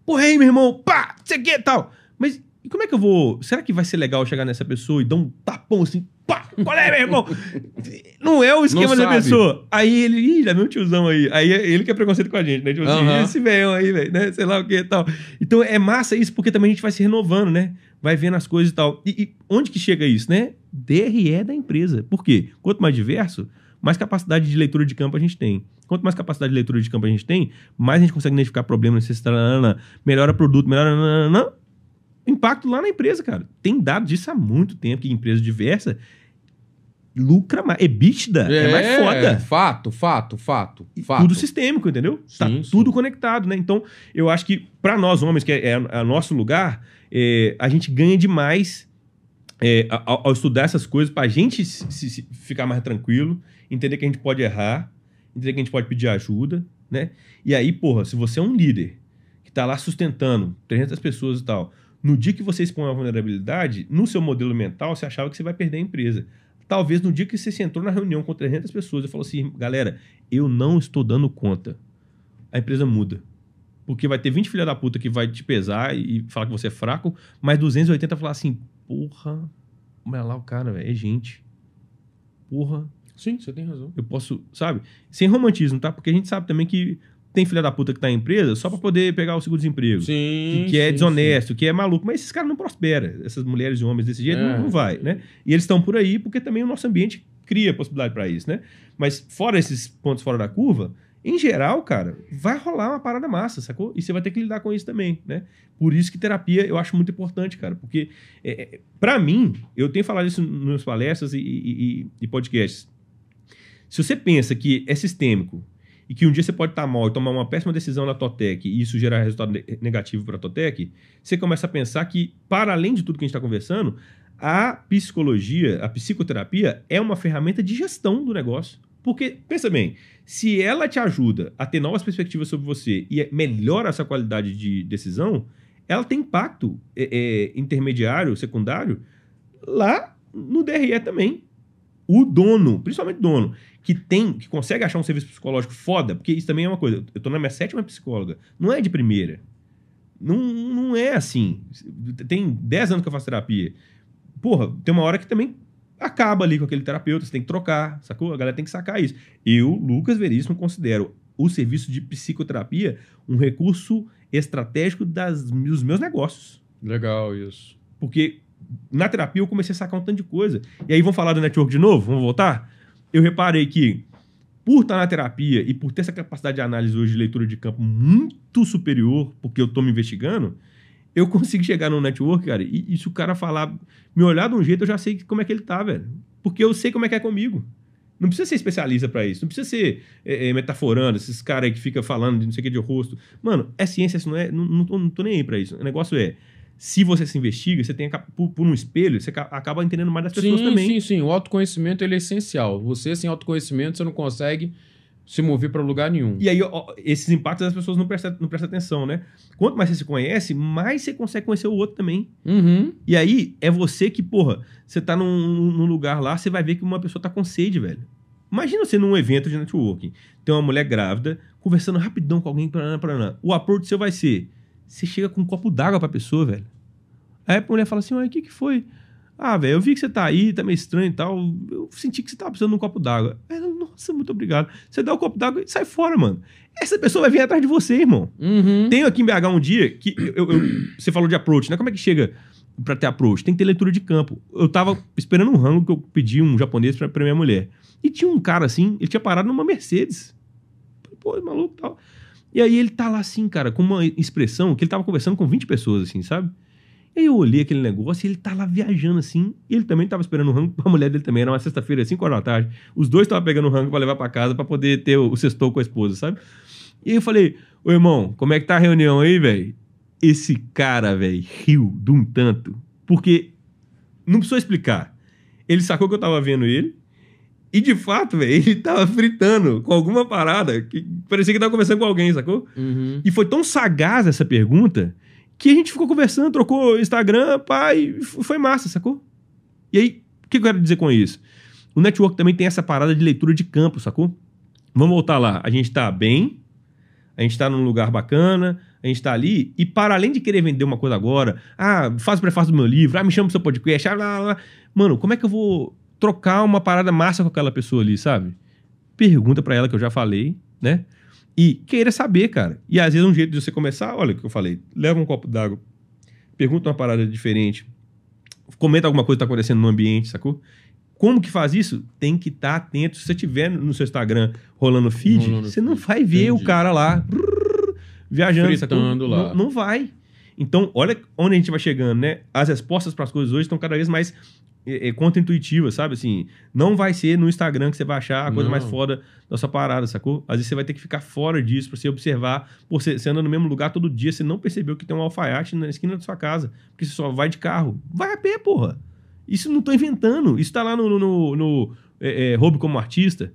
Porra, aí, meu irmão, pá, você quer tal. Mas e como é que eu vou... Será que vai ser legal eu chegar nessa pessoa e dar um tapão assim... Pá, qual é, meu irmão? Não é o esquema da pessoa. Aí ele... Ih, já meu tiozão aí. Aí ele que é preconceito com a gente, né? Tipo assim, esse velho aí, velho, né? Sei lá o que e tal. Então é massa isso, porque também a gente vai se renovando, né? Vai vendo as coisas e tal. E onde que chega isso, né? DRE da empresa. Por quê? Quanto mais diverso, mais capacidade de leitura de campo a gente tem. Quanto mais capacidade de leitura de campo a gente tem, mais a gente consegue identificar problemas, necessidade, melhora produto, melhora... Impacto lá na empresa, cara. Tem dado disso há muito tempo, que empresa diversa lucra mais. EBITDA é mais foda. Fato. Tudo sistêmico, entendeu? Sim, tá sim. tudo conectado, né? Então, eu acho que para nós homens, que é nosso lugar, a gente ganha demais ao estudar essas coisas, pra gente se ficar mais tranquilo, entender que a gente pode errar, entender que a gente pode pedir ajuda, né? E aí, porra, se você é um líder que tá lá sustentando 300 pessoas e tal, no dia que você expõe uma vulnerabilidade, no seu modelo mental, você achava que você vai perder a empresa. Talvez no dia que você entrou na reunião com 300 pessoas e falou assim, galera, eu não estou dando conta. A empresa muda. Porque vai ter 20 filha da puta que vai te pesar e falar que você é fraco, mas 280 falar assim, porra, olha lá o cara, véio, é gente. Porra. Sim, você tem razão. Eu posso, sabe? Sem romantismo, tá? Porque a gente sabe também que tem filha da puta que tá em empresa só pra poder pegar o seguro-desemprego. Sim. Que é desonesto, que é maluco. Mas esses caras não prosperam. Essas mulheres e homens desse jeito não vai, né? E eles estão por aí porque também o nosso ambiente cria possibilidade pra isso, né? Mas fora esses pontos fora da curva, em geral, cara, vai rolar uma parada massa, sacou? E você vai ter que lidar com isso também, né? Por isso que terapia eu acho muito importante, cara. Porque, pra mim, eu tenho falado isso nas minhas palestras e podcasts. Se você pensa que é sistêmico e que um dia você pode estar mal e tomar uma péssima decisão na Totec e isso gerar resultado negativo para a Totec, você começa a pensar que, para além de tudo que a gente está conversando, a psicologia, a psicoterapia é uma ferramenta de gestão do negócio. Porque, pensa bem, se ela te ajuda a ter novas perspectivas sobre você e melhora essa qualidade de decisão, ela tem impacto intermediário, secundário, lá no DRE também. O dono, principalmente o dono, que consegue achar um serviço psicológico foda, porque isso também é uma coisa, eu tô na minha 7ª psicóloga, não é de primeira. Não é assim. Tem 10 anos que eu faço terapia. Porra, tem uma hora que também acaba ali com aquele terapeuta, você tem que trocar, sacou? A galera tem que sacar isso. Eu, Lucas Veríssimo, considero o serviço de psicoterapia um recurso estratégico dos meus negócios. Legal isso. Porque na terapia eu comecei a sacar um tanto de coisa. E aí vamos falar do network de novo? Vamos voltar? Eu reparei que, por estar na terapia e por ter essa capacidade de análise hoje de leitura de campo muito superior, porque eu tô me investigando, eu consigo chegar no network, cara, e se o cara falar, me olhar de um jeito, eu já sei como é que ele tá, velho. Porque eu sei como é que é comigo. Não precisa ser especialista pra isso. Não precisa ser metaforando, esses caras aí que ficam falando de não sei o que de rosto. Mano, é ciência, isso não é... Não tô nem aí pra isso. O negócio é, se você se investiga, você tem por um espelho, você acaba entendendo mais das pessoas também. Sim. O autoconhecimento, ele é essencial. Você, sem autoconhecimento, você não consegue se mover para lugar nenhum. E aí, esses impactos as pessoas não prestam atenção, né? Quanto mais você se conhece, mais você consegue conhecer o outro também. Uhum. E aí, é você que, porra, você tá num lugar lá, você vai ver que uma pessoa tá com sede, velho. Imagina você num evento de networking, tem uma mulher grávida, conversando rapidão com alguém, paraná. O approach seu vai ser, você chega com um copo d'água pra pessoa, velho. Aí a mulher fala assim, o que foi? Ah, velho, eu vi que você tá aí, tá meio estranho e tal. Eu senti que você tava precisando de um copo d'água. Ela, nossa, muito obrigado. Você dá o copo d'água e sai fora, mano. Essa pessoa vai vir atrás de você, irmão. Uhum. Tenho aqui em BH um dia que você falou de approach, né? Como é que chega pra ter approach? Tem que ter leitura de campo. Eu tava esperando um rango que eu pedi um japonês pra minha mulher. E tinha um cara assim, ele tinha parado numa Mercedes. Pô, maluco e tal. E aí ele tá lá assim, cara, com uma expressão que ele tava conversando com 20 pessoas, assim, sabe? E aí eu olhei aquele negócio e ele tá lá viajando assim. E ele também tava esperando o rango, a mulher dele também. Era uma sexta-feira, 5 horas da tarde. Os dois estavam pegando o rango pra levar pra casa pra poder ter o sextou com a esposa, sabe? E aí eu falei, ô irmão, como é que tá a reunião aí, velho? Esse cara, velho, riu de um tanto. Porque não precisou explicar. Ele sacou que eu tava vendo ele. E de fato, velho, ele tava fritando com alguma parada que parecia que tava conversando com alguém, sacou? Uhum. E foi tão sagaz essa pergunta que a gente ficou conversando, trocou Instagram, e foi massa, sacou? E aí, o que eu quero dizer com isso? O network também tem essa parada de leitura de campo, sacou? Vamos voltar lá. A gente tá bem, a gente tá num lugar bacana, a gente tá ali, e para além de querer vender uma coisa agora, faz o prefácio do meu livro, me chama pro seu podcast, mano, como é que eu vou trocar uma parada massa com aquela pessoa ali, sabe? Pergunta pra ela que eu já falei, né? E queira saber, cara. E às vezes um jeito de você começar, olha o que eu falei, leva um copo d'água, pergunta uma parada diferente, comenta alguma coisa que tá acontecendo no ambiente, sacou? Como que faz isso? Tem que estar atento. Se você tiver no seu Instagram rolando feed, você não vai ver o cara lá viajando. Fritando lá. Não vai. Então, olha onde a gente vai chegando, né? As respostas para as coisas hoje estão cada vez mais contra-intuitivas, sabe? Assim, não vai ser no Instagram que você vai achar a coisa mais foda da sua parada, sacou? Às vezes você vai ter que ficar fora disso para você observar. Pô, você anda no mesmo lugar todo dia, você não percebeu que tem um alfaiate na esquina da sua casa, porque você só vai de carro. Vai a pé, porra. Isso não tô inventando. Isso tá lá no Hobby como Artista,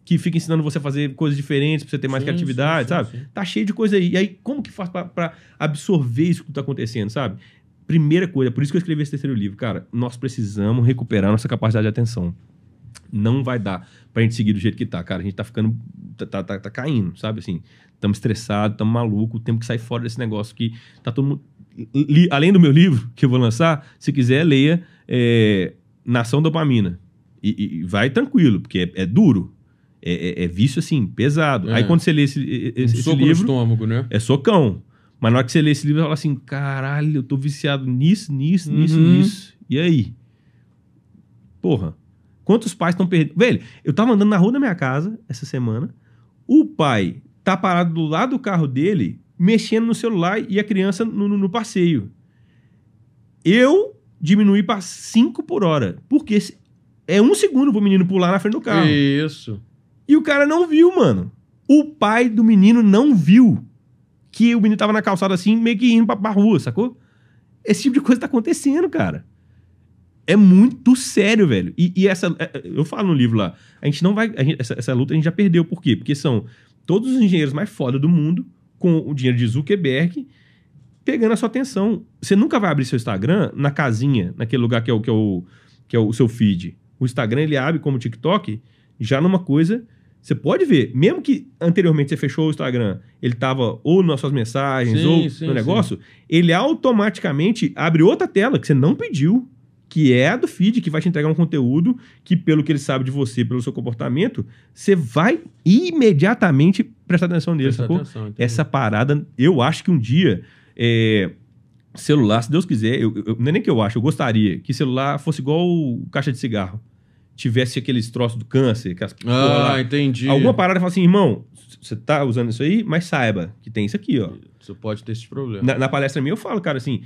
que fica ensinando você a fazer coisas diferentes pra você ter mais criatividade, sabe? Sim. Tá cheio de coisa aí. E aí, como que faz pra absorver isso que tá acontecendo, sabe? Primeira coisa, por isso que eu escrevi esse terceiro livro. Cara, nós precisamos recuperar nossa capacidade de atenção. Não vai dar pra gente seguir do jeito que tá, cara. A gente tá ficando... Tá caindo, sabe? Assim, estamos estressados, estamos malucos. Temos que sair fora desse negócio que tá todo mundo... Além do meu livro, que eu vou lançar, se quiser, leia Nação Dopamina. E vai tranquilo, porque é duro. É vício, assim, pesado. Aí quando você lê esse soco livro... no estômago, né? É socão. Mas na hora que você lê esse livro, você fala assim, caralho, eu tô viciado nisso. E aí? Porra. Quantos pais estão perdendo? Velho, eu tava andando na rua da minha casa essa semana, o pai tá parado do lado do carro dele, mexendo no celular e a criança no passeio. Eu diminuí pra 5 por hora. Porque é 1 segundo pro menino pular na frente do carro. Isso. E o cara não viu, mano. O pai do menino não viu que o menino tava na calçada assim, meio que indo pra rua, sacou? Esse tipo de coisa tá acontecendo, cara. É muito sério, velho. E essa... Eu falo no livro lá, a gente não vai... Essa luta a gente já perdeu. Por quê? Porque são todos os engenheiros mais foda do mundo, com o dinheiro de Zuckerberg, pegando a sua atenção. Você nunca vai abrir seu Instagram na casinha, naquele lugar que é o seu feed. O Instagram, ele abre como o TikTok, já numa coisa... Você pode ver, mesmo que anteriormente você fechou o Instagram, ele estava ou nas suas mensagens no negócio, ele automaticamente abre outra tela que você não pediu, que é a do feed, que vai te entregar um conteúdo que, pelo que ele sabe de você, pelo seu comportamento, você vai imediatamente prestar atenção nele, sacou? Essa parada, eu acho que um dia celular, se Deus quiser, não é nem que eu acho, eu gostaria que celular fosse igual caixa de cigarro. Tivesse aqueles troços do câncer. Entendi. Alguma parada fala assim, irmão, você tá usando isso aí, mas saiba que tem isso aqui, ó. Você pode ter esse problema. Na palestra minha eu falo, cara, assim,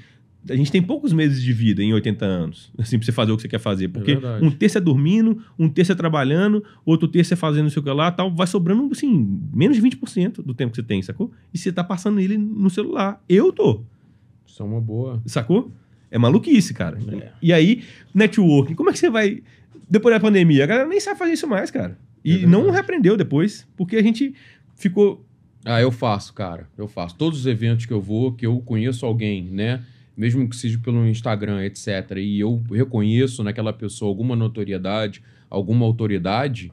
a gente tem poucos meses de vida em 80 anos, assim, pra você fazer o que você quer fazer. Porque um terço é dormindo, um terço é trabalhando, outro terço é fazendo não sei o que lá, tal, vai sobrando, assim, menos de 20% do tempo que você tem, sacou? E você tá passando ele no celular. Eu tô. Isso é uma boa. Sacou? É maluquice, cara. E aí, networking, como é que você vai... Depois da pandemia, a galera nem sabe fazer isso mais, cara. E não reaprendeu depois, porque a gente ficou... Eu faço, cara. Eu faço. Todos os eventos que eu vou, que eu conheço alguém, né? Mesmo que seja pelo Instagram, etc. E eu reconheço naquela pessoa alguma notoriedade, alguma autoridade...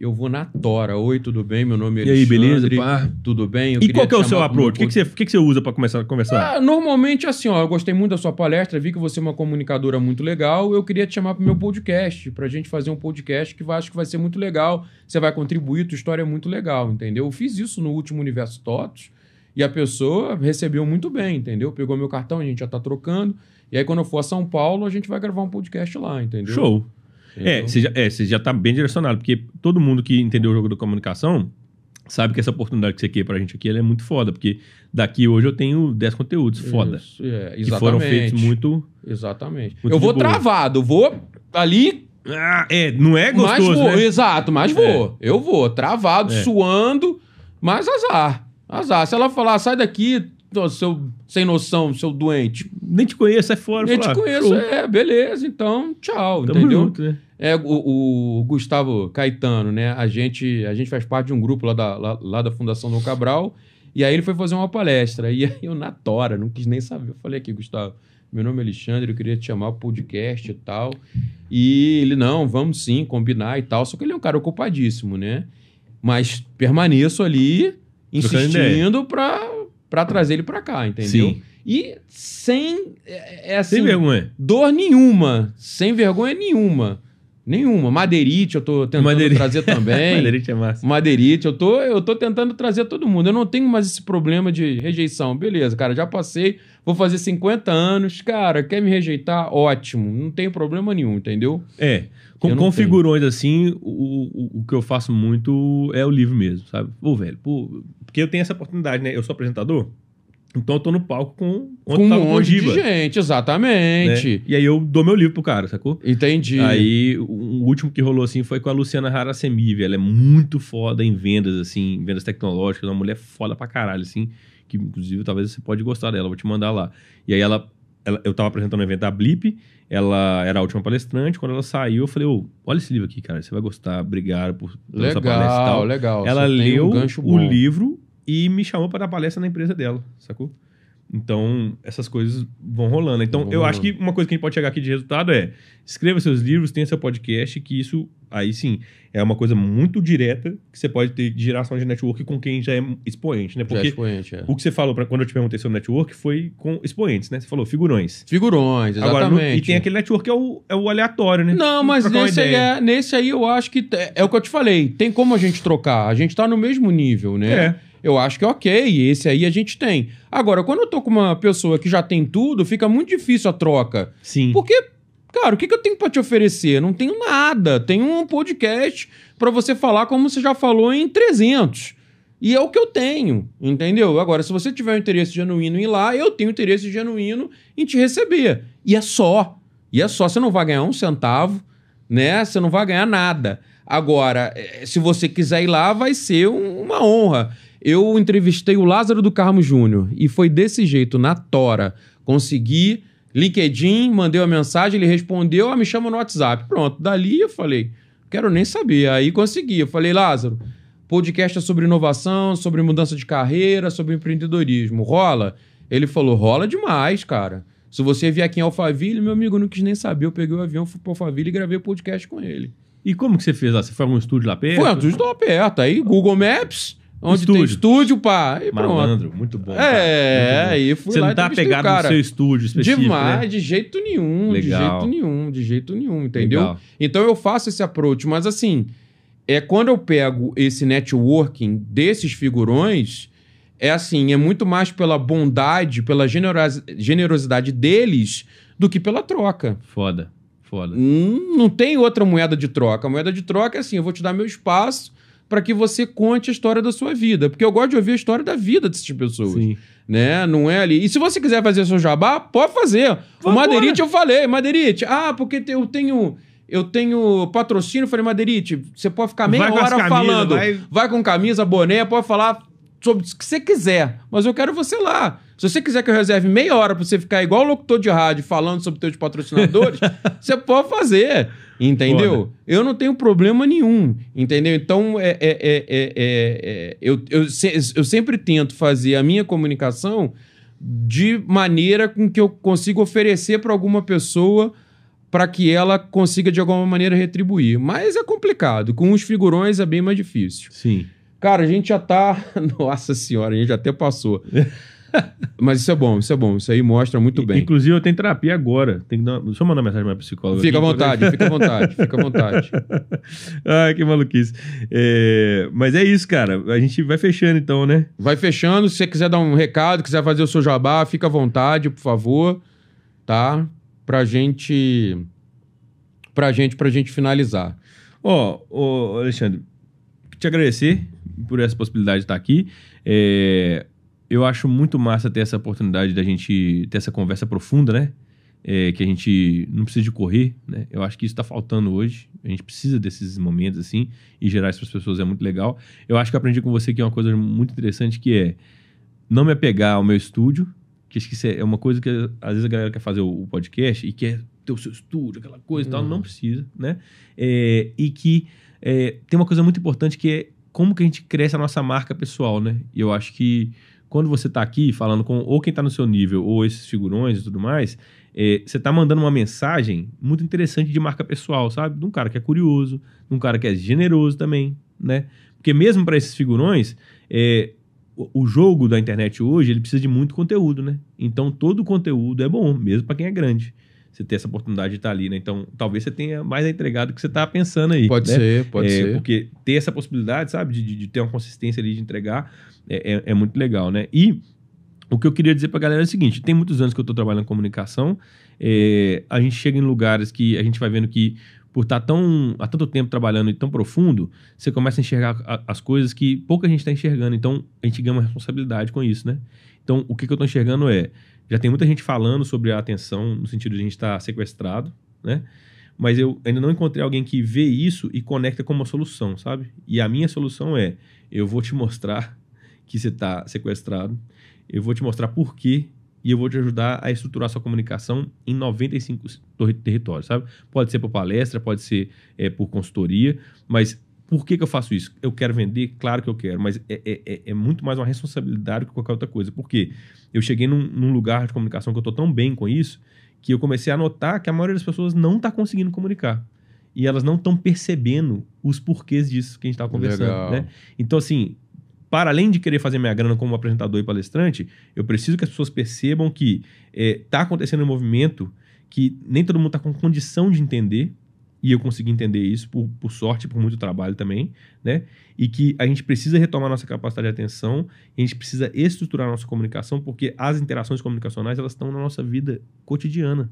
Eu vou na tora. Oi, tudo bem? Meu nome é Alexandre. E aí, beleza? Pá? Tudo bem? E qual que é o seu approach? O que você usa para começar a conversar? Normalmente, assim, ó, eu gostei muito da sua palestra, vi que você é uma comunicadora muito legal, eu queria te chamar para o meu podcast, pra gente fazer um podcast que acho que vai ser muito legal, você vai contribuir, tua história é muito legal, entendeu? Eu fiz isso no último Universo TOTOS e a pessoa recebeu muito bem, entendeu? Pegou meu cartão, a gente já tá trocando, e aí quando eu for a São Paulo, a gente vai gravar um podcast lá, entendeu? Show! Você já tá bem direcionado, porque todo mundo que entendeu o jogo da comunicação sabe que essa oportunidade que você quer pra gente aqui, ela é muito foda, porque daqui hoje eu tenho 10 conteúdos foda. Isso, exatamente. Que foram feitos muito... Exatamente. Muito eu vou de boa. travado, vou ali... não é gostoso, mas vou, né? Exato, mas vou. Eu vou, travado, suando, mas azar. Azar. Se ela falar, sai daqui... seu sem noção, seu doente. Nem te conheço, é fora. Nem te conheço, beleza, então, tchau, Tamo entendeu? junto, né? O Gustavo Caetano, né? A gente faz parte de um grupo lá da Fundação Dom Cabral, e aí ele foi fazer uma palestra, e aí eu na tora, não quis nem saber. Eu falei aqui, Gustavo, meu nome é Alexandre, eu queria te chamar pro podcast e tal. E ele, não, vamos sim, combinar e tal. Só que ele é um cara ocupadíssimo, né? Mas permaneço ali, insistindo pra trazer ele pra cá, entendeu? Sim. E sem vergonha. Dor nenhuma. Sem vergonha nenhuma. Nenhuma. Madeirite eu tô tentando trazer também. Madeirite é massa. Madeirite, eu tô tentando trazer todo mundo. Eu não tenho mais esse problema de rejeição. Beleza, cara, já passei, vou fazer 50 anos. Cara, quer me rejeitar? Ótimo. Não tem problema nenhum, entendeu? Com figurões assim, o que eu faço muito é o livro mesmo, sabe? Porque eu tenho essa oportunidade, né? Eu sou apresentador, então eu tô no palco com um monte de gente, exatamente. Né? E aí eu dou meu livro pro cara, sacou? Entendi. Aí o último que rolou assim foi com a Luciana Harasemiv. Ela é muito foda em vendas, assim, vendas tecnológicas, uma mulher foda pra caralho, assim, que inclusive talvez você pode gostar dela, vou te mandar lá. E aí eu tava apresentando um evento da Blip, ela era a última palestrante, quando ela saiu eu falei, olha esse livro aqui, cara, você vai gostar, obrigado pela sua palestra e tal. Legal. Ela leu o livro e me chamou para dar palestra na empresa dela, sacou? Então, essas coisas vão rolando. Então, eu acho que uma coisa que a gente pode chegar aqui de resultado é escreva seus livros, tenha seu podcast, que isso, aí sim, é uma coisa muito direta que você pode ter de geração de network com quem já é expoente, né? Porque o que você falou, quando eu te perguntei sobre network, foi com expoentes, né? Você falou figurões. Figurões, exatamente. Agora, e tem aquele network que é o aleatório, né? Não, mas nesse aí eu acho que é o que eu te falei. Tem como a gente trocar. A gente tá no mesmo nível, né? Eu acho que é ok, esse aí a gente tem. Agora, quando eu tô com uma pessoa que já tem tudo, fica muito difícil a troca. Sim. Porque, cara, o que eu tenho pra te oferecer? Não tenho nada. Tenho um podcast pra você falar como você já falou em 300. E é o que eu tenho, entendeu? Agora, se você tiver um interesse genuíno em ir lá, eu tenho interesse genuíno em te receber. E é só. Você não vai ganhar um centavo, né? Você não vai ganhar nada. Agora, se você quiser ir lá, vai ser uma honra. Eu entrevistei o Lázaro do Carmo Júnior e foi desse jeito, na tora. Consegui, LinkedIn, mandei uma mensagem, ele respondeu, me chama no WhatsApp. Pronto, dali eu falei, quero nem saber. Aí consegui, eu falei, Lázaro, podcast é sobre inovação, sobre mudança de carreira, sobre empreendedorismo. Rola? Ele falou, rola demais, cara. Se você vier aqui em Alphaville, meu amigo, eu não quis nem saber. Eu peguei o avião, fui para Alphaville e gravei o podcast com ele. E como que você fez lá? Você foi a um estúdio lá perto? Foi um estúdio lá perto. Aí Google Maps... Onde tem estúdio, pá. E malandro, muito bom. Aí fui você lá não tá pegado no seu estúdio específico, demais, né? De jeito nenhum, Legal. de jeito nenhum, entendeu? Legal. Então eu faço esse approach, mas assim, quando eu pego esse networking desses figurões, é assim, é muito mais pela bondade, pela generosidade deles do que pela troca. Foda. Não tem outra moeda de troca. A moeda de troca é assim, eu vou te dar meu espaço para que você conte a história da sua vida. Porque eu gosto de ouvir a história da vida dessas pessoas. Sim. Né? Não é ali. E se você quiser fazer seu jabá, pode fazer. O Madeirite eu falei, Madeirite, porque eu tenho patrocínio. Eu falei, Madeirite, você pode ficar meia hora falando. Vai com camisa, boné, pode falar sobre o que você quiser. Mas eu quero você lá. Se você quiser que eu reserve meia hora pra você ficar igual o locutor de rádio falando sobre teus patrocinadores, você pode fazer. Entendeu? Foda. Eu não tenho problema nenhum. Entendeu? Então, eu sempre tento fazer a minha comunicação de maneira com que eu consiga oferecer para alguma pessoa para que ela consiga, de alguma maneira, retribuir. Mas é complicado. Com os figurões é bem mais difícil. Sim. Cara, a gente já tá... Nossa senhora, a gente até passou. Mas isso é bom. Isso aí mostra muito bem. Inclusive, eu tenho terapia agora. Deixa eu mandar uma mensagem para a psicóloga. Fica à vontade. Ai, que maluquice. Mas é isso, cara. A gente vai fechando então, né? Vai fechando. Se você quiser dar um recado, quiser fazer o seu jabá, fica à vontade, por favor. Tá? Pra gente finalizar. Alexandre, te agradecer por essa possibilidade de estar aqui. Eu acho muito massa ter essa oportunidade da gente ter essa conversa profunda, né? Que a gente não precisa de correr, né? Eu acho que isso está faltando hoje. A gente precisa desses momentos, assim, e gerar isso para as pessoas é muito legal. Eu acho que eu aprendi com você que é uma coisa muito interessante, que é não me apegar ao meu estúdio, que acho que isso é uma coisa que às vezes a galera quer fazer o podcast e quer ter o seu estúdio, aquela coisa e tal, não precisa, né? E que tem uma coisa muito importante que é como que a gente cresce a nossa marca pessoal, né? E eu acho que quando você tá aqui falando com ou quem tá no seu nível ou esses figurões e tudo mais, você tá mandando uma mensagem muito interessante de marca pessoal, sabe? De um cara que é curioso, de um cara que é generoso também, né? Porque mesmo para esses figurões, o jogo da internet hoje, ele precisa de muito conteúdo, né? Então, todo o conteúdo é bom, mesmo para quem é grande. Você ter essa oportunidade de estar ali, né? Então, talvez você tenha mais entregado do que você tá pensando aí. Pode ser. Porque ter essa possibilidade, sabe? De ter uma consistência ali, de entregar, é muito legal, né? E o que eu queria dizer pra galera é o seguinte, tem muitos anos que eu tô trabalhando em comunicação, a gente chega em lugares que a gente vai vendo que por estar há tanto tempo trabalhando e tão profundo, você começa a enxergar as coisas que pouca gente está enxergando. Então, a gente ganha uma responsabilidade com isso, né? Então, o que eu tô enxergando já tem muita gente falando sobre a atenção, no sentido de a gente estar sequestrado, né? Mas eu ainda não encontrei alguém que vê isso e conecta com uma solução, sabe? E a minha solução eu vou te mostrar que você está sequestrado, eu vou te mostrar por quê, e eu vou te ajudar a estruturar sua comunicação em 95 territórios, sabe? Pode ser por palestra, pode ser por consultoria, mas por que eu faço isso? Eu quero vender? Claro que eu quero, mas é muito mais uma responsabilidade que qualquer outra coisa. Por quê? Eu cheguei num lugar de comunicação que eu estou tão bem com isso, que eu comecei a notar que a maioria das pessoas não está conseguindo comunicar. E elas não estão percebendo os porquês disso que a gente estava conversando, né? Então, assim, para além de querer fazer minha grana como apresentador e palestrante, eu preciso que as pessoas percebam que está acontecendo um movimento que nem todo mundo está com condição de entender, e eu consegui entender isso por sorte, por muito trabalho também, né? E que a gente precisa retomar nossa capacidade de atenção, e a gente precisa estruturar a nossa comunicação, porque as interações comunicacionais, elas estão na nossa vida cotidiana.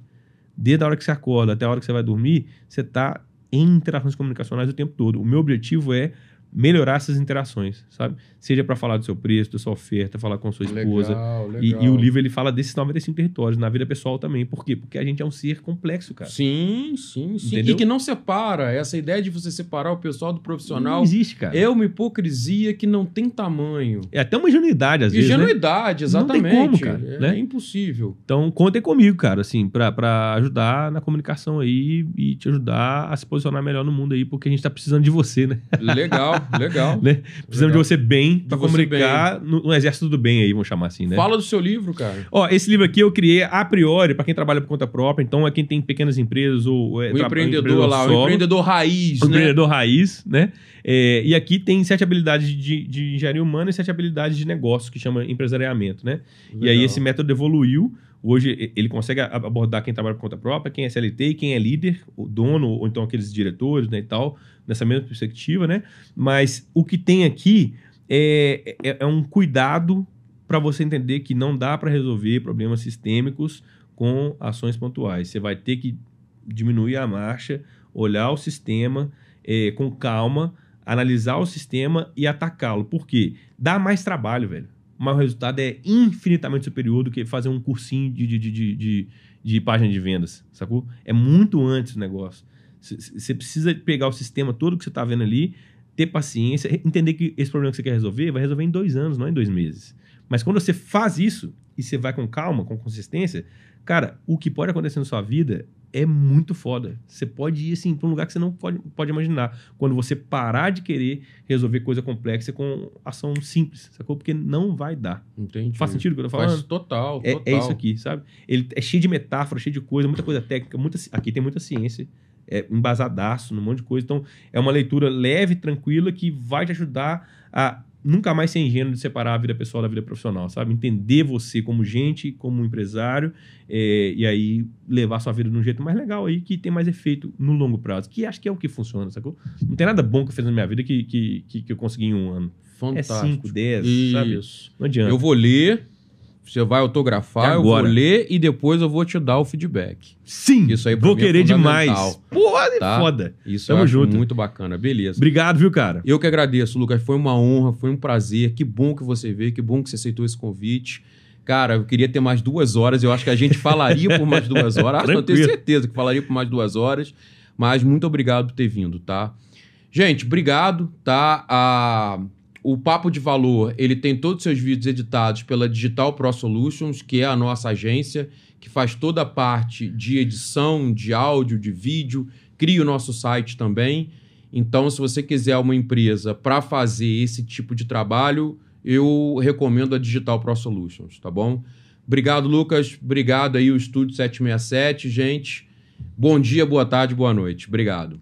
Desde a hora que você acorda até a hora que você vai dormir, você está em interações comunicacionais o tempo todo. O meu objetivo é melhorar essas interações, sabe? Seja para falar do seu preço, da sua oferta, falar com a sua esposa. Legal. E o livro, ele fala desses 95 territórios, na vida pessoal também. Por quê? Porque a gente é um ser complexo, cara. Sim. Entendeu? E que não separa. Essa ideia de você separar o pessoal do profissional... Não existe, cara. É uma hipocrisia que não tem tamanho. É até uma ingenuidade, às vezes, Ingenuidade, né? Exatamente. Não tem como, cara. É impossível. Então, contem comigo, cara, assim, pra ajudar na comunicação aí e te ajudar a se posicionar melhor no mundo aí, porque a gente tá precisando de você, né? Legal. Né? Precisamos de você bem pra comunicar no exército do bem aí, vamos chamar assim, né? Fala do seu livro, cara. Esse livro aqui eu criei a priori pra quem trabalha por conta própria, então é quem tem pequenas empresas ou... o empreendedor lá, o empreendedor raiz, né? O empreendedor raiz, né? E aqui tem 7 habilidades de engenharia humana e 7 habilidades de negócio, que chama empresariamento, né? Legal. E aí esse método evoluiu. Hoje ele consegue abordar quem trabalha por conta própria, quem é CLT, quem é líder, o dono, ou então aqueles diretores, né, e tal, nessa mesma perspectiva, né? Mas o que tem aqui é um cuidado para você entender que não dá para resolver problemas sistêmicos com ações pontuais. Você vai ter que diminuir a marcha, olhar o sistema com calma, analisar o sistema e atacá-lo. Por quê? Dá mais trabalho, velho. Mas o resultado é infinitamente superior do que fazer um cursinho de página de vendas, sacou? É muito antes o negócio. Você precisa pegar o sistema todo que você está vendo ali, ter paciência, entender que esse problema que você quer resolver vai resolver em 2 anos, não em 2 meses. Mas quando você faz isso e você vai com calma, com consistência, cara, o que pode acontecer na sua vida é muito foda. Você pode ir assim, para um lugar que você não pode imaginar. Quando você parar de querer resolver coisa complexa com ação simples, sacou? Porque não vai dar. Entendi. Faz sentido o que eu tô falando? Faz total. É isso aqui, sabe? Ele é cheio de metáfora, cheio de coisa, muita coisa técnica, aqui tem muita ciência, embasadaço, num monte de coisa. Então, é uma leitura leve, tranquila, que vai te ajudar a nunca mais ser ingênuo de separar a vida pessoal da vida profissional, sabe? Entender você como gente, como empresário, e aí levar sua vida de um jeito mais legal aí, que tem mais efeito no longo prazo, que acho que é o que funciona, sacou? Não tem nada bom que eu fiz na minha vida que eu consegui em 1 ano. Fantástico. É 5, 10, sabe? Não adianta. Eu vou ler, você vai autografar, eu vou ler e depois eu vou te dar o feedback. Sim! Isso aí pra vou mim é querer demais. Porra, Tá? Foda. Isso Tamo eu acho junto. muito bacana. Beleza. Obrigado, viu, cara? Eu que agradeço, Lucas. Foi uma honra, foi um prazer. Que bom que você veio, que bom que você aceitou esse convite. Cara, eu queria ter mais 2 horas. Eu acho que a gente falaria por mais 2 horas. Acho, não tenho certeza que falaria por mais 2 horas. Mas muito obrigado por ter vindo, tá? Gente, obrigado, tá? O Papo de Valor, ele tem todos os seus vídeos editados pela Digital Pro Solutions, que é a nossa agência, que faz toda a parte de edição, de áudio, de vídeo, cria o nosso site também. Então, se você quiser uma empresa para fazer esse tipo de trabalho, eu recomendo a Digital Pro Solutions, tá bom? Obrigado, Lucas. Obrigado aí o Estúdio 767, gente. Bom dia, boa tarde, boa noite. Obrigado.